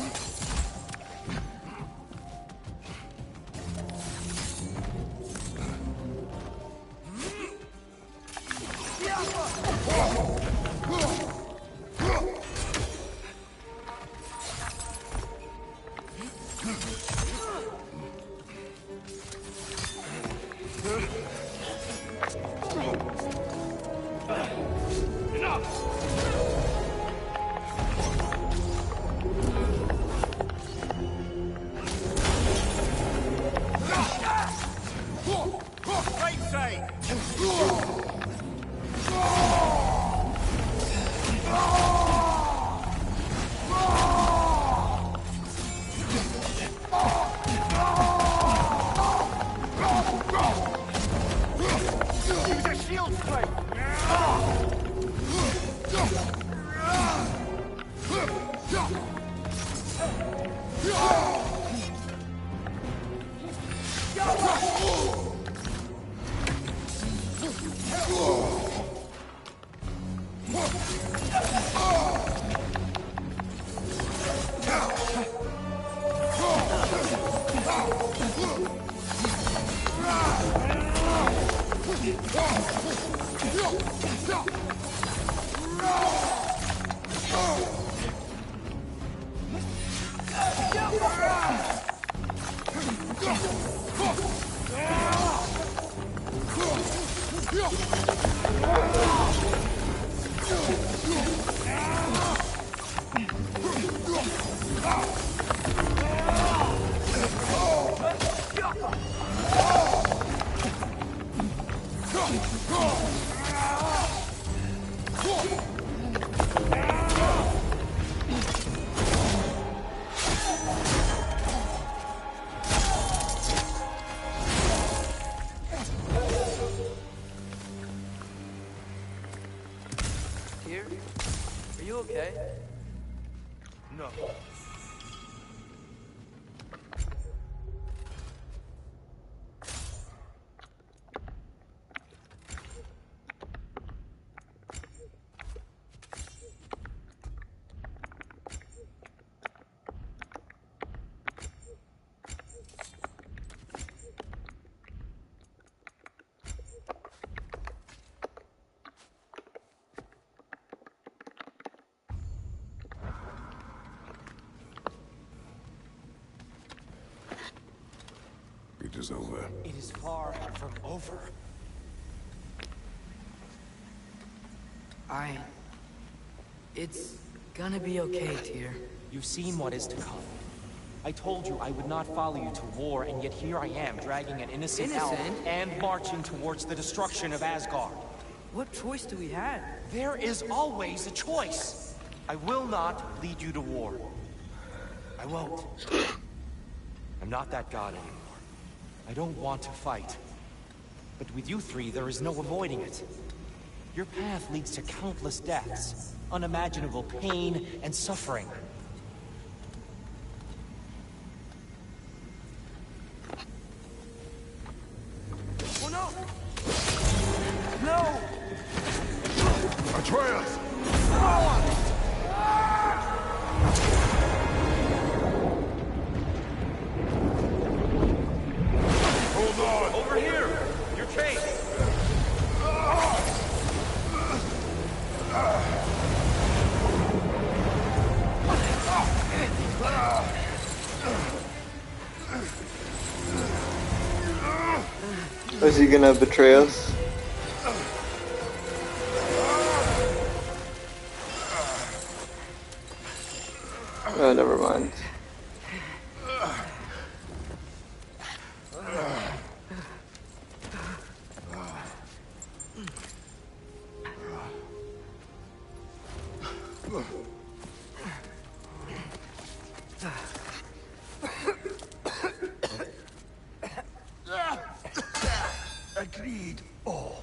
Speaker 2: Here? Are you okay?
Speaker 9: No.
Speaker 20: It is over.
Speaker 9: It is far from over.
Speaker 2: It's gonna be okay, Tyr.
Speaker 9: You've seen what is to come. I told you I would not follow you to war, and yet here I am, dragging an innocent elf and marching towards the destruction of Asgard.
Speaker 2: What choice do we have?
Speaker 9: There is always a choice. I will not lead you to war. I won't. I'm not that god anymore. I don't want to fight. But with you three, there is no avoiding it. Your path leads to countless deaths, unimaginable pain and suffering.
Speaker 2: Oh no! No!
Speaker 20: Atreus!
Speaker 10: Hold on! Over here! Your chain!
Speaker 19: Is he gonna betray us? Oh, never mind.
Speaker 10: Agreed. Oh.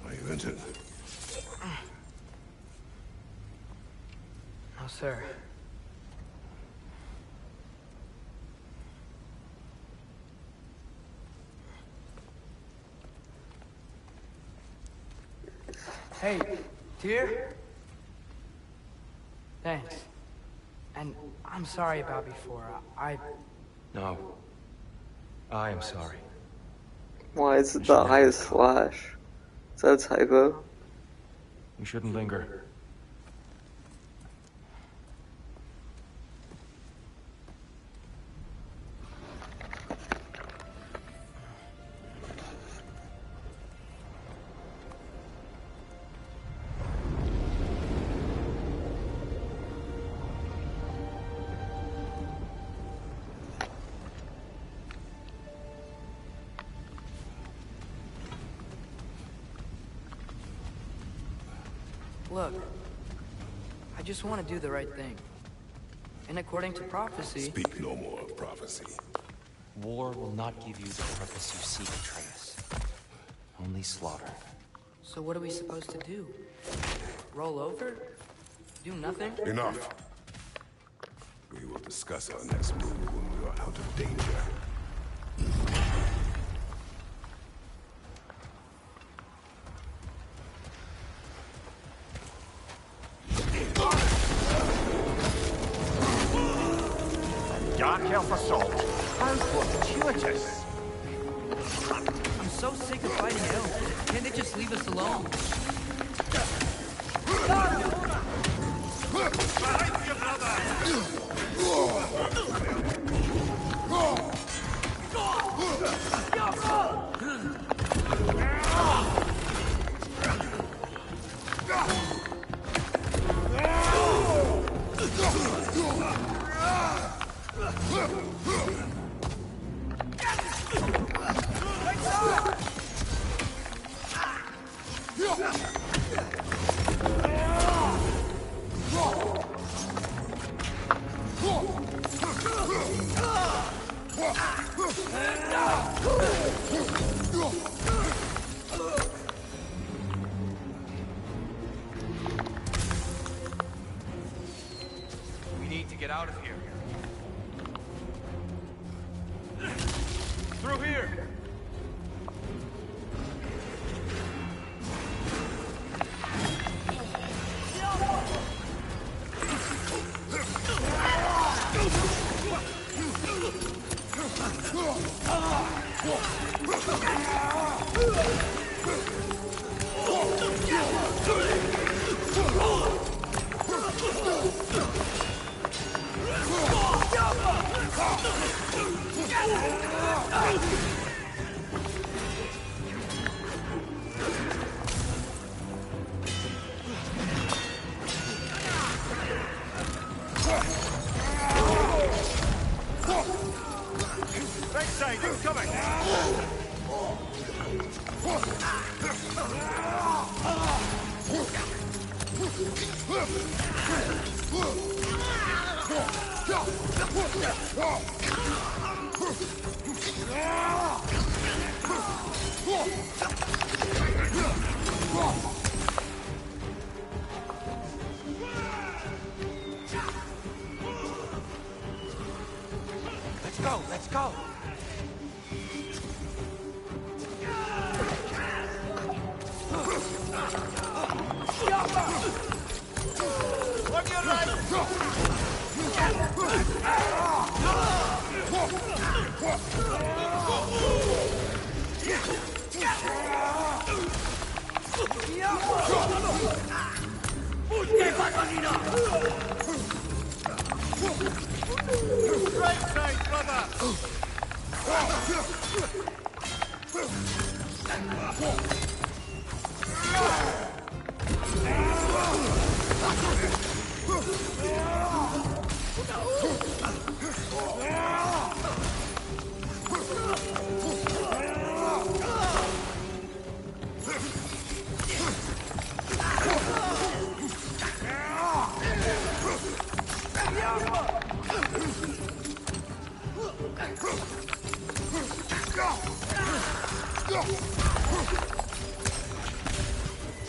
Speaker 20: Are you injured?
Speaker 2: No, sir. Hey, Tyr? Thanks. And I'm sorry about before.
Speaker 9: No. I am sorry.
Speaker 19: Why is it the eyes flash? Is that a typo?
Speaker 9: You shouldn't linger.
Speaker 2: Look, I just want to do the right thing. And according to prophecy...
Speaker 20: Speak no more of prophecy.
Speaker 9: War will not give you the purpose you seek, Atreus. Only slaughter.
Speaker 2: So what are we supposed to do? Roll over? Do nothing?
Speaker 20: Enough. We will discuss our next move when we are out of danger.
Speaker 11: Dark Elf assault. How fortuitous.
Speaker 2: I'm so sick of fighting elves. Can't they just leave us alone?
Speaker 9: We need to get out of here. Through here!
Speaker 11: Backside, incoming!
Speaker 9: Let's go, let's go!
Speaker 11: On your right! Right side, brother!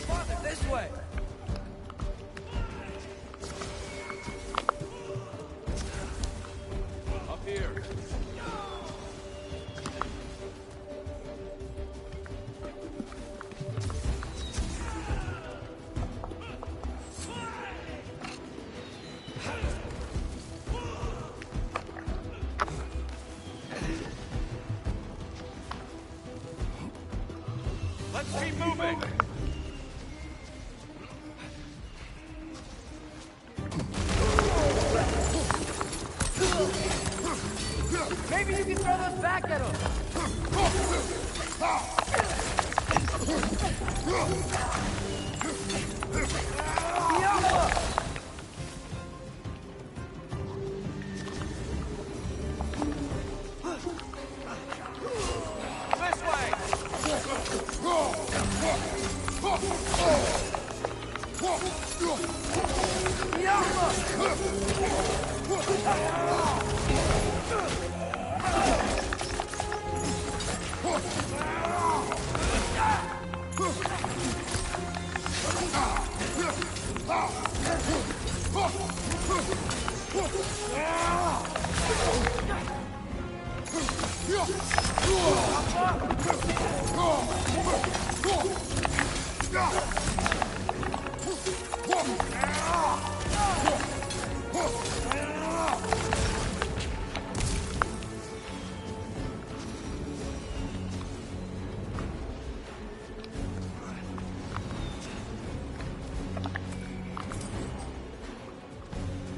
Speaker 2: Father, this way!
Speaker 9: Up here.
Speaker 11: Let's keep moving!
Speaker 2: Maybe you can throw those back at him!
Speaker 11: This way!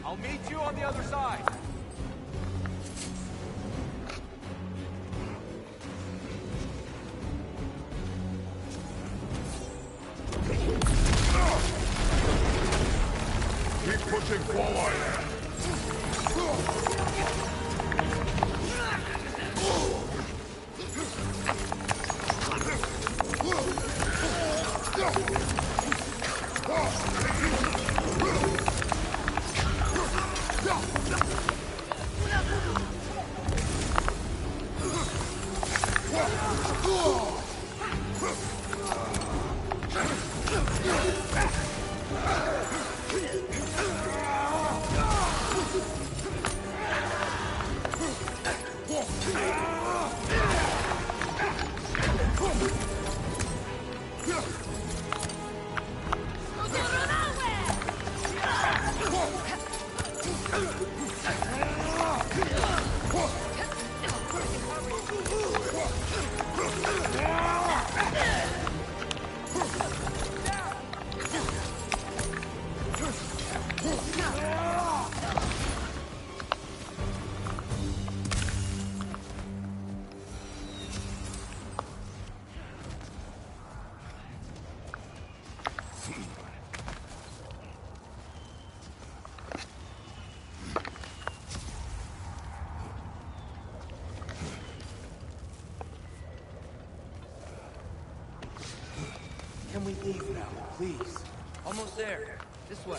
Speaker 9: I'll meet you on the other side.
Speaker 20: Keep pushing forward.
Speaker 9: Can we leave now, please?
Speaker 2: Almost there. This way.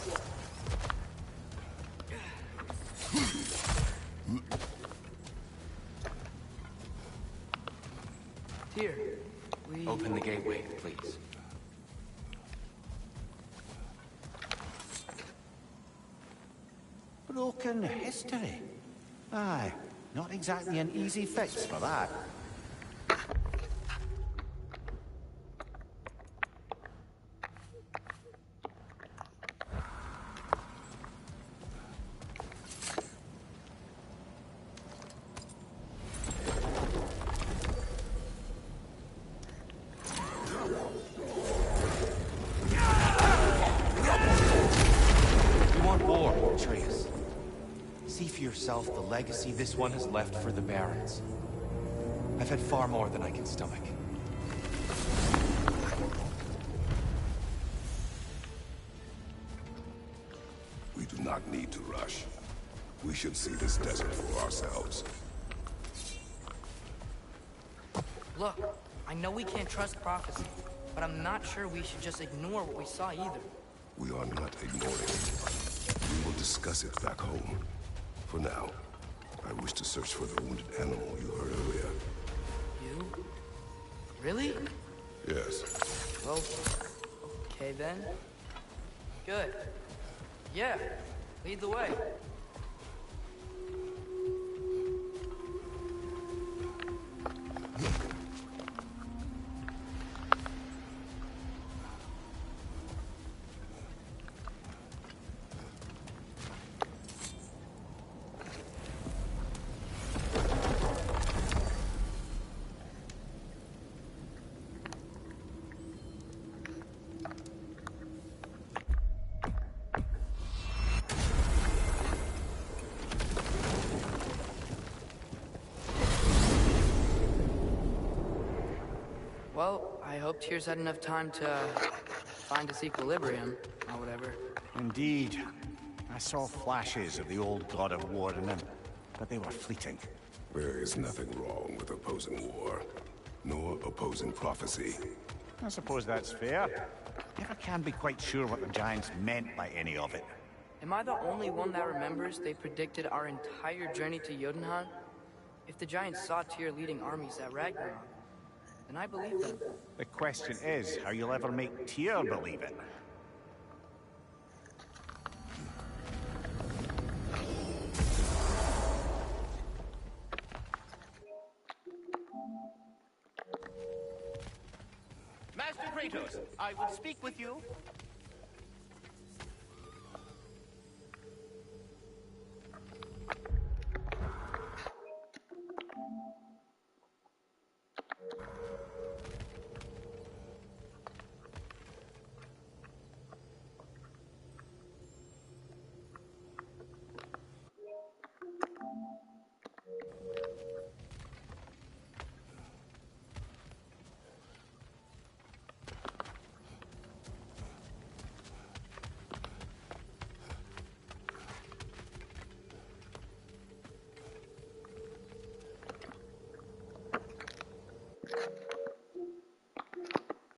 Speaker 2: Here. We...
Speaker 9: Open the gateway, please.
Speaker 11: Broken history. Aye, not exactly an easy fix for that.
Speaker 9: The legacy this one has left for the Barons. I've had far more than I can stomach.
Speaker 20: We do not need to rush. We should see this desert for ourselves.
Speaker 2: Look, I know we can't trust prophecy, but I'm not sure we should just ignore what we saw either.
Speaker 20: We are not ignoring it. We will discuss it back home. For now, I wish to search for the wounded animal you heard earlier.
Speaker 2: You? Really?
Speaker 20: Yes.
Speaker 2: Well, okay then. Good. Yeah, lead the way. Well, I hope Tyr's had enough time to find his equilibrium, or whatever.
Speaker 11: Indeed. I saw flashes of the old god of war in him, but they were fleeting.
Speaker 20: There is nothing wrong with opposing war, nor opposing prophecy.
Speaker 11: I suppose that's fair. Never can be quite sure what the Giants meant by any of it.
Speaker 2: Am I the only one that remembers they predicted our entire journey to Jotunheim? If the Giants saw Tyr leading armies at Ragnarok, then I believe them.
Speaker 11: The question is how you'll ever make Tyr believe it.
Speaker 10: Kratos, I would speak with you